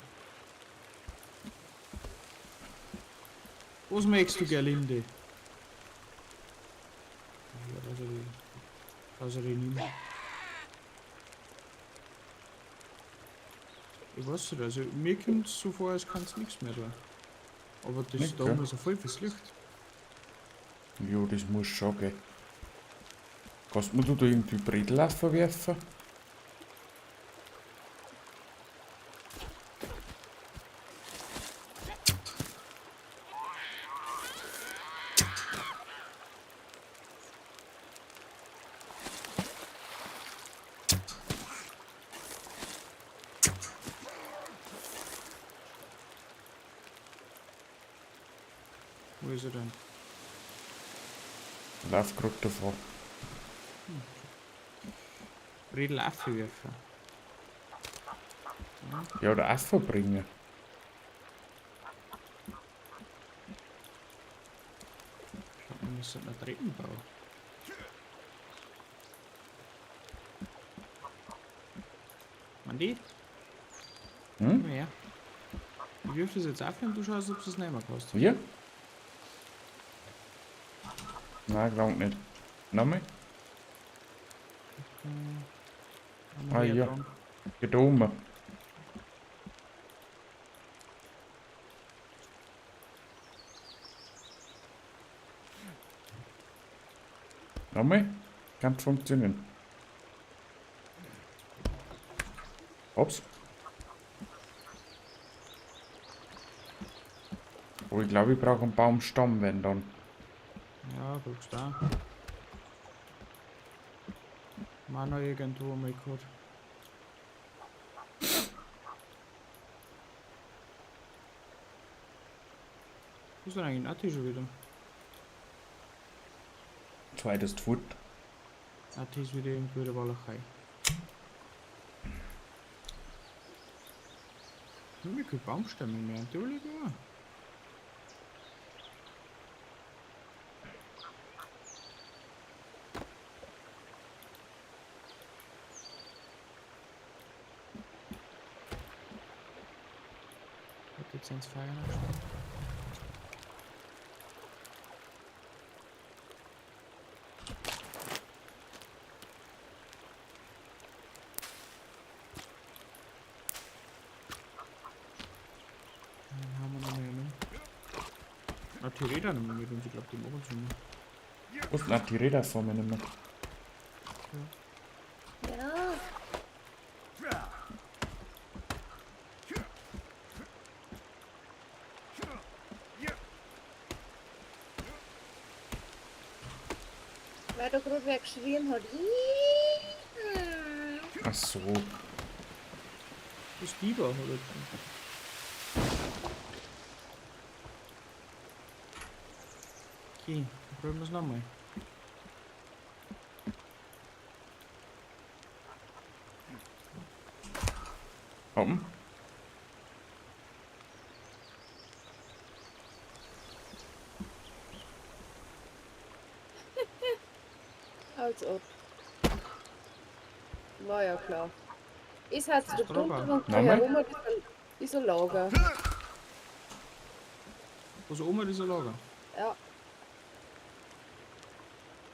Was möchtest du, Gerlinde? Ja, also die nicht mehr. Ich weiß nicht, also mir kommt es so vor, als kann es nichts mehr tun. Aber das Nicht, da ja. muss er voll fürs Licht. Jo, das muss schon gehen. Kannst du mir da irgendwie Brettel verwerfen? Wo ist er denn? Lauf gerade davor. Riedel Affe werfen. Ja, oder Affe bringen. Ich glaube, wir müssen noch Treppen bauen. Mandy? Hm? Komm her. Ich wirf das jetzt auf und du schaust, ob du es nehmen kannst. Wir? Nein, glaub nicht. Nochmal? Ah, Hier ja. dran. Geht da oben. Nochmal? Kann funktionieren. Ups. Oh, ich glaube, ich brauche einen Baumstamm, wenn dann. Ja, guckst du da. Mal noch irgendwo mal gut. Wo ist denn eigentlich Nati schon wieder? Zweites Foot. Nati ist wieder irgendwo in der Walachei. Wir können Baumstämme mehr, natürlich ja. Hat jetzt ins Feuer angestellt. Dann haben wir noch mehr, ne? Na, die Räder nehmen wir mit uns, ich glaube, die machen schon. Wo ist die Räder vor mir nicht mehr? Ja. Weil der gerade wer geschrien hat. Ach so. Das ist die da, oder? Okay, dann probieren wir es nochmal. Oben. Als ob. War ja klar. Ist halt so Brauchen. drunter und da Nochmal? herum ist ein Lager. Also oben dieser Lager. Ja.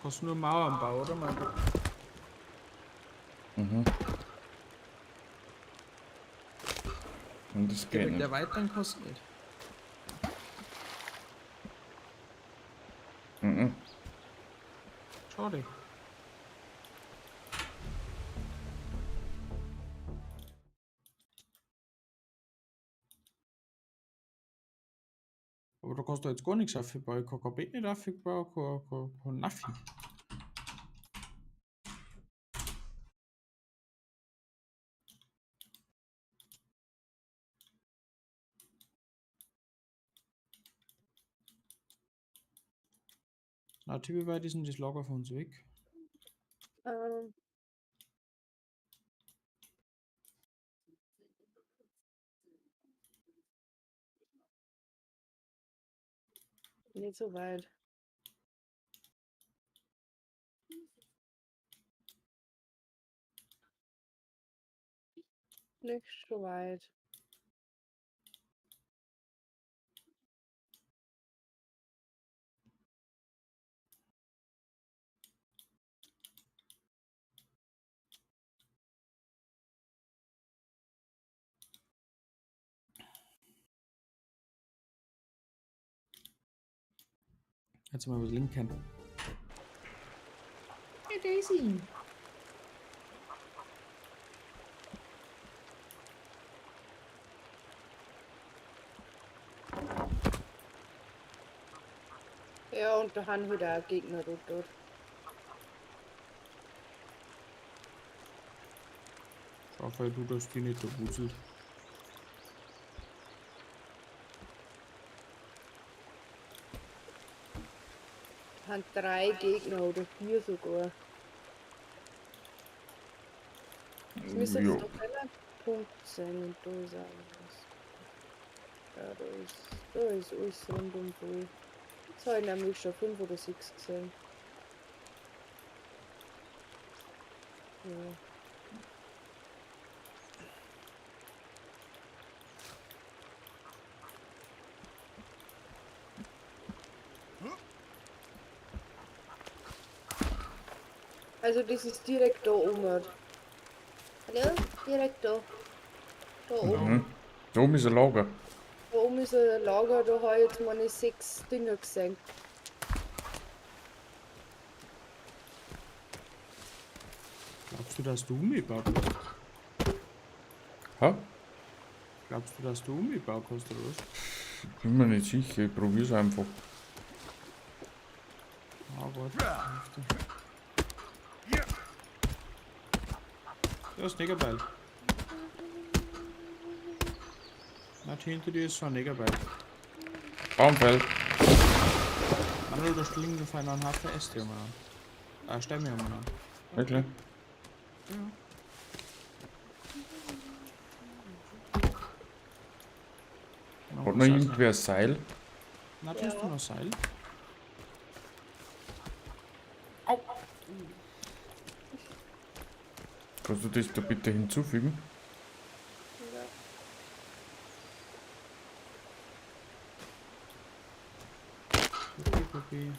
Kannst du nur Mauern bauen, oder? Mal Mhm. Und das geht mit nicht. der weiteren kannst du nicht. Mhm. Schade. Aber da kannst du jetzt gar nichts aufbauen. Kein Bett nicht aufbauen, kein Naffi. Na, wie weit ist denn das Lager von uns weg? Ähm. Nicht so weit. Nicht so weit. Jetzt mal was linken. Hey Daisy. Ja, und da haben wieder ein Gegner dort. Schau, du, dass die nicht so wuselt. haben 3 Gegner oder 4 sogar. Das müsste Ja. jetzt doch ein Punkt sein und da ist auch was. Ja, da ist alles rundum voll. Jetzt habe ich nämlich schon 5 oder 6 gesehen. Ja. Also das ist direkt da oben. Hallo? Direkt da. Da oben. Mhm. Da oben ist ein Lager. Da oben ist ein Lager, da habe ich jetzt meine 6 Dinger gesehen. Glaubst du, dass du umgebaut hast? Ha? Glaubst du, dass du umgebaut hast oder was? Bin mir nicht sicher, ich probier's einfach. Ah, warte. Da ist ein Negerbeil. Nicht hinter dir ist so ein Negerbeil. Baumfeld. Manuel, da liegen auf einen Haufen Äste um an. Stämme um an. Wirklich? Ja. Hat noch irgendwer ein Seil? Na, tust du noch Seil? Kannst du das da bitte hinzufügen? Okay.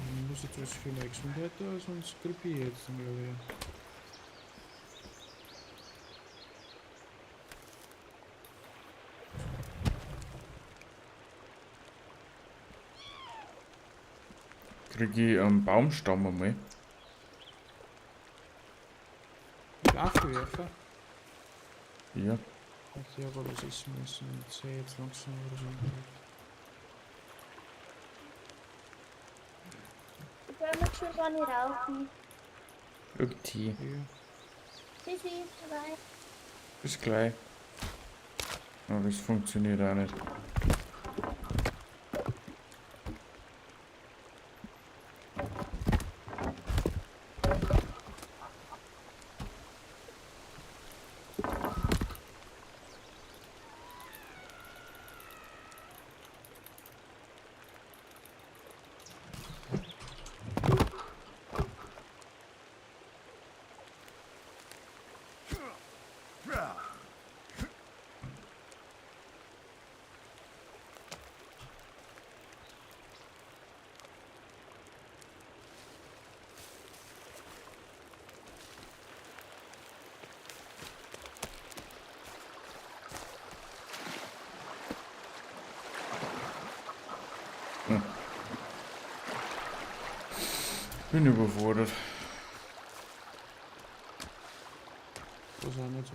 Ich muss jetzt was für eine Gesundheit da, sonst grippe ich jetzt, glaube ich. Kriege ich einen Baumstamm einmal? Flaschenwerfer? Ja. Ich habe aber was essen müssen. Ich sehe jetzt langsam oder so. Ich will noch schon gar nicht rauchen. Okay. Ja. Tschüssi, bye. Bis gleich. Aber das funktioniert auch nicht. Bin überfordert. Das ist auch nicht so.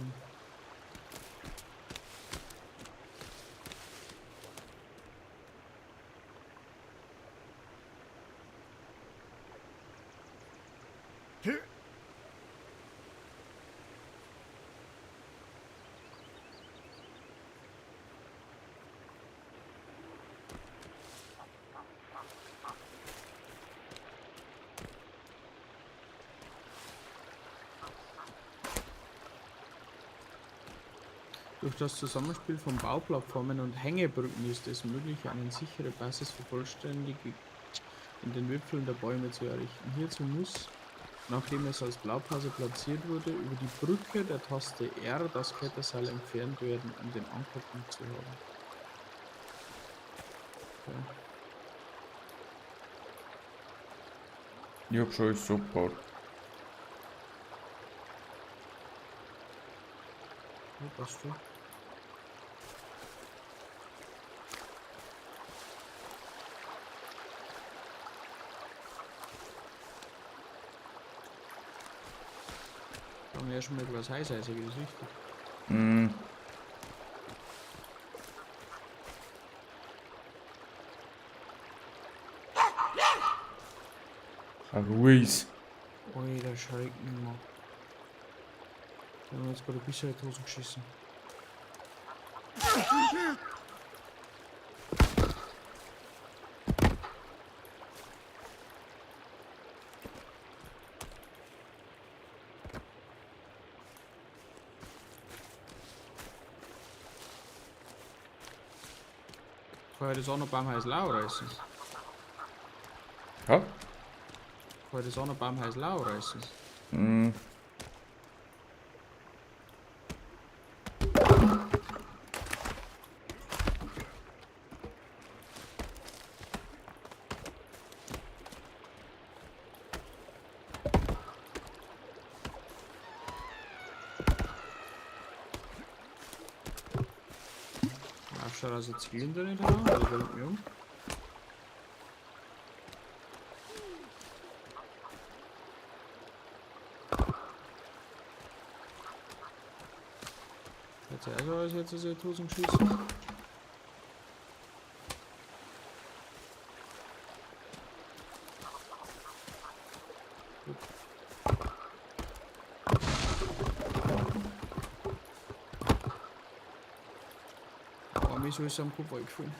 Durch das Zusammenspiel von Bauplattformen und Hängebrücken ist es möglich, eine sichere Basis vervollständigt in den Wipfeln der Bäume zu errichten. Hierzu muss, nachdem es als Blaupause platziert wurde, über die Brücke der Taste R das Kletterseil entfernt werden, um den Ankerpunkt zu haben. Okay. Ich hab schon alles so gebaut. Ja, passt schon. Da haben wir ja schon mal etwas Heißeiser gesichtet. Mhm. Ruhig. Ui, der schreckt mich mal. Wir haben jetzt gerade ein bisschen in die Hose geschissen. Kann ich das auch noch beim Heißlau reißen? Ja? Kann ich das auch noch beim Heißlau reißen? Hm. Schaut also Zylinder nicht an, oder dreht mich um. Jetzt also als jetzt ist er Tosen schießen. Wieso ist er am Kopf gefallen?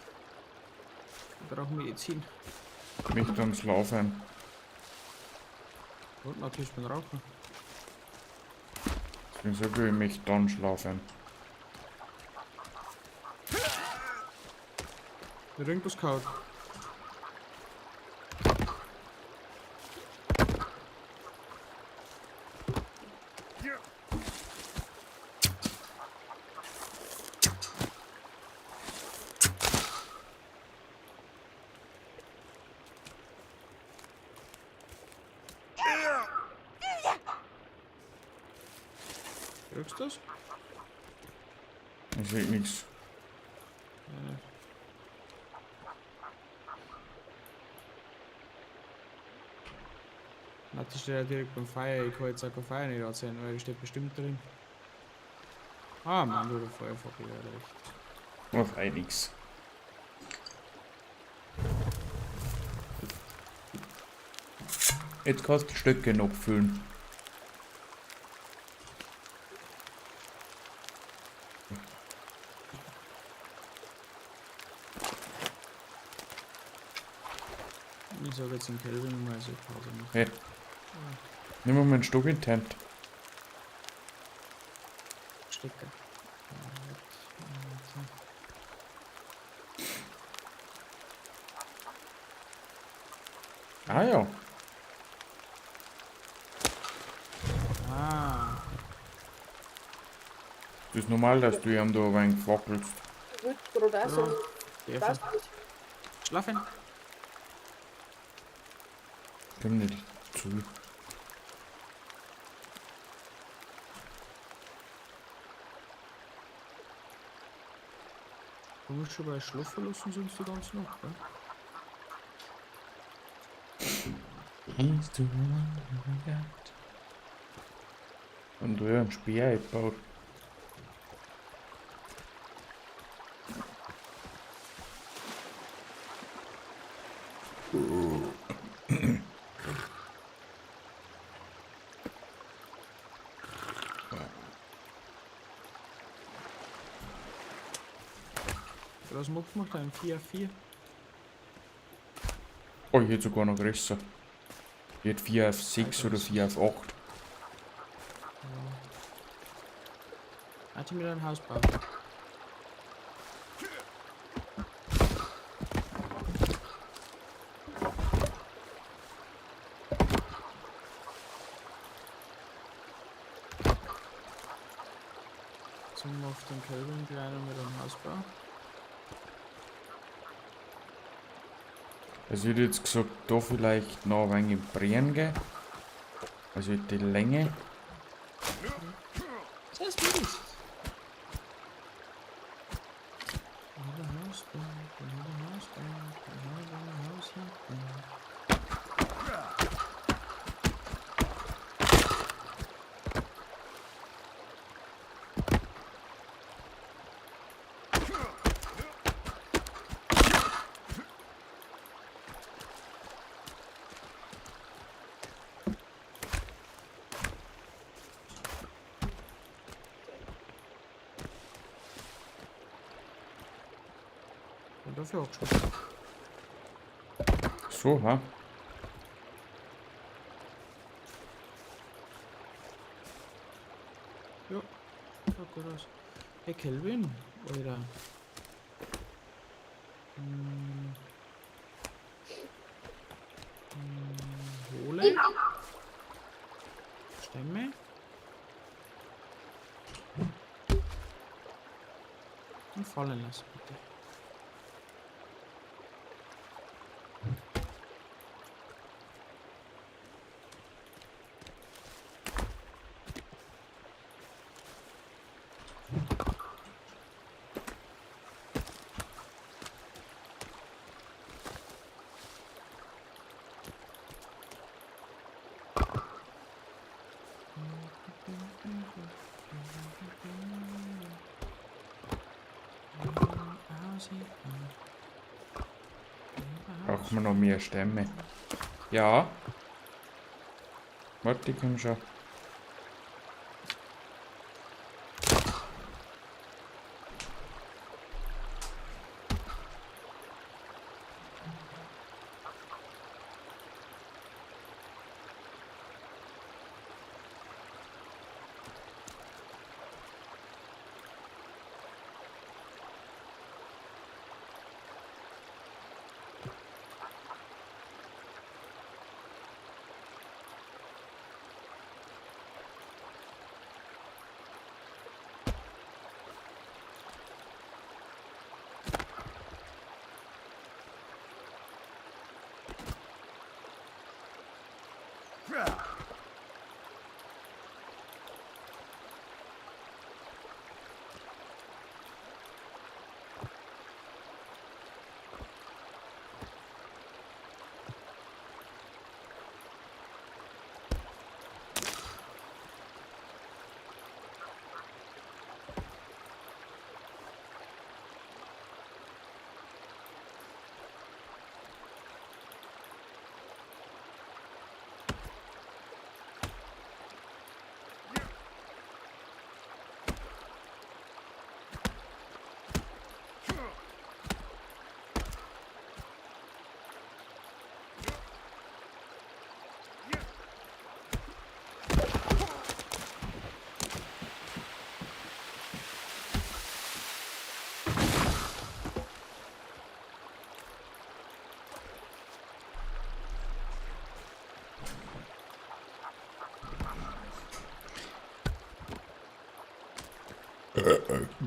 Wir brauchen Medizin. Mich dann schlafen. Und natürlich beim Rauchen. Deswegen sage ich mich dann schlafen. Wird irgendwas kaut. Wirkst du das? Ich sehe nichts. Matti steht ja direkt beim Feuer. Ich kann jetzt auch kein Feuer nicht anzeigen, weil steht bestimmt drin. Ah, Mann, du, der Feuerfackel wäre recht. Auf ein nix. Jetzt kannst du die Stöcke noch füllen. Ich sage jetzt den Kelvin mal so Pause machen. Hey. Nimm mal meinen Stock in die Hand. Stecker. Ah ja. Ah. Das ist normal, dass du ihm da ein wenig wackelst. Oder so. Ja, Was? Schlafen. Komm nicht zu. Du musst schon bei schlafen lassen, sonst die ganze Nacht, gell? Und du ein Speer eingebaut. Was macht ein 4-4? Oh, ich hätte sogar noch größer. Ich hätte 4 auf 6 oder 4 auf 8. Hat die mir ein Haus bauen? Zum auf den Kelvin kleinen mit einem Hausbau. Also ich hätte jetzt gesagt, da vielleicht noch ein wenig brennen gehen. Also die Länge. Das ist gut. Und dafür auch schon. So, ha? Ja, schaut gut aus. Hey Kelvin, Alter. Hole. Stämme. Und fallen lassen, bitte. Brauchen wir noch mehr Stämme? Ja. Warte, die kommen schon.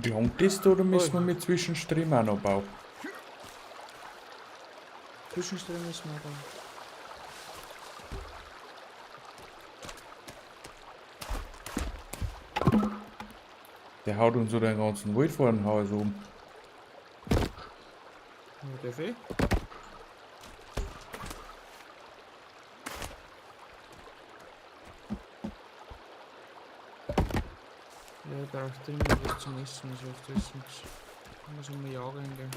Gelangt das oder müssen wir mit Zwischenstream auch noch bauen? Zwischenstellen müssen wir da. Der haut uns so den ganzen Wald vor den Haus um. Ja, darf ich? Ja, ich brauche dringend was zum Essen, also auf das nichts. Ich muss mal jagen gehen.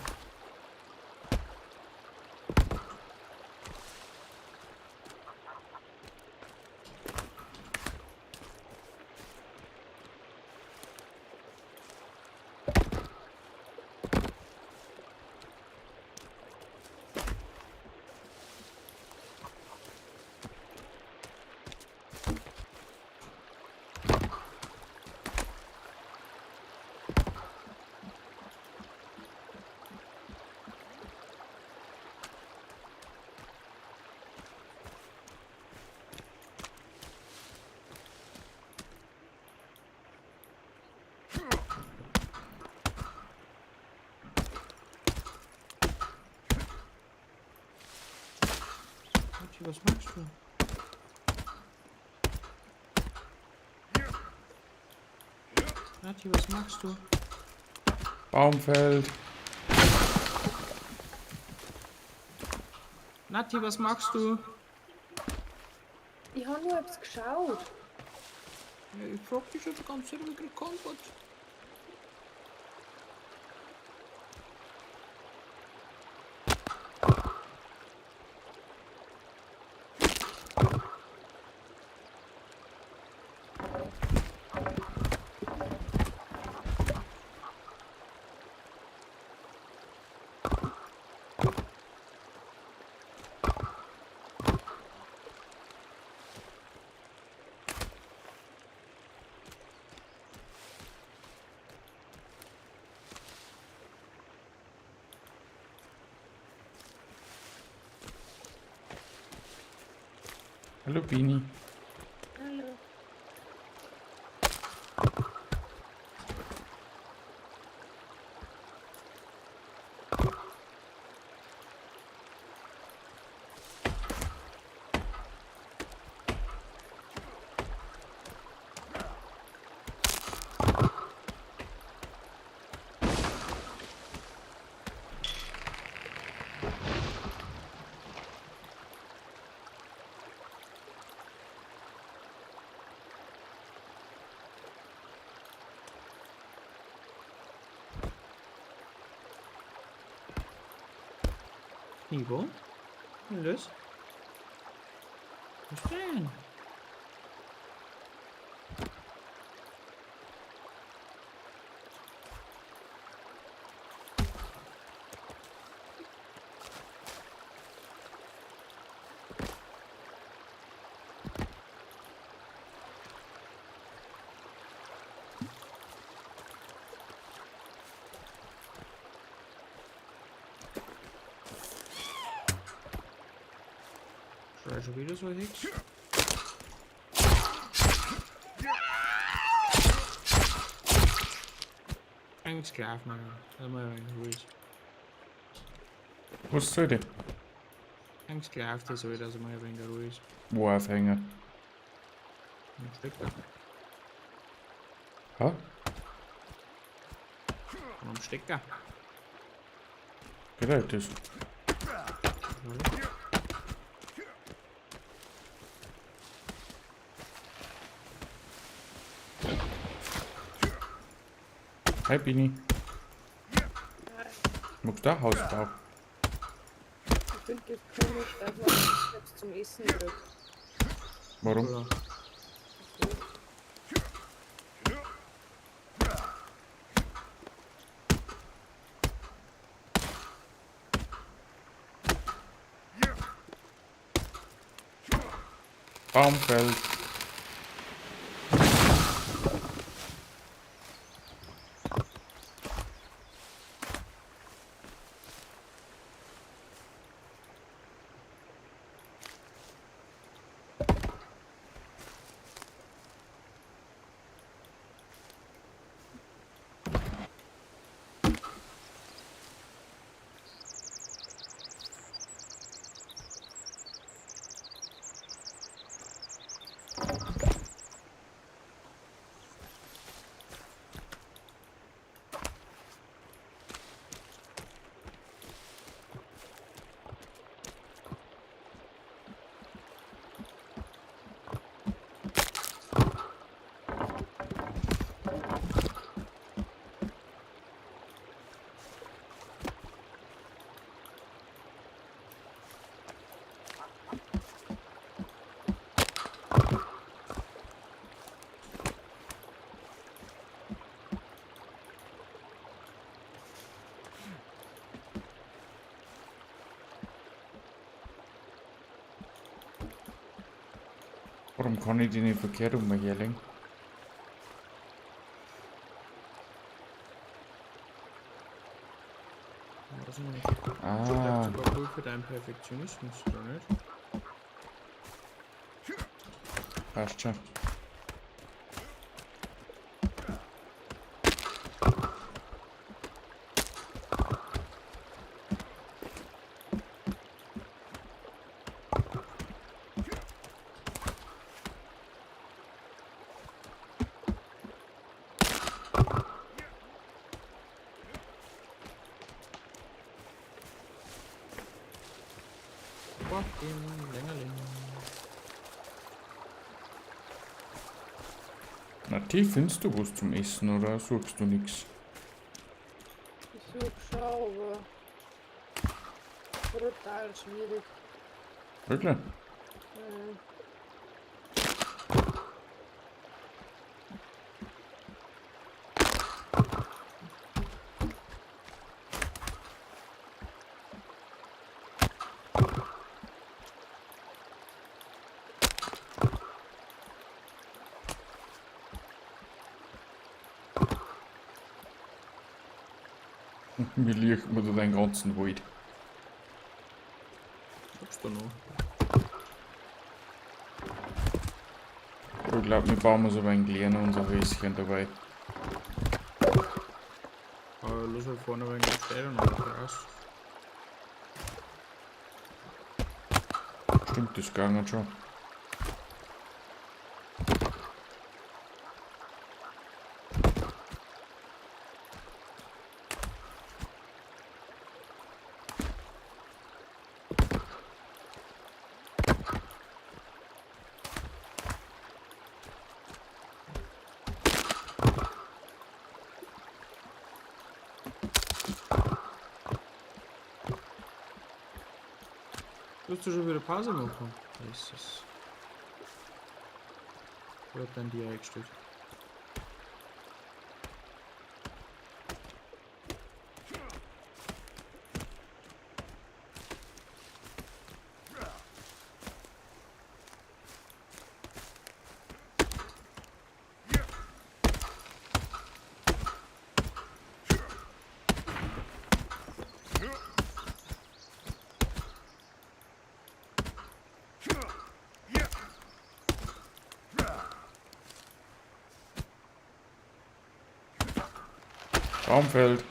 Was machst du? Nati, was machst du? Baumfeld. Nati, was machst du? Ich habe nur etwas geschaut. Ja, ich frag dich schon die ganze Zeit, aber ich krieg keine Antwort. Hallo Bini. Hallo. Ivo? Was ist das? Was denn? Schrei schon wieder so Hex? Eigentlich Sklaven, Mann. Lass mal rein, ruhig. Was soll die? Eigentlich Sklaven, der soll, dass er mal ein wenig ruhig ist. Wo aufhängen? Ein Stecker. Ha? Und am Stecker. Geht das? Hi Bini. Magst du auch Hausbau? Ich finde das komisch, dass man jetzt zum Essen drückt. Warum? Oder? Baumfeld. Warum kann ich die nicht verkehrt herlegen? Weiß ich nicht. Ich glaube Ah, sogar wohl für deinen Perfektionismus, oder nicht? passt schon. Boah, Längerling. Na, die findest du was zum Essen oder suchst du nichts? Ich suche schon, aber brutal schwierig. Wirklich? Wie liegt man da den ganzen Wald? Sagst du noch? Ich glaube, wir bauen uns aber ein kleiner unser Häuschen dabei. Aber los halt vorne ein wenig stellen und raus. Stimmt, das ging schon. Willst du schon wieder Pause machen? Jesus. Wird dann die eingestellt. Baumfeld.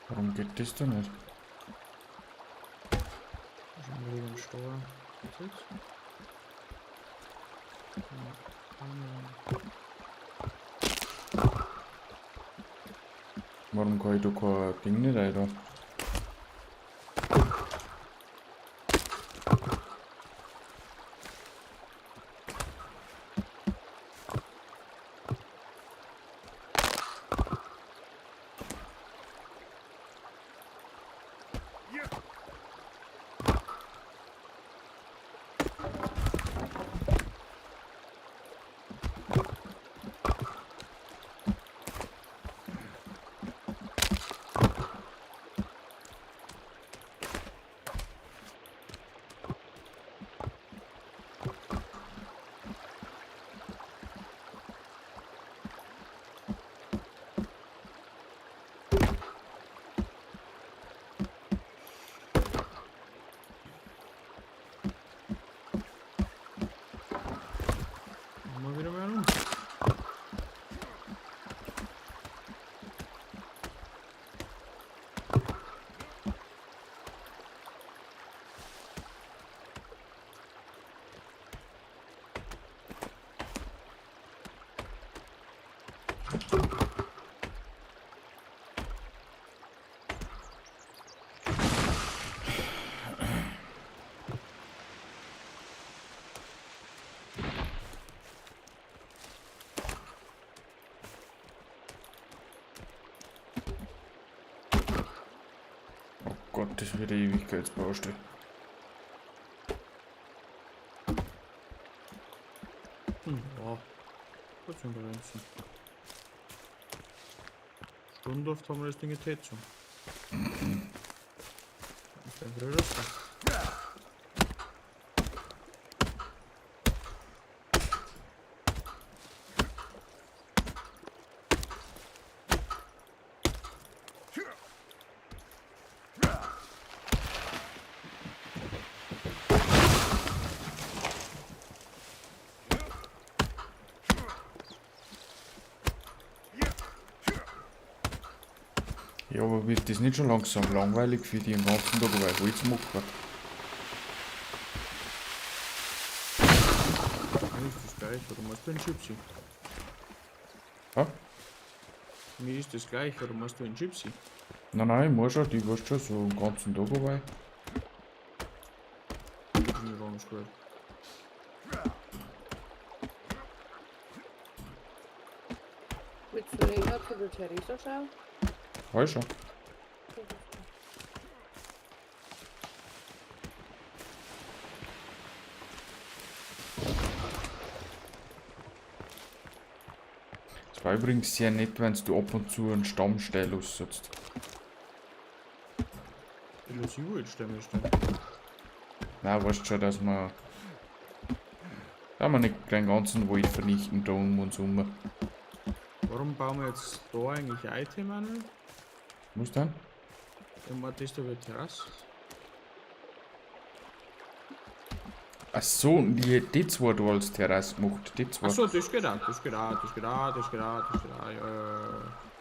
Warum geht das denn nicht? Schon wieder den Steuer. Was ist? Warum kann ich da kein Ding nicht rein da? Mal wieder mal rum. Gott, das wird eine Ewigkeitsbaustelle. Ja, kurz in Grenzen. Stundenhaft haben wir das Ding getätigt schon. Ist ein größer. Ja, aber wird das nicht schon langsam langweilig für die den ganzen Tag bei Holz machen? Mir ist das gleich, oder machst du einen Gypsy? Ja? Mir ist das gleich, oder machst du einen Gypsy? Nein, ich muss schon, die weißt schon so den ganzen Tag dabei. Das ist mir gar nicht gut. Willst du länger zu der Theresa schauen? Heu schon. Es war übrigens sehr nett, wenn du ab und zu einen Stammsteil aussetzt. Ich lasse ihn jetzt stellen. Nein, weißt schon, dass man nicht den ganzen Wald vernichten da um uns herum. Warum bauen wir jetzt da eigentlich ein Item an? Was denn? Dann macht das da wieder Terrasse. Ach so, die zwei du als Terrasse gemacht, die zwei. Achso, das geht auch, das geht auch, das geht auch, das geht auch, das geht auch.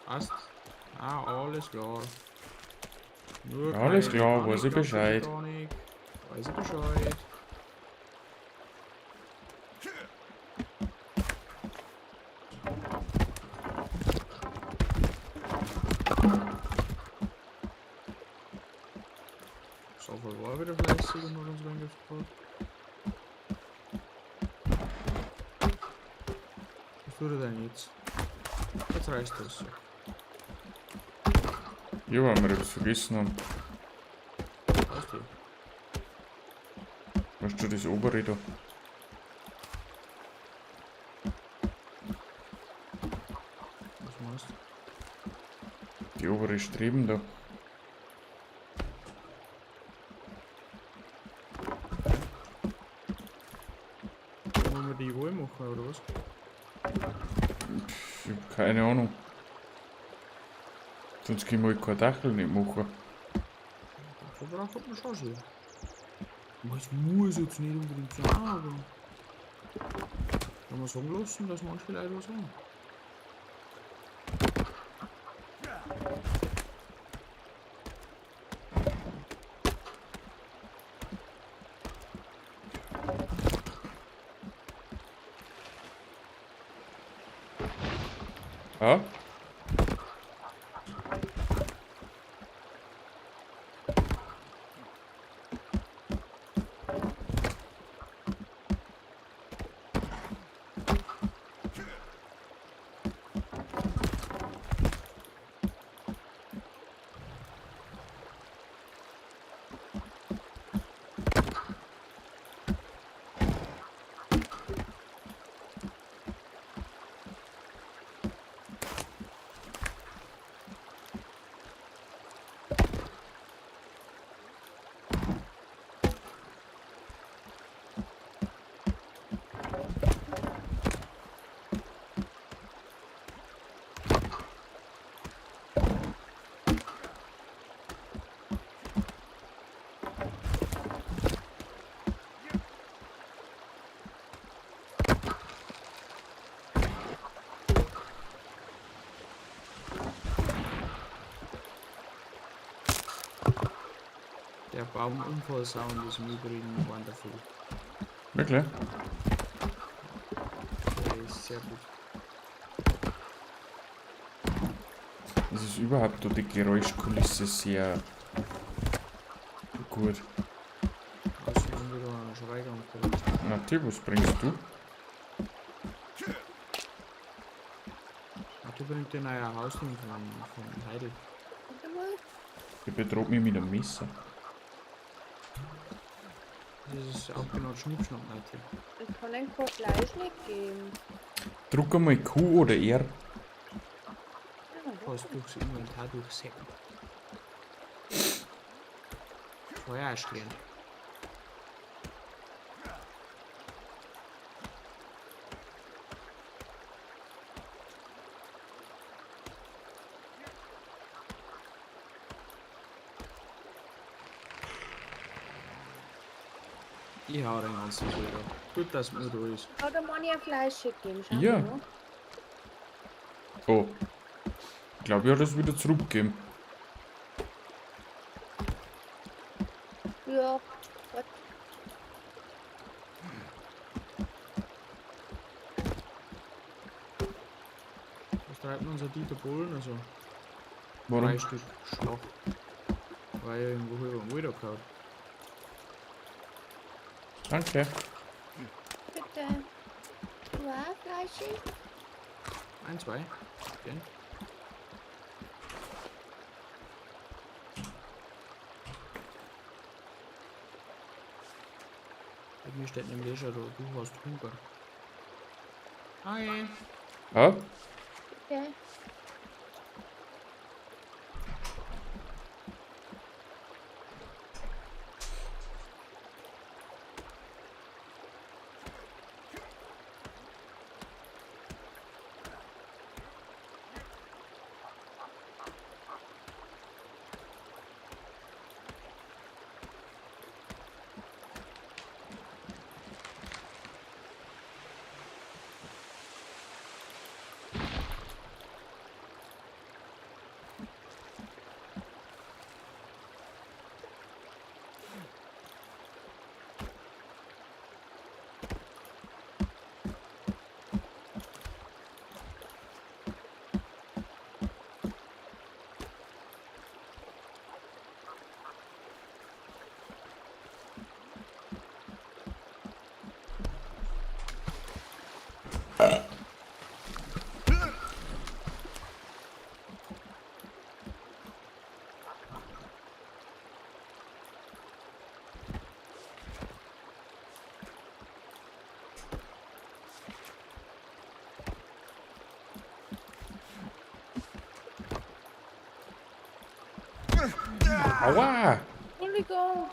Passt. Ah, alles klar. Nur Alles keine klar, Panik weiß ich auf der Bescheid. Titanic. Weiß ich Bescheid. Schaufel war wieder fleißig und hat uns reingefragt. Was tut er denn jetzt? Jetzt reißt das. Ja, weil wir etwas vergessen haben. Weißt du? Weißt du, das obere da? Was meinst du? Die obere Streben da. Wollen wir die wohl machen oder was? Ich hab keine Ahnung. Sonst können wir halt kein Dachel nicht machen. So braucht man schon so. Es muss jetzt nicht unbedingt sein, aber kann man sagen lassen, dass manche Leute was haben. Ja? Der Baumunfall-Sound ist im Übrigen wonderful. Wirklich? Der ist sehr gut. Es ist überhaupt da die Geräuschkulisse sehr gut. Also haben wir da einen Schreigang gekriegt. Na, Tim, was bringst du? Du bringst den neuen Hausding von Heidel. Warte mal. Der bedroht mich mit einem Messer. Das ist auch genau Schnippschnapp, Leute. Ich kann ein kein Fleisch nicht geben. Druck einmal Q oder R. Fast durchs Inventar durchsäppen. Feuer erschlägen. Ich hau den ganzen Bilder. Gut, dass mir da ist. Hat der Mann ja Fleisch gegeben, schau Ja. mal noch. Oh. Ich glaube, ich habe das wieder zurückgegeben. Ja, gut. Was treibt denn unser Dieter Bohlen? Also 3 Warum? Stück Schlauch. Weil er irgendwo über den Wälder gehauen. Danke. Bitte. Du auch Fleisch? 1, 2. Gern. Bei mir steht nämlich schon da, du hast Hunger. Hi. Ah, Okay. aua! Entschuldigung.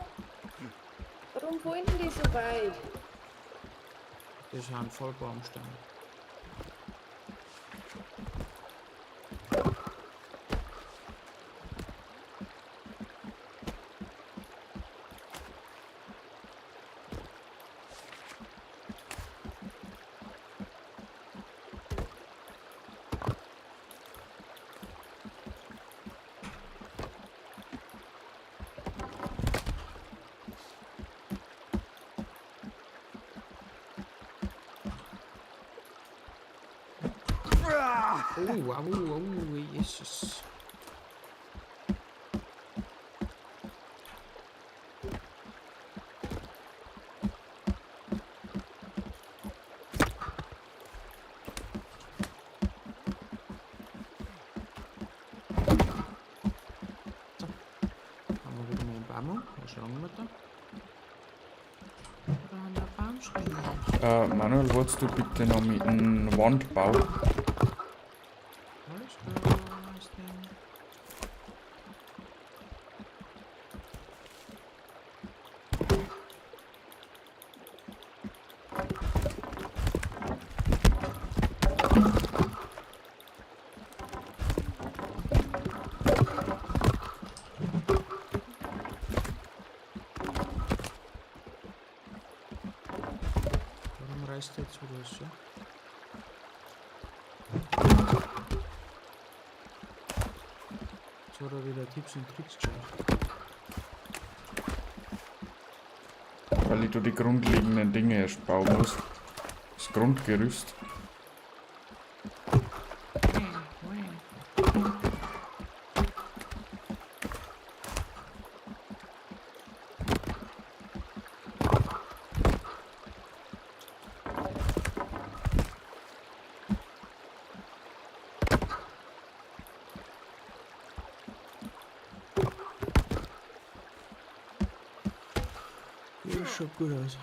Warum wollen die so weit? Das sind Vollbaumstämme. Oh, Jesus. Haben wir wieder mal einen Baum. Was schauen wir da? Da haben wir einen Baumstämme. Manuel, wolltest du bitte noch mit einem Wandbau? Alles klar, was denn? Warum reißt der jetzt wieder so? Jetzt hat er wieder Tipps und Tricks geschaut. Weil ich da die grundlegenden Dinge erst bauen muss. Das Grundgerüst. Ja, das schaut gut aus.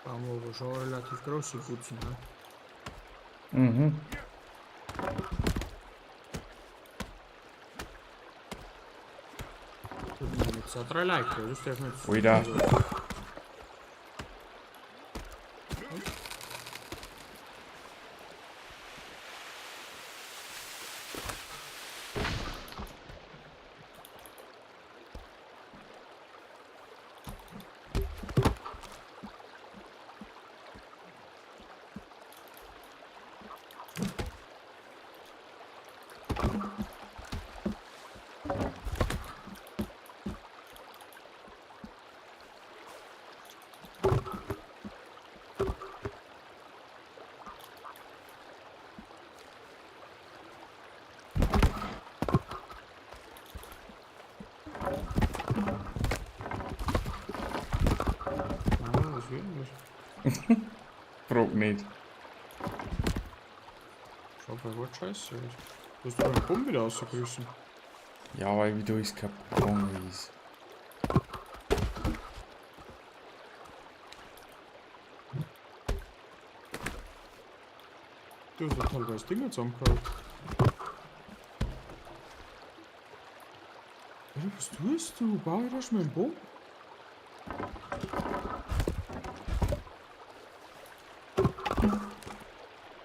Haben wir aber schon relativ große Putzen, ne? Mhm. Jetzt auch 3 Like, das darf man jetzt. Wieder. Was wird denn das? Frag nicht. Schau mal, was scheiße ist. Du hast doch einen Bumm wieder rausgerissen. Ja, weil wie du es kaputt ist. Du hast ja teilweise Dinge zusammengehauen. Was tust du? Bau ich das mit dem Bumm?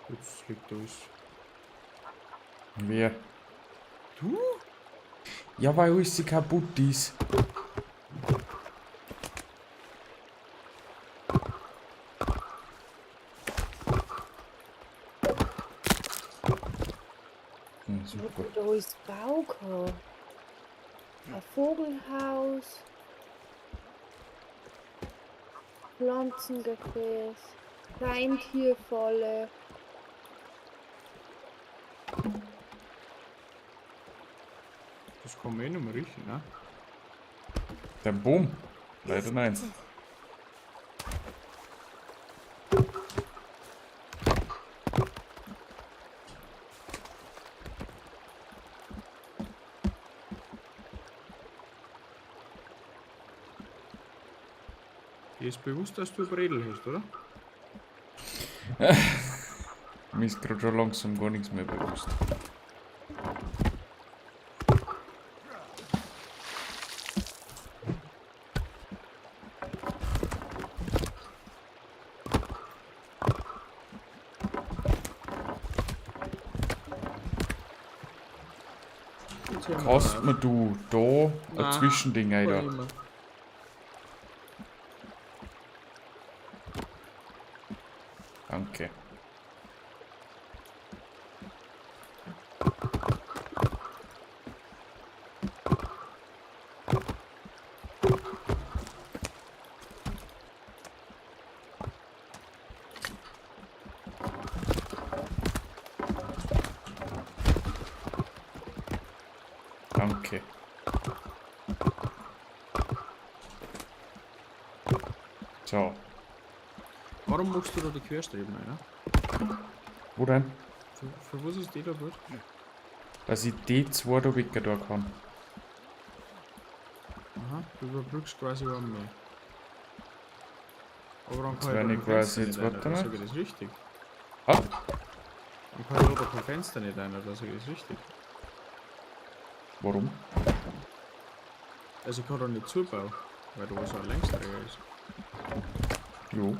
Jetzt liegt alles. Wer? Du? Ja, weil alles sie kaputt ist. Super. Da ist Bauko. Ein Vogelhaus. Pflanzengefäß. Reintierfalle. Das kann man eh nicht mehr riechen, ne? Der Boom? Leider nein. Dir ist bewusst, dass du Bredel hast, oder? Mir ist gerade schon langsam gar nichts mehr bewusst. Kannst mir du da ein Zwischending ein? Danke. Danke. So. Warum machst du da die Querstreben ein? Wo denn? Für was ist die da gut? Dass ich die zwei da weg da kann. Aha, du überbrückst quasi einen mehr. Aber dann Jetzt kann wenn ich ich da kein quasi Fenster jetzt nicht warte ein, mal. sage ich das richtig. Ah, Dann kann ich da kein Fenster nicht ein, da sage ich das richtig. warum? Also ich kann da nicht zubauen, weil da so ein Längsträger ist. Jo.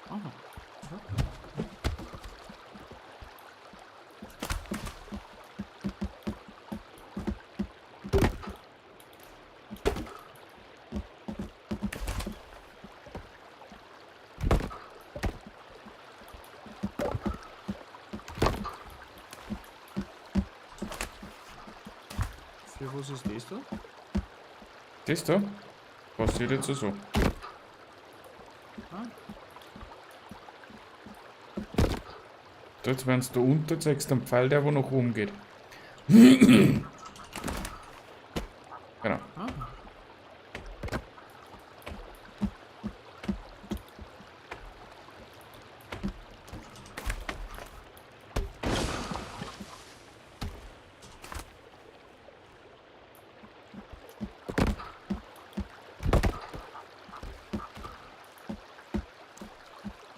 Aha. Für was ist das da? Das da passiert jetzt so. Ah. Dort, wenn du da unten zeigst, einen Pfeil, der wo nach oben geht. Genau. Ah.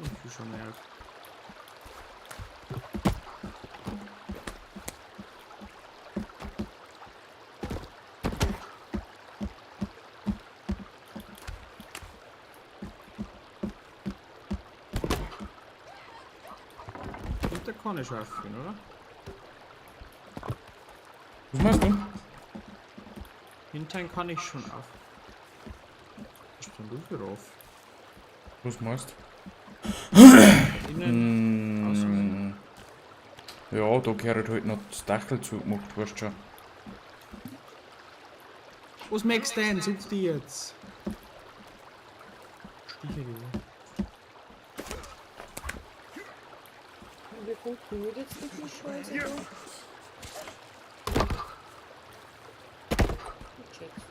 Ich will schon mehr. Da kann ich scharf gehen, oder? Was machst du? Hintern kann ich schon auf. Was ist denn du für auf? Was machst Innen, außen. Ja, da gehört halt noch das Dachel zugemacht, weißt du schon. Was magst du denn? Such die jetzt. Stiche die. Wie funktioniert jetzt die Scheiße da? Ich check's nicht.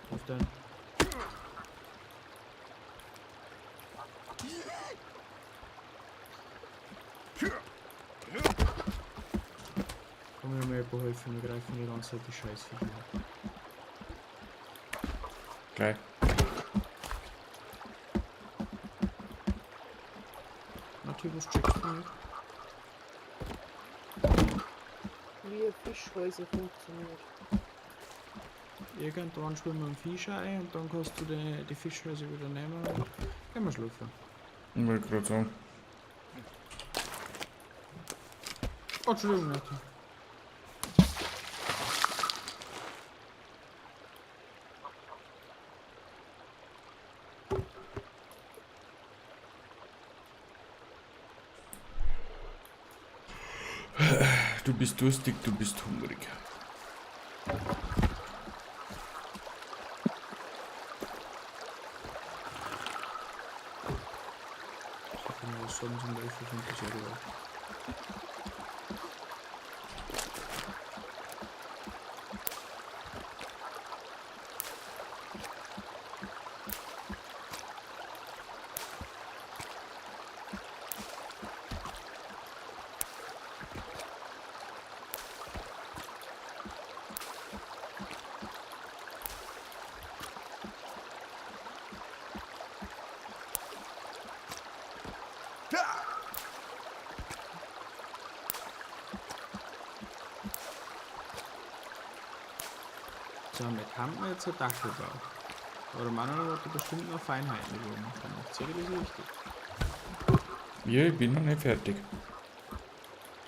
Was denn? Komm mir mal beholfen, wir greifen die ganze Zeit die Scheißviecher ab. Gleich. Natürlich, was checkst du nicht? Wie eine Fischhäuser funktioniert. Irgendwann schwimmen wir einen Fisch ein und dann kannst du die Fischhäuser wieder nehmen und gehen wir schlafen. Ich wollte gerade sagen. Oh, Entschuldigung, Leute. Du bist durstig, du bist hungrig. Ich kann mir was sagen zum Beispiel von der Serie. So, mit haben wir jetzt ein Dachelbau. Aber der Mann hat bestimmt noch Feinheiten gemacht. Dann macht es das richtig. Ja, ich bin noch nicht fertig.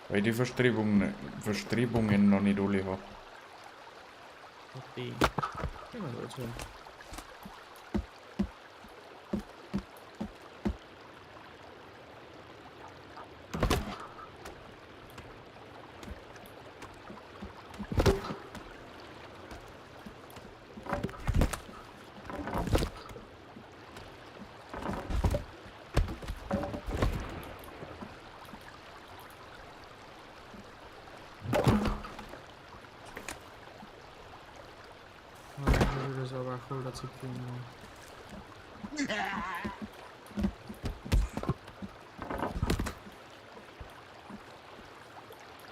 Weil ich die Verstrebungen noch nicht alle habe. Okay. Gehen wir da jetzt hin. Das ist aber cool, dazu kriegen.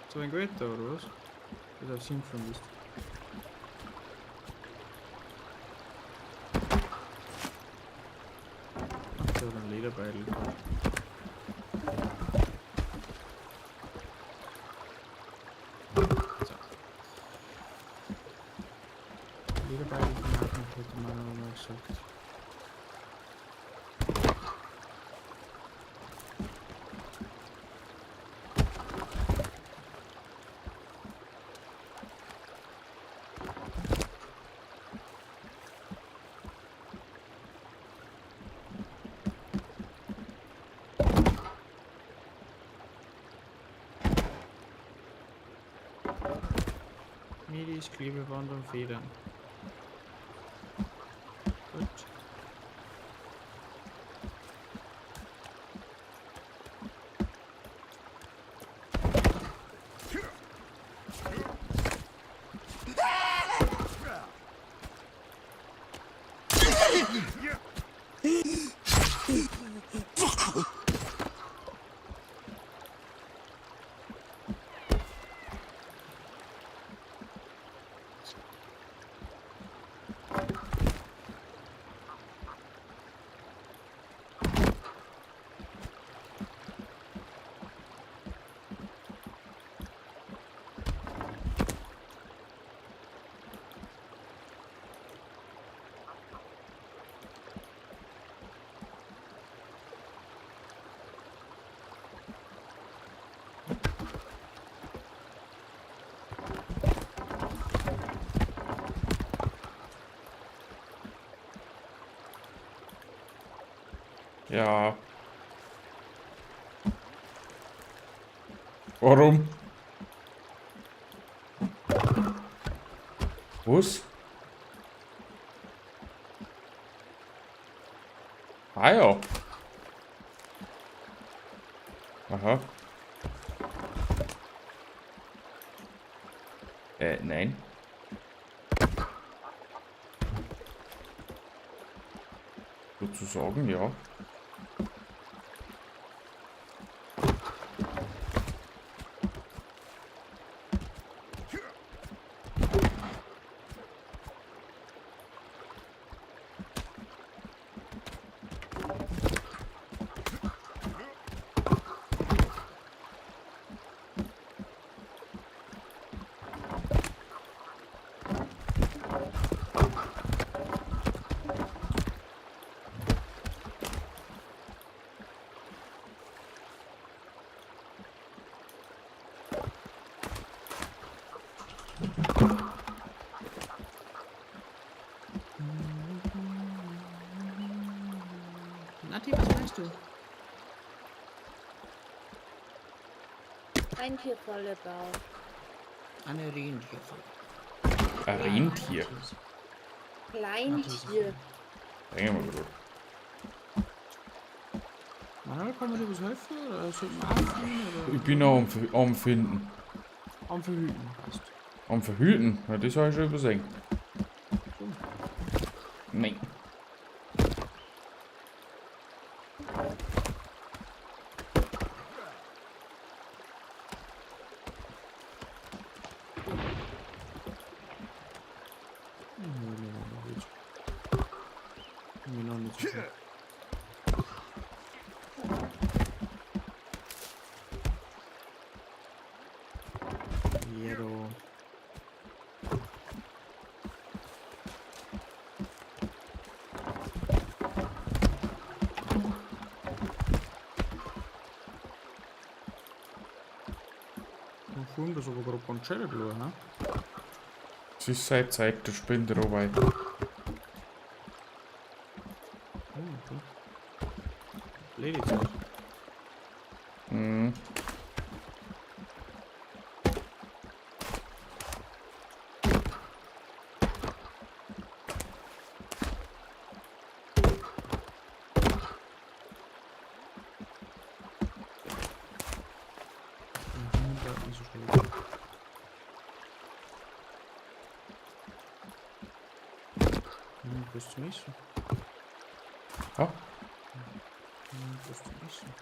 So ein Gewitter oder was? Das auf Sinnflug ist. Ach, da hat ein Lederbeil. So. Jeder beide Granaten hätte man aber mal gesagt. Medis, Klebeband und Federn. Gut. Ja. Warum? Was? Ah ja. Aha. Nein. Sozusagen, ja. Nati, was meinst du? Rentierfalle bauen. Eine Rentierfalle. Ein Rentier. Kleintier. Bringen wir mal. Manuel, kann man dir was helfen? Oder sollten wir anfangen? Oder? Ich bin noch am Finden. Am Verhüten, passt. Am Verhüten? Ja, das habe ich schon übersehen. So. Nein. Mir noch nicht so gut. Jero. Und vorhin das aber gerade Pancere blau, ha? Es ist seit Zeit der Spinderarbeit. Okay. Ledigkeit. Mhm. Bleibt nicht so schnell. Bis zum nächsten. Ja. Bis zum nächsten.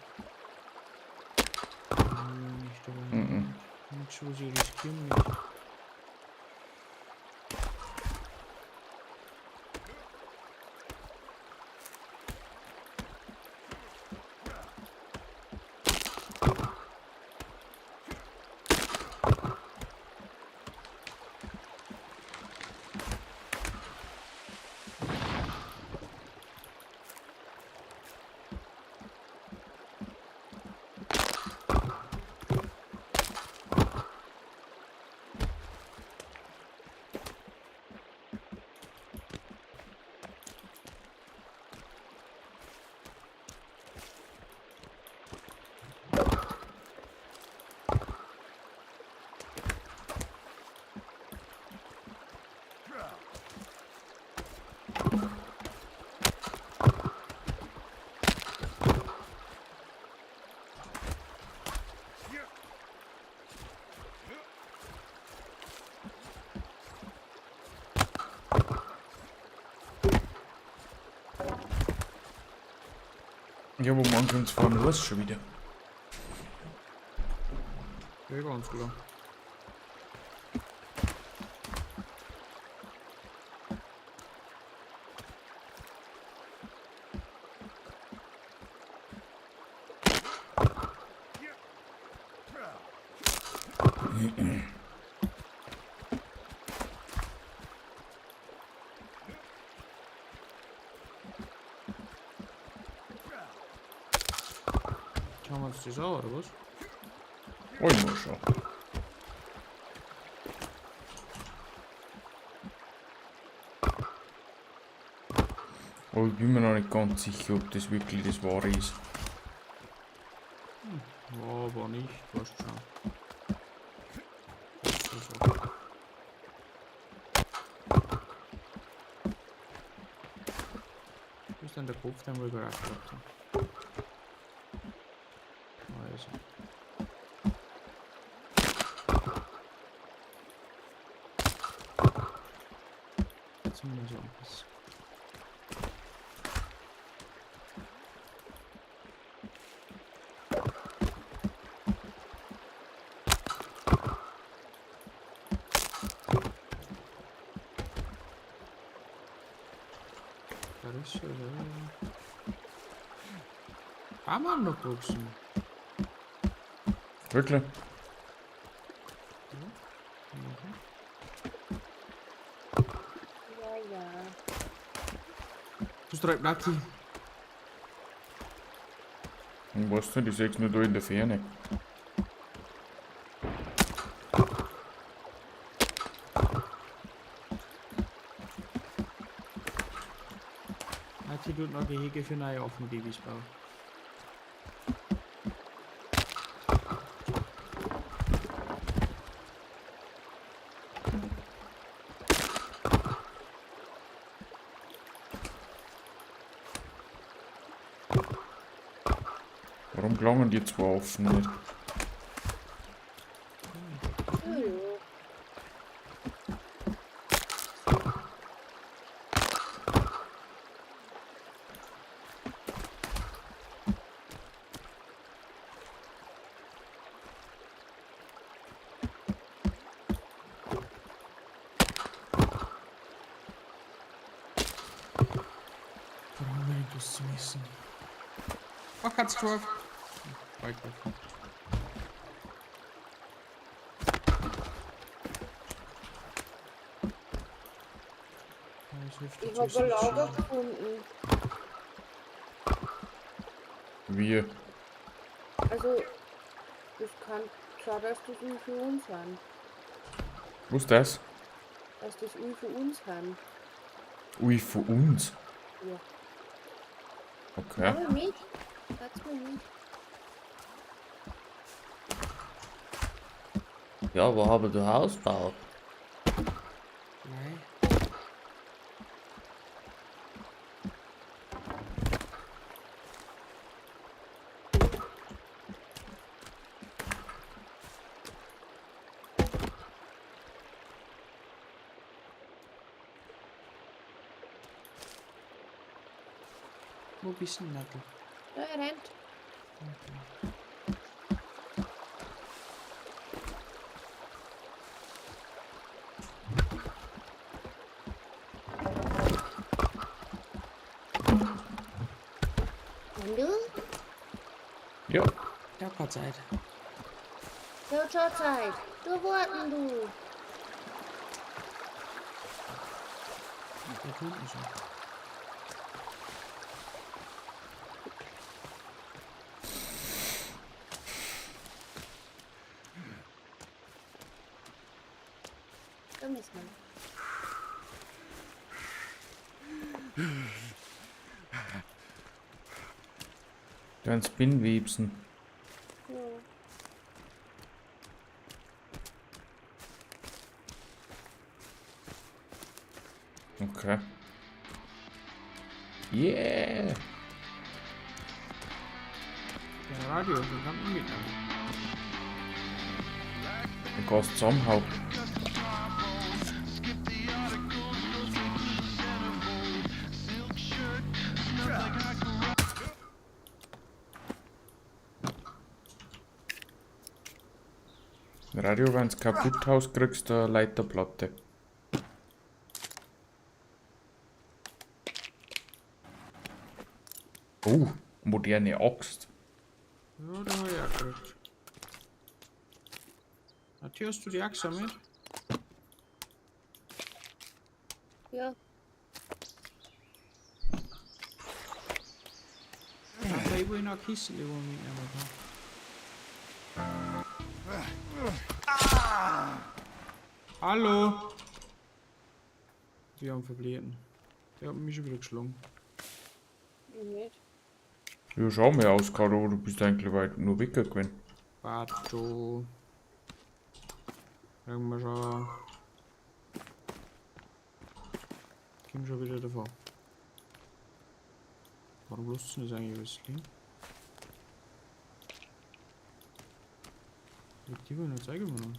Nicht dabei. Mhm. Nichts, was ich riskieren will. Ja, wo man uns fahren los schon wieder. Ja, ganz klar. Schauen wir uns das an, oder was? Wollen wir schon. Aber ich bin mir noch nicht ganz sicher, ob das wirklich das Wahre ist. Ja, aber nicht, fast schon. So. Wo ist denn der Kopf, den wir gerade gehabt haben? Also. Jetzt sind wir so ein bisschen. Kann man noch boxen? Wirklich? Ja, ja. Du streibst Naki. Ich weiß nicht, ich seh's nur da in der Ferne. Naki tut noch Gehege für neue Affenbabys bauen. Warum gelangen die zwei offen nicht? Warum will ich das zu essen? Ach, hat's drauf. Ich habe ein Lager gefunden. Wie? Also, das kann sein, dass das Öl für uns haben. Was ist das? Dass das Öl für uns haben. Ui, von uns? Ja. Okay. Aber mit. Sag's mir nicht. Ja, wo haben du Haus gebaut? Nein. Wo bist du denn, Nattel? Ja, er rennt. Und du? Ja. Ich hab keine Zeit. So, schon Zeit. Du warten, du. Der tut mich schon. Da müssen wir. Dann Spinnwebsen. Ja. Okay. Yeah! Der Radio, den kann man mitnehmen. Du kannst zusammenhauen. Radio, wenn's kaputt haust, kriegst du eine Leiterplatte. Oh, moderne Axt. Ja, da habe ich auch gekriegt. Matthias, hast du die Axt mit? Ja. Da ich will noch Kisten, die wir mitnehmen kann. Hallo! Die haben verblieben. Die haben mich schon wieder geschlagen. Nicht. Ja, schau mal aus, Caro, du bist eigentlich weit nur weggegangen. Warte. Irgendwann schon. Komm schon wieder davon. Warum lust du das eigentlich alles liegen? Die wollen nicht zeigen wir noch.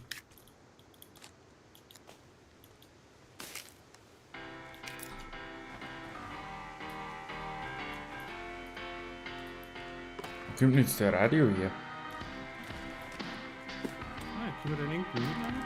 Kommt jetzt der Radio hier? Ah, können wir den irgendwie mitnehmen?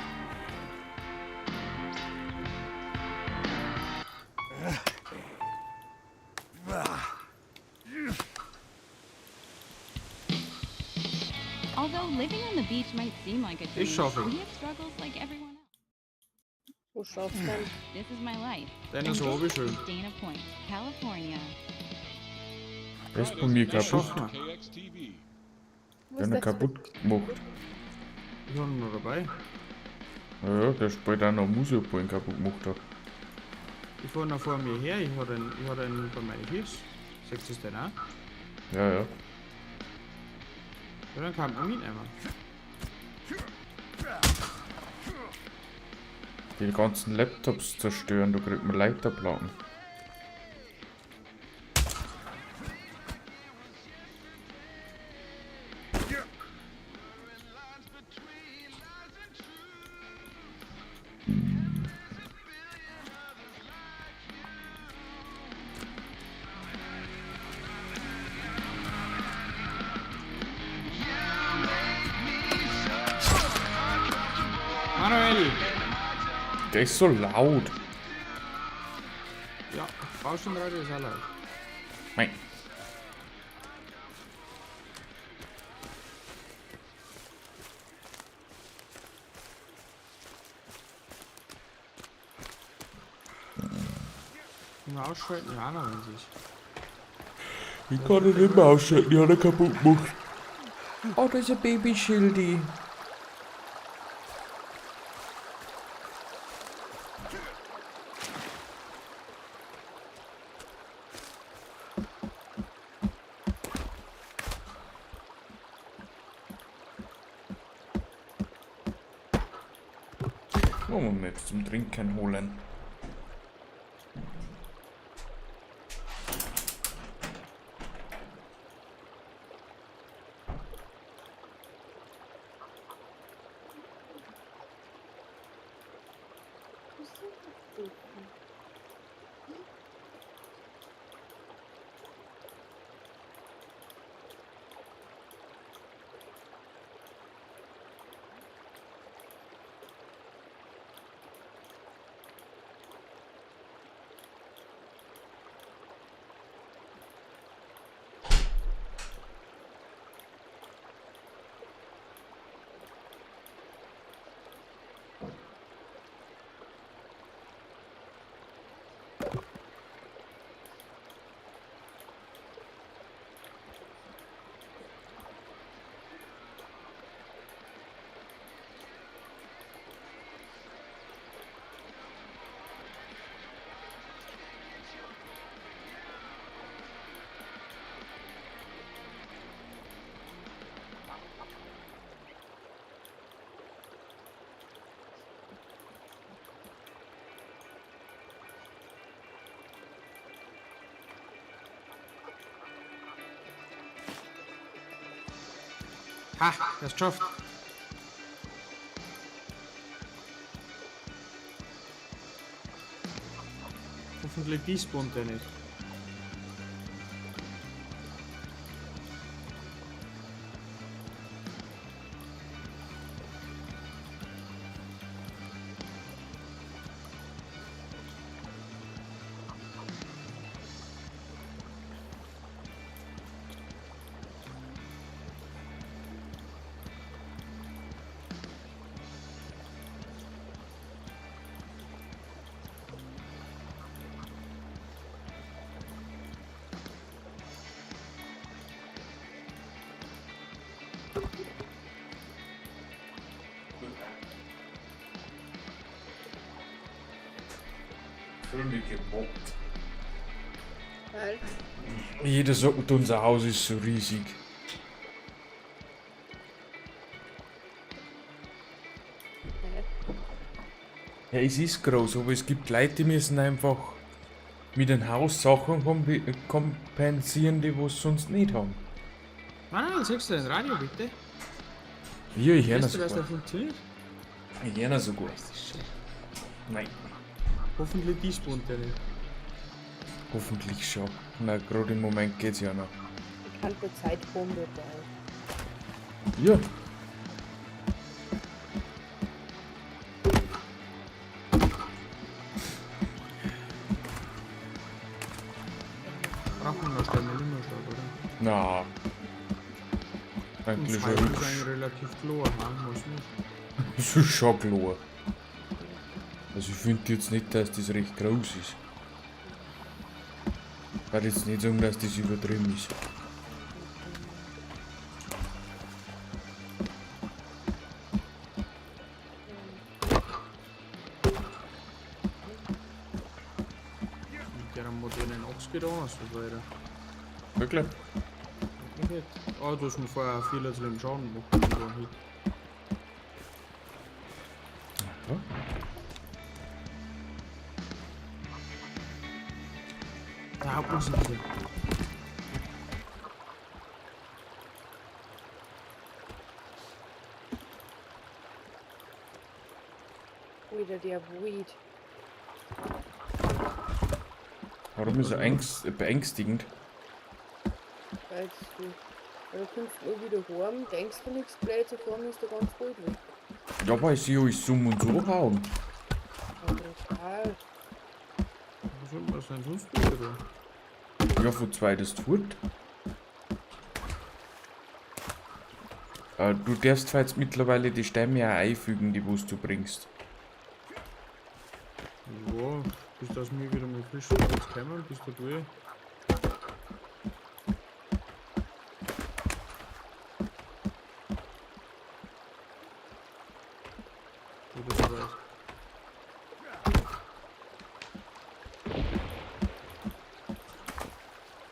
Although living on the beach might seem like a dream, Ich schaffe. we have struggles like everyone else. Wo schaffst du denn? This is my life. Dennis, wo bist du? Dana Point, California. Der ist bei mir Das kaputt. schaffen wir. Wo Der ist hat ihn der kaputt gemacht. Ich habe ihn noch dabei. Ja, der spielt auch noch Musik, wo ihn kaputt gemacht hat. Ich fahre noch vor mir her, ich habe einen bei meinen Füßen. Sagst du es denn auch? Ja, ja. Ja, dann kann man mitnehmen. Die ganzen Laptops zerstören, da kriegt man Leiterplatten. Manuel! Der ist so laut. Ja, Baustellenradio ist auch laut. Nein. Immer ausschalten, ja, noch wenn sich. Ich kann ihn nicht mehr ausschalten, die hat er kaputt gemacht. Oh, da ist ein Babyschildi. Wollen wir jetzt zum Trinken holen. Ha, das geschafft. Hoffentlich despawnt der nicht. Fühl mich gemobbt. Weil, Jeder sagt, unser Haus ist so riesig. Ja, es ist groß, aber es gibt Leute, die müssen einfach mit dem Haus Sachen kompensieren, die was sonst nicht haben. Manuel, sagst du dein Radio bitte? Ja, ich höre Weißt du, sogar. dass der funktioniert? Ich höre sogar. Nein, Hoffentlich die spawnt der nicht. hoffentlich schon. Na, gerade im Moment geht's ja noch. ich kann die Zeitbombe bauen. Ja, Brauchen wir noch Sterne Limmerschlag, oder? na. Und Eigentlich Schweigen schon ist eigentlich relativ klar, muss nicht. Das ist schon klar. Also ich finde jetzt nicht, dass das recht groß ist. Ich würde jetzt nicht sagen, dass das übertrieben ist. Mit der modernen Axt geht anders, so weiter. Wirklich? Okay. Ah, du hast mir vorher viel zu dem Schaden gemacht. mit dem Hit. Ja. Der Hauptmusik hier. Wieder der Weed. Warum ist er beängstigend? Weil du kommst nur wieder heim, denkst du nichts, gleich zur Form ist der ganz gut weg. Ja, weil sie euch Summ und so hauen. Aber total. Was soll man denn sonst wieder? Ja, von zweites fort. Du darfst zwar jetzt mittlerweile die Stämme auch einfügen, die was du bringst. Ja, bis das mir wieder mal frisch jetzt kommen, bis du durch. Du das weißt.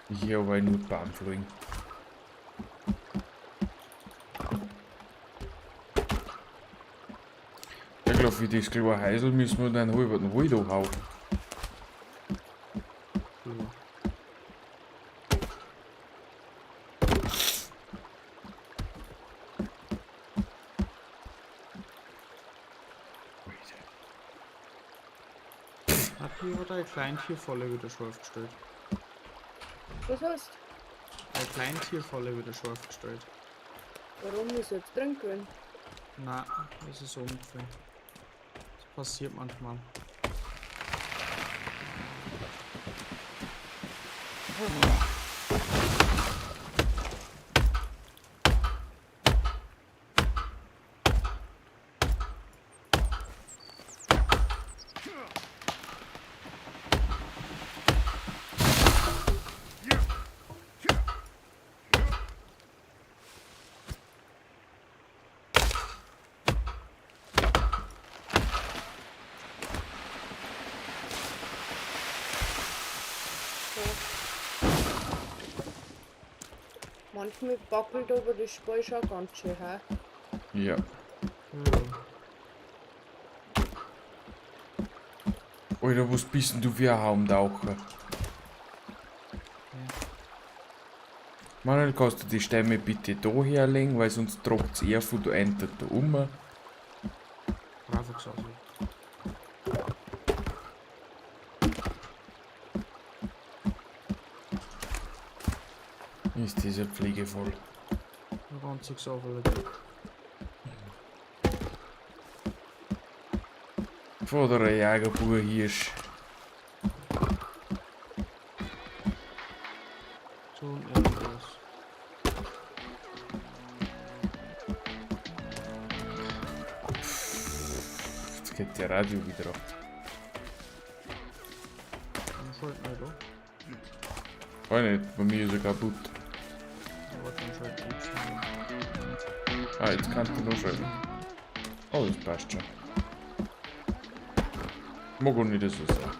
Hier aber nur Bahnfliegen. Ich glaube, für das kleine Heisel müssen wir dann halben Wald anhauen. Ja. Hat hier oder ein Kleintierfalle wieder scharf gestellt? Was heißt? Eine Kleintierfalle wieder scharf gestellt. Warum ist jetzt drin gewesen? Na, das ist so umgefallen. Das passiert manchmal. Manchmal wackelt aber das Spiel schon ganz schön, hä? Ja. Ja. Alter, was bist denn du für ein Haumtaucher? Manuel, kannst du die Stämme bitte da herlegen, weil sonst tragt es eher von da da um. Brav gesagt. Ist diese Pflege voll. Eine ganze Sache, Leute. Vorderer Jagerbur Hirsch. So und irgendwas. Jetzt geht der Radio wieder ab. Dann schalten wir da. Kann nicht, bei mir ist er kaputt. Aber dann schalten wir schnell. Ah, jetzt kannst du noch schalten. Oh, das passt schon. Mag auch nicht so sein.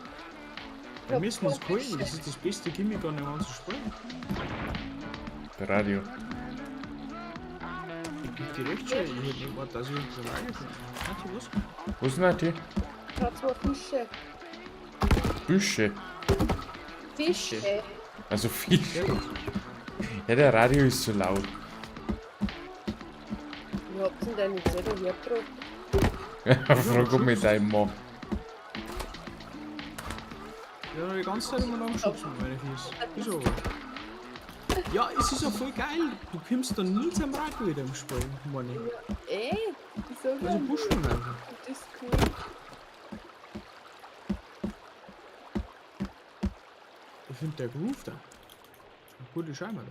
Wir müssen uns holen, das ist das beste Gimmick an dem ganzen Spiel. Der Radio. Ich geb dir recht schon, ich hätte nicht gewartet, dass ich uns am Radio finde. Nati, was? Wo ist denn die? Ich hab 2 Fische. Büsche. Fische. Also Fische. Ja, der Radio ist so laut. Wie habt ihr denn deine Zettel hergebracht? Frag ob mit deinem Mann. Ja, die ganze Zeit immer angeschubst mit meinen Fies. Wieso aber? Ja, es ist ja voll geil. Du kommst dann nie zum Radio in dem Spiel, meine ich. Wieso Also denn? pusht man einfach. Das ist cool. Ich finde der Groove da. Gute Scheibe drauf.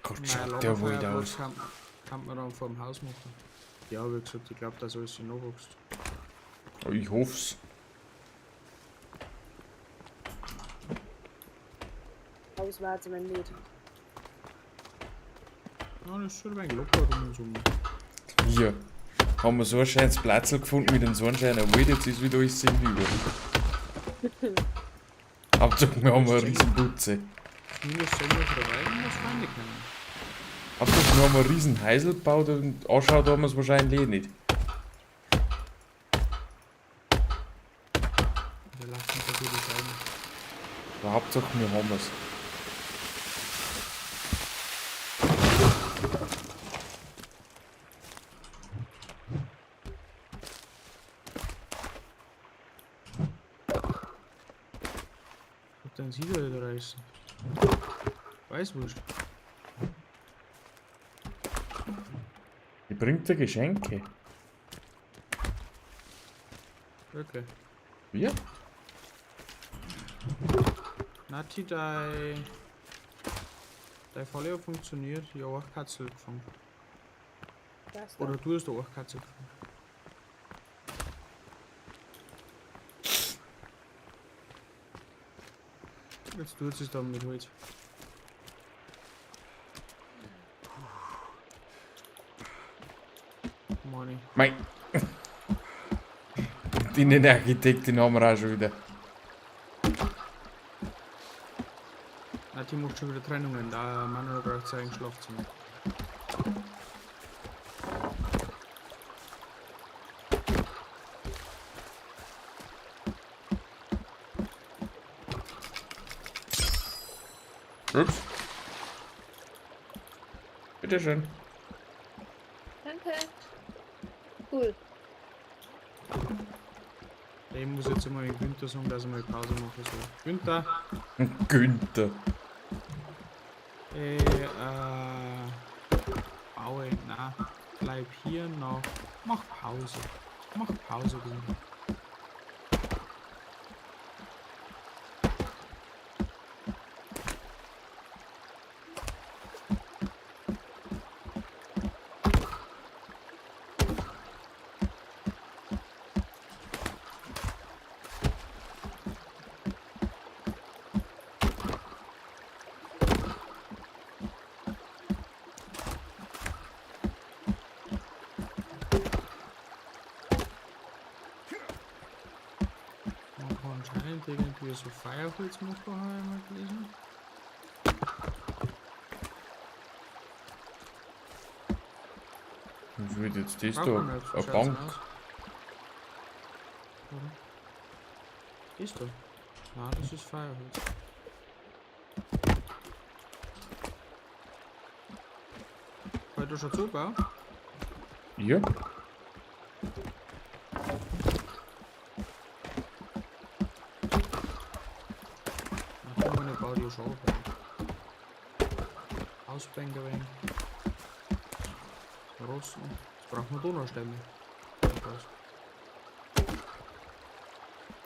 Gott, Nein, schaut der wohl aus. Kann man dann vor dem Haus machen. Ja, wie gesagt, ich glaube, dass alles hinabwächst. Ich hoff's. Auswärts mein Lied. Ja, das ist schon ein wenig locker rum und so. Hier. Haben wir so ein schönes Platzl gefunden mit dem Sonnenschein. Obwohl, jetzt ist wieder alles hinüber. Hauptsache, wir haben eine riesen Putze. Minus Sommer dabei, muss man nicht nehmen. Hauptsache, wir haben einen riesen Heisel gebaut und anschaut haben wir es wahrscheinlich eh nicht. Wir lassen es natürlich sein. Aber Hauptsache, wir haben es. Und dann sieht er wieder reißen. Weiß wurscht. Die bringt dir Geschenke. Okay. Wir? Nati, dein Falle funktioniert. Ja, auch Katze gefangen. Das da. Oder du hast auch Katze gefangen. Jetzt tut es dann mit Holz. Money. Mei. Die Innenarchitektin haben wir auch schon wieder. Nati macht schon wieder Trennungen. Da Manuel braucht sein Schlafzimmer. Ups. Bitteschön. Danke. Cool. Ich muss jetzt immer den Günther sagen, dass ich mal Pause mache. So. Günther! Günther. Baue, na, bleib hier noch. Mach Pause. Mach Pause, Günther. Anscheinend irgendwie so Feuerholzmacher habe ich mal gelesen. Was wird jetzt das Braucht da? man nicht, so Eine schaut's Bank? aus. Oder? Ist da? Nein, das ist Feuerholz. Weil du schon zugebaut? Ja? Na, komm, meine Bau dir schon auf. Ausbänke wegen. Rosten. Jetzt brauchen wir Donaustämme.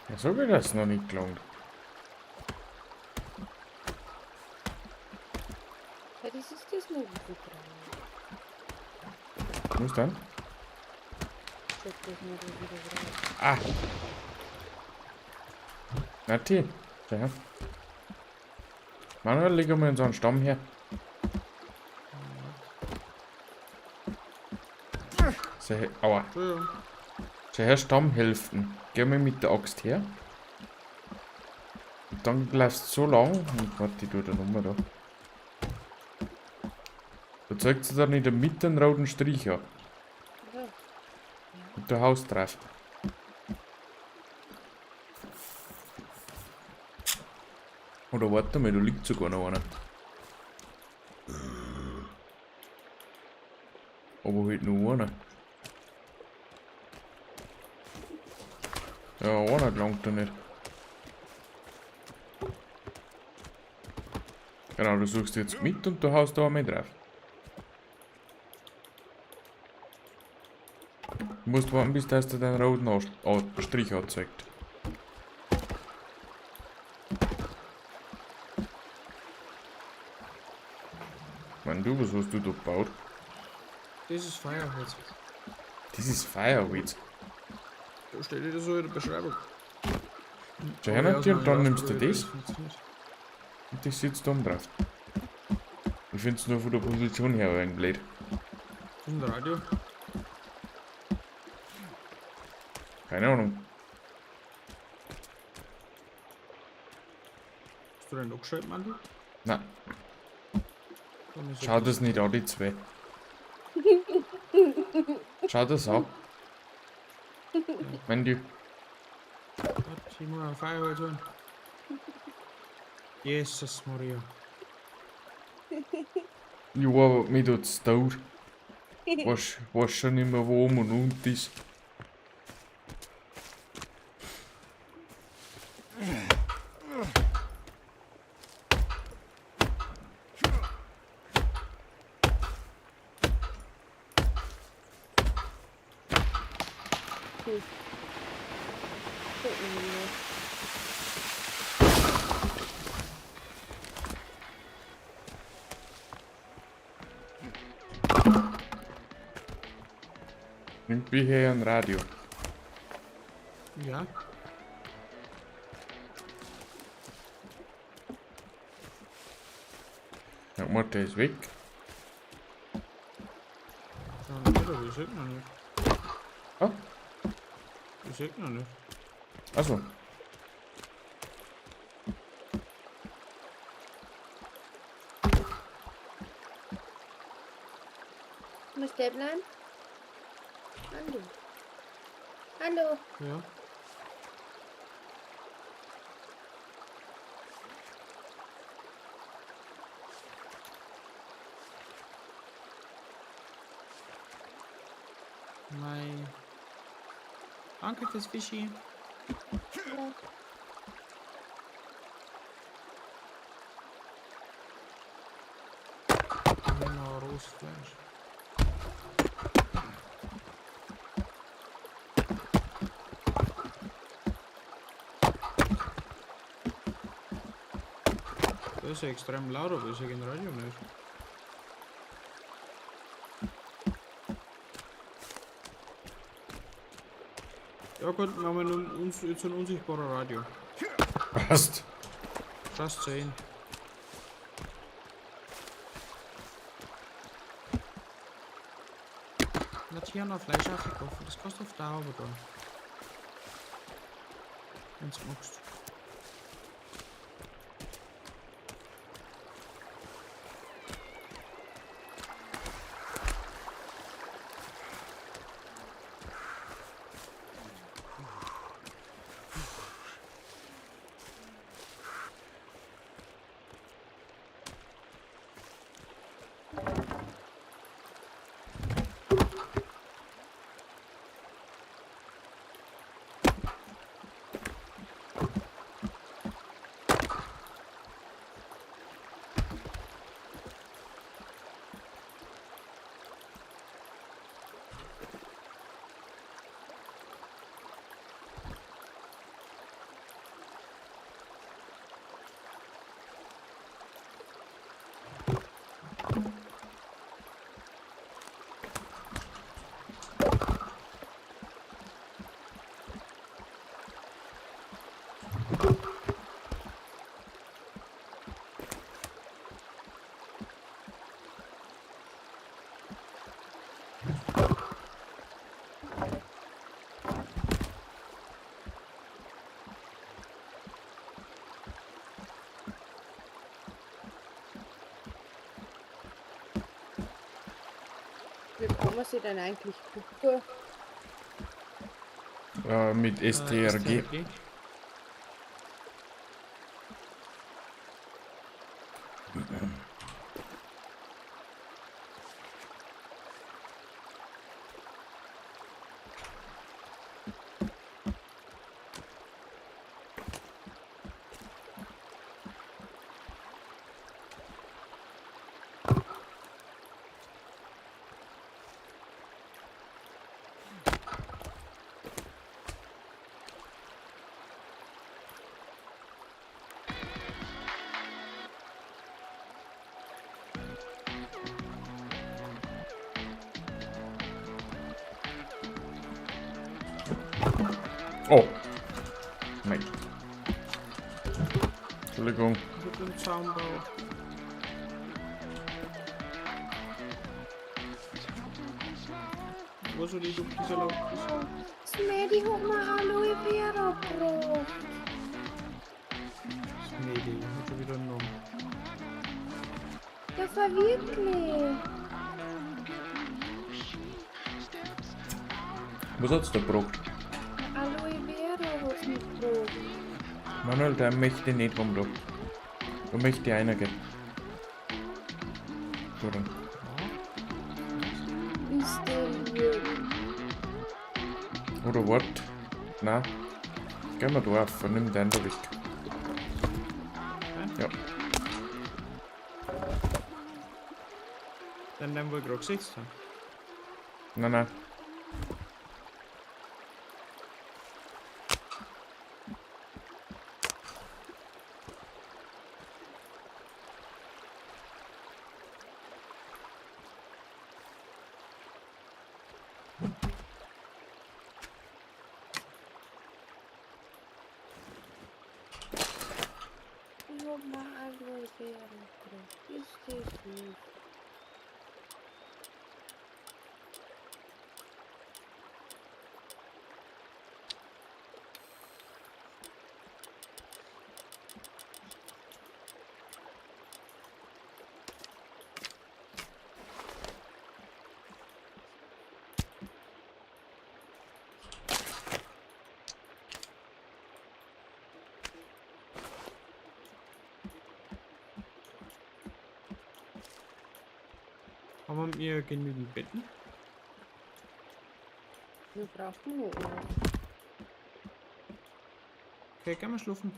Ja, so wird das noch nicht gelangt. Ja, das ist das Mögliche dran. Wo ist denn? Check das mal wieder raus. Ah! Nati, schau her. Manuel, leg mal in so einen Stamm her. So, aua. Entschuldigung. Schau her, Stammhälften. Geh mal mit der Axt her. Und dann bleibst du so lang. Und warte, ich tue da nochmal da. Da zeigt sie dann in der Mitte einen roten Strich an. Ja. Und der Haus drauf. Oder warte mal, da liegt sogar noch einer. Aber halt nur einer. Ja, einer gelangt da nicht. Genau, du suchst jetzt mit und du haust da mit drauf. Du musst warten, bis das dir den roten Strich anzeigt. Mann, du, was hast du da gebaut? Das ist Feuerholz. Das ist Fireweeds. Da steht das so in der Beschreibung. Schau her, Nati, und dann nimmst du das und das sitzt da oben drauf. Ich finde es nur von der Position her ein blöd. Das ist ein Radio. Keine Ahnung. Hast du den angeschaltet, Mandy? Nein, Dann ist schau das nicht an, die zwei. Schau das an. Wenn die. Warte, ich muss ein Feuerholz holen. Jesus Maria. Ja, aber mir tut's dauert. Weiß schon nicht mehr, wo oben und unten ist. Gucken wir mal. Irgendwie hier ein Radio. Ja. Ja, mal, der ist weg. Ja, nicht, aber ich sehe noch nicht. Ah, Ich sehe noch nicht. achso. Muss der bleiben? Hallo. Hallo. Ja. Nein. Danke fürs Fischi. Ja. Genau, Rostfleisch. Das ist ja extrem laut, aber ich sehe kein Radio nicht. Ja gut, wir haben jetzt ein unsichtbarer Radio. Passt. Fast 10. Natürlich Fleisch aufgekauft, das kostet auf der Haube dann. Wenn's magst. Wie kann man sie denn eigentlich gucken? Mit STRG. Oh. Nein. Entschuldigung. Mit dem Zaunbau. Wo soll ich auf dieser Lauf? Smedi hat mir Aloe Vera gebracht. Nee, die hat schon wieder einen Namen. Ja, verwirklich. Was hat's da gebracht? Aloe Vera hat's mir gebracht. Manuel, der möchte nicht rum da. Da möchte einer gehen. So dann. Ist der lieb. Oder wart. Nein. Gehen wir da auf, nimm den da weg. Ja. Den wo ich gerade gesetzt habe. Nein, nein. Ich hab mir Aloe Vera gebracht. Ist das lieb. Haben wir genügend Betten? Wir brauchen noch was. Okay, gehen wir schlafen.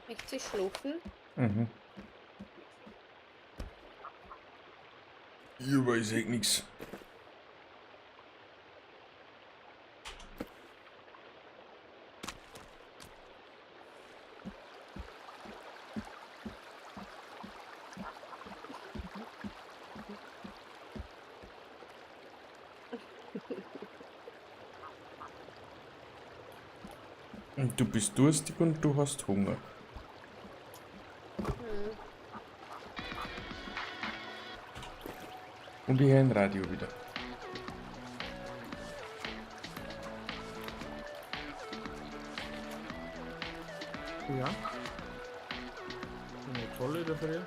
Möchtest du schlafen? Mhm. Ich weiß echt nichts. Und du bist durstig und du hast Hunger. Und ich höre ein Radio wieder. Ja. Eine tolle dafür.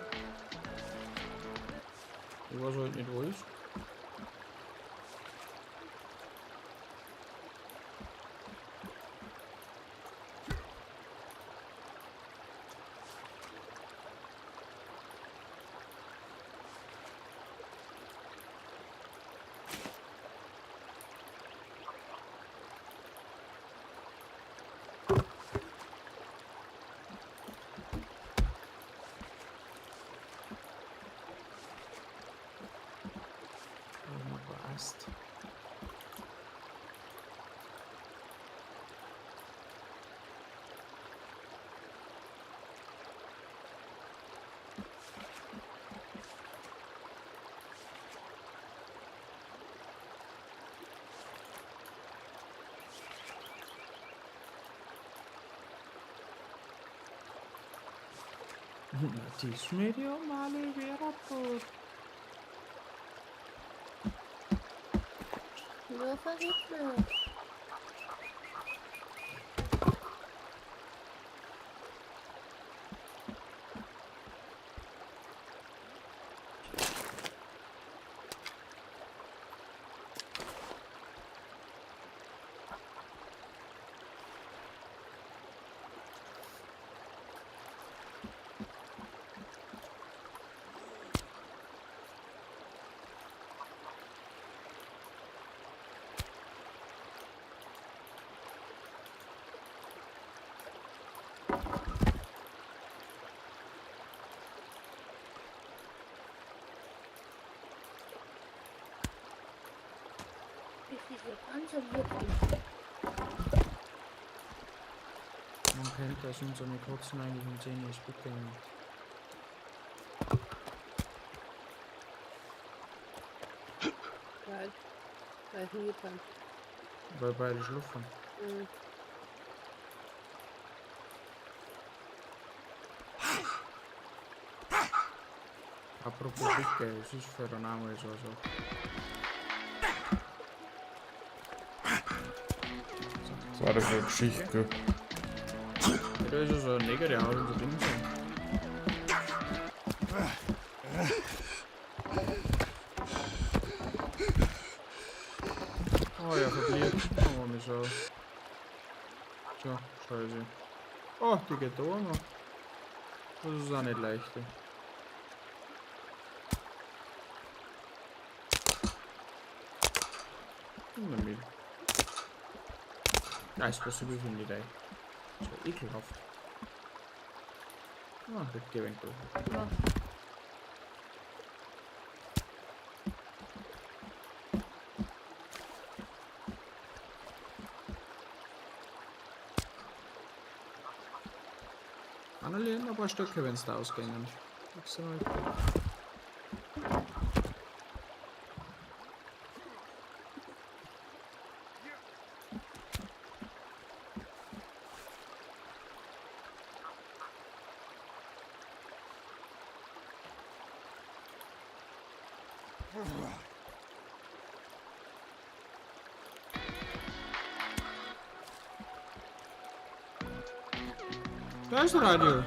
Ich weiß halt nicht, wo ist. Passt. Die Schmiede um alle Vera tot. Nur verhindert. Wie viele Panzer wirklich? Man kennt das und so eine Kotzen eigentlich um 10 Uhr Stück gehen. Geil. Weil ich nie kann. Weil beide schluffen. Mhm. Apropos Dicke, es ist für den Namen so. Das war doch eine Geschichte, gell? Ja, da ist ja so ein Neger, der haut unser Ding so. Oh ja, verliert. Oh, mich so. So, scheiße. Oh, die geht da noch. Das ist auch nicht leicht. Mit. Ja, ist besser wie finde ich da. Das ist ja ekelhaft. Ah, das gewinnt doch. Ja. Annalena, ein paar Stöcke, wenn es da ausgehen. Da ist ein Radio.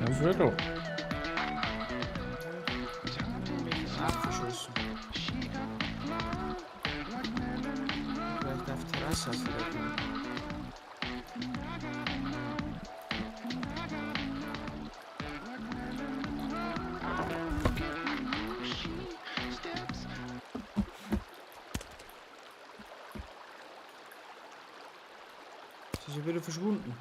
Das wird doch. Abgeschossen. Vielleicht auf Terrasse aufregen. Sie sind wieder verschwunden.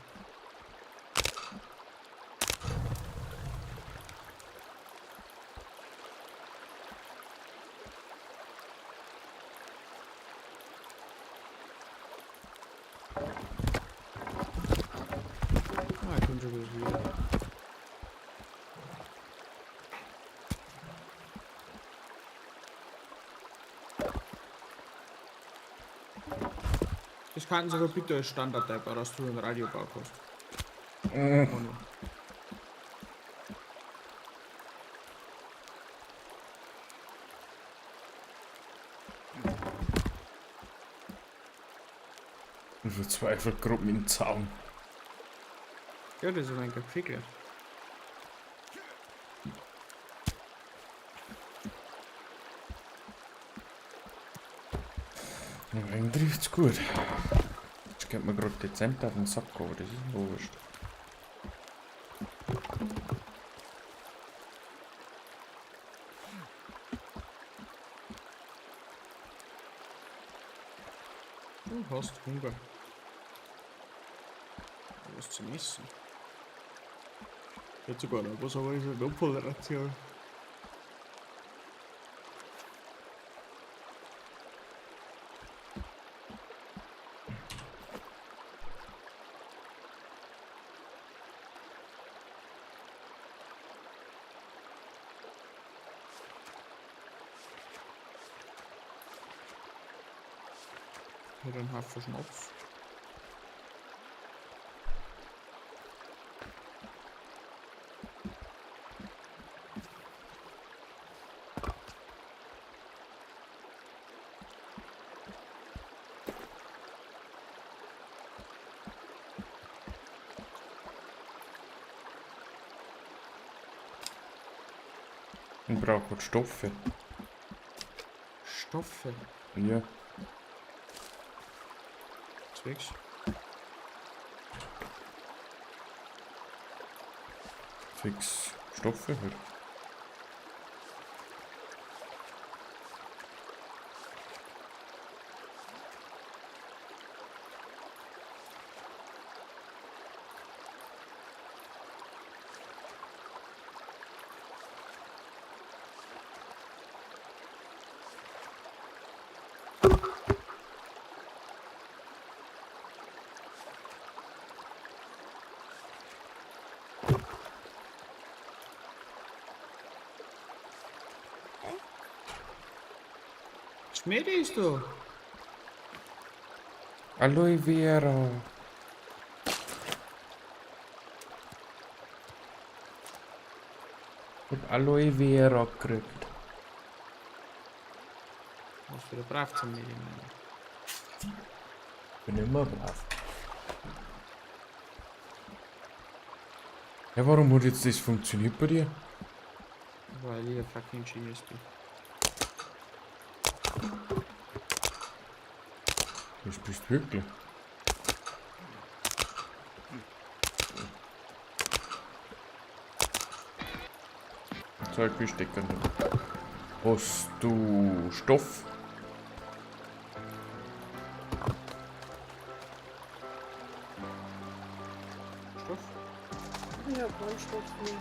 Ah, ich bin schon wieder. Das kann sogar bitte als Standard-Type, dass du ein Radiobau hast. Oh, no. Ich verzweifelt grob mit dem Zaun. Ja, das ist ein Gefickler. Deswegen trifft's gut. Jetzt geht mir gerade dezent auf den Sack, aber das ist mir wurscht. Du hast Hunger. Was zum Essen. Jetzt sogar noch was, aber ist eine Notfallration. Hier ein Haufen Schnaps. Ich brauche halt Stoffe. Stoffe. Ja. Zwecks. Fix Stoffe halt. Schmiede ist du. Aloe Vera. Ich hab Aloe Vera gekriegt. Was für ein brav zum Medien. Bin immer brav. Ja, warum hat jetzt das funktioniert bei dir? Weil ich ein fucking Genius bin. Das bist du wirklich. Zeugbestecker nicht. Hast du Stoff? Stoff? Ja, kein Stoff mehr.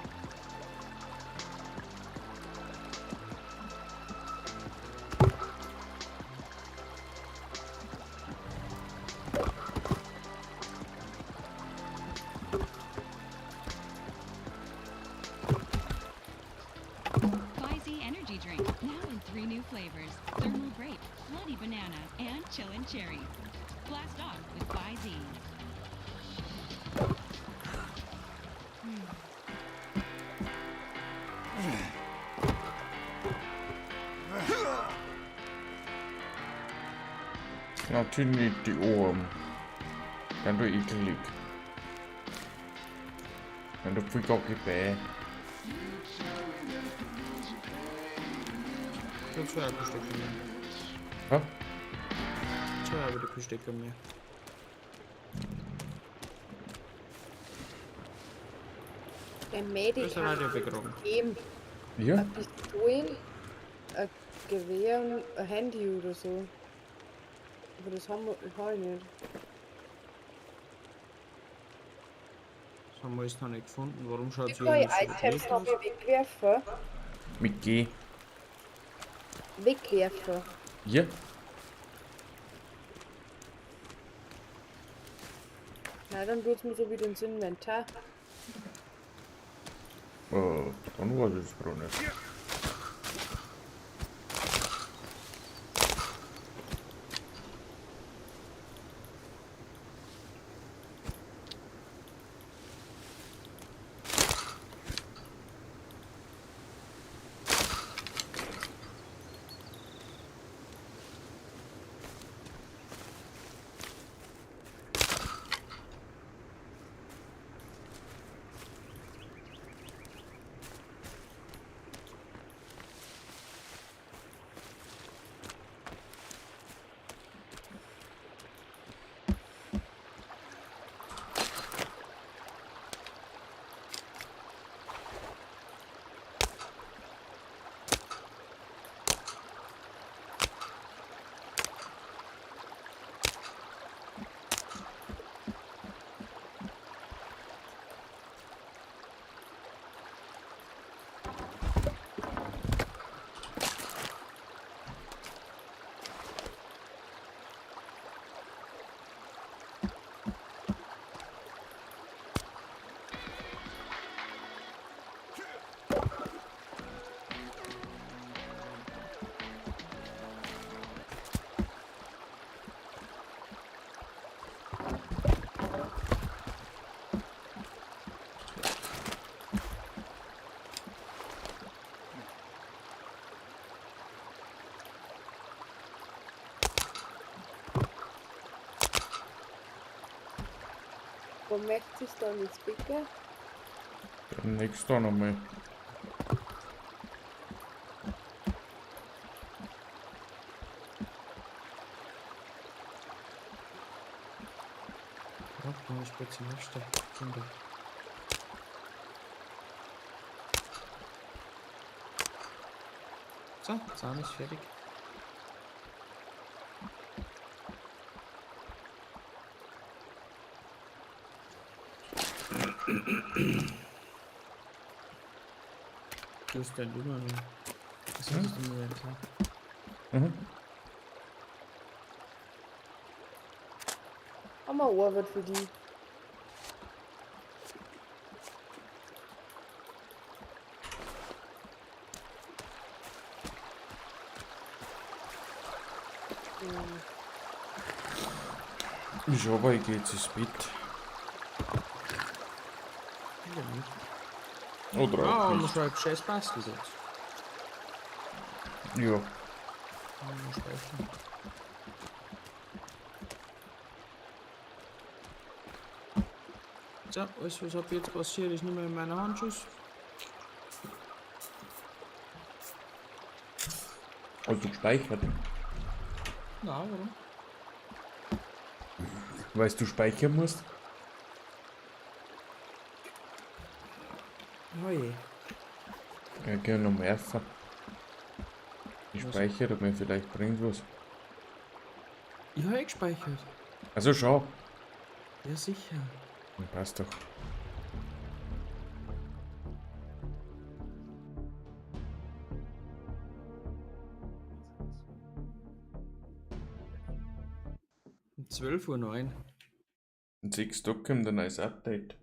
Energy drink, now in 3 new flavors. Thermal grape, bloody banana, and chillin' cherry. Blast off with Fizi. Natürlich nicht die Ohren. Dann du eklig. Dann du viel gar bei. Ich hab 2 Bestecker mehr. Ja? 2 Bestecker mehr. Ein Medic Das hat er begraben. geben. Ja? Ein Pistolen, ein Gewehr und ein Handy oder so. Aber das haben wir hab ich nicht. Das haben wir jetzt noch nicht gefunden. Warum schaut Die sie neue eigentlich so Items blöd haben aus? wir wegwerfen. Mit G. Wegwerfen. Ja? Ja, dann tut's mir so wieder ins Inventar. Dann weiß ich es gar nicht. Wo möchte ich dann jetzt bitte? Dann nächstes Mal nochmal. Ja, dann ist plötzlich nächste. Kinder. So, Zahn ist fertig. Du hast dein Nummer noch. Das hast du mir gesagt. Mhm. Haben wir Arbeit für die. Ich aber, ich geh jetzt ins Bett. Ja, nicht. Oder Ah, auch man nicht. schreibt scheiß Bastel jetzt. Ja. Mal speichern. So, alles was ab jetzt passiert ist nicht mehr in meiner Handschuss. Hast du gespeichert? Na, warum? Weißt du speichern musst? Oh je. Ja, geh noch mehr essen. Ich Was? speichere, ob mir vielleicht bringt was. Ich habe gespeichert. Also schau. Ja, sicher. Dann passt doch. Um 12:09 Uhr. In 6 Tagen kommt ein neues Update.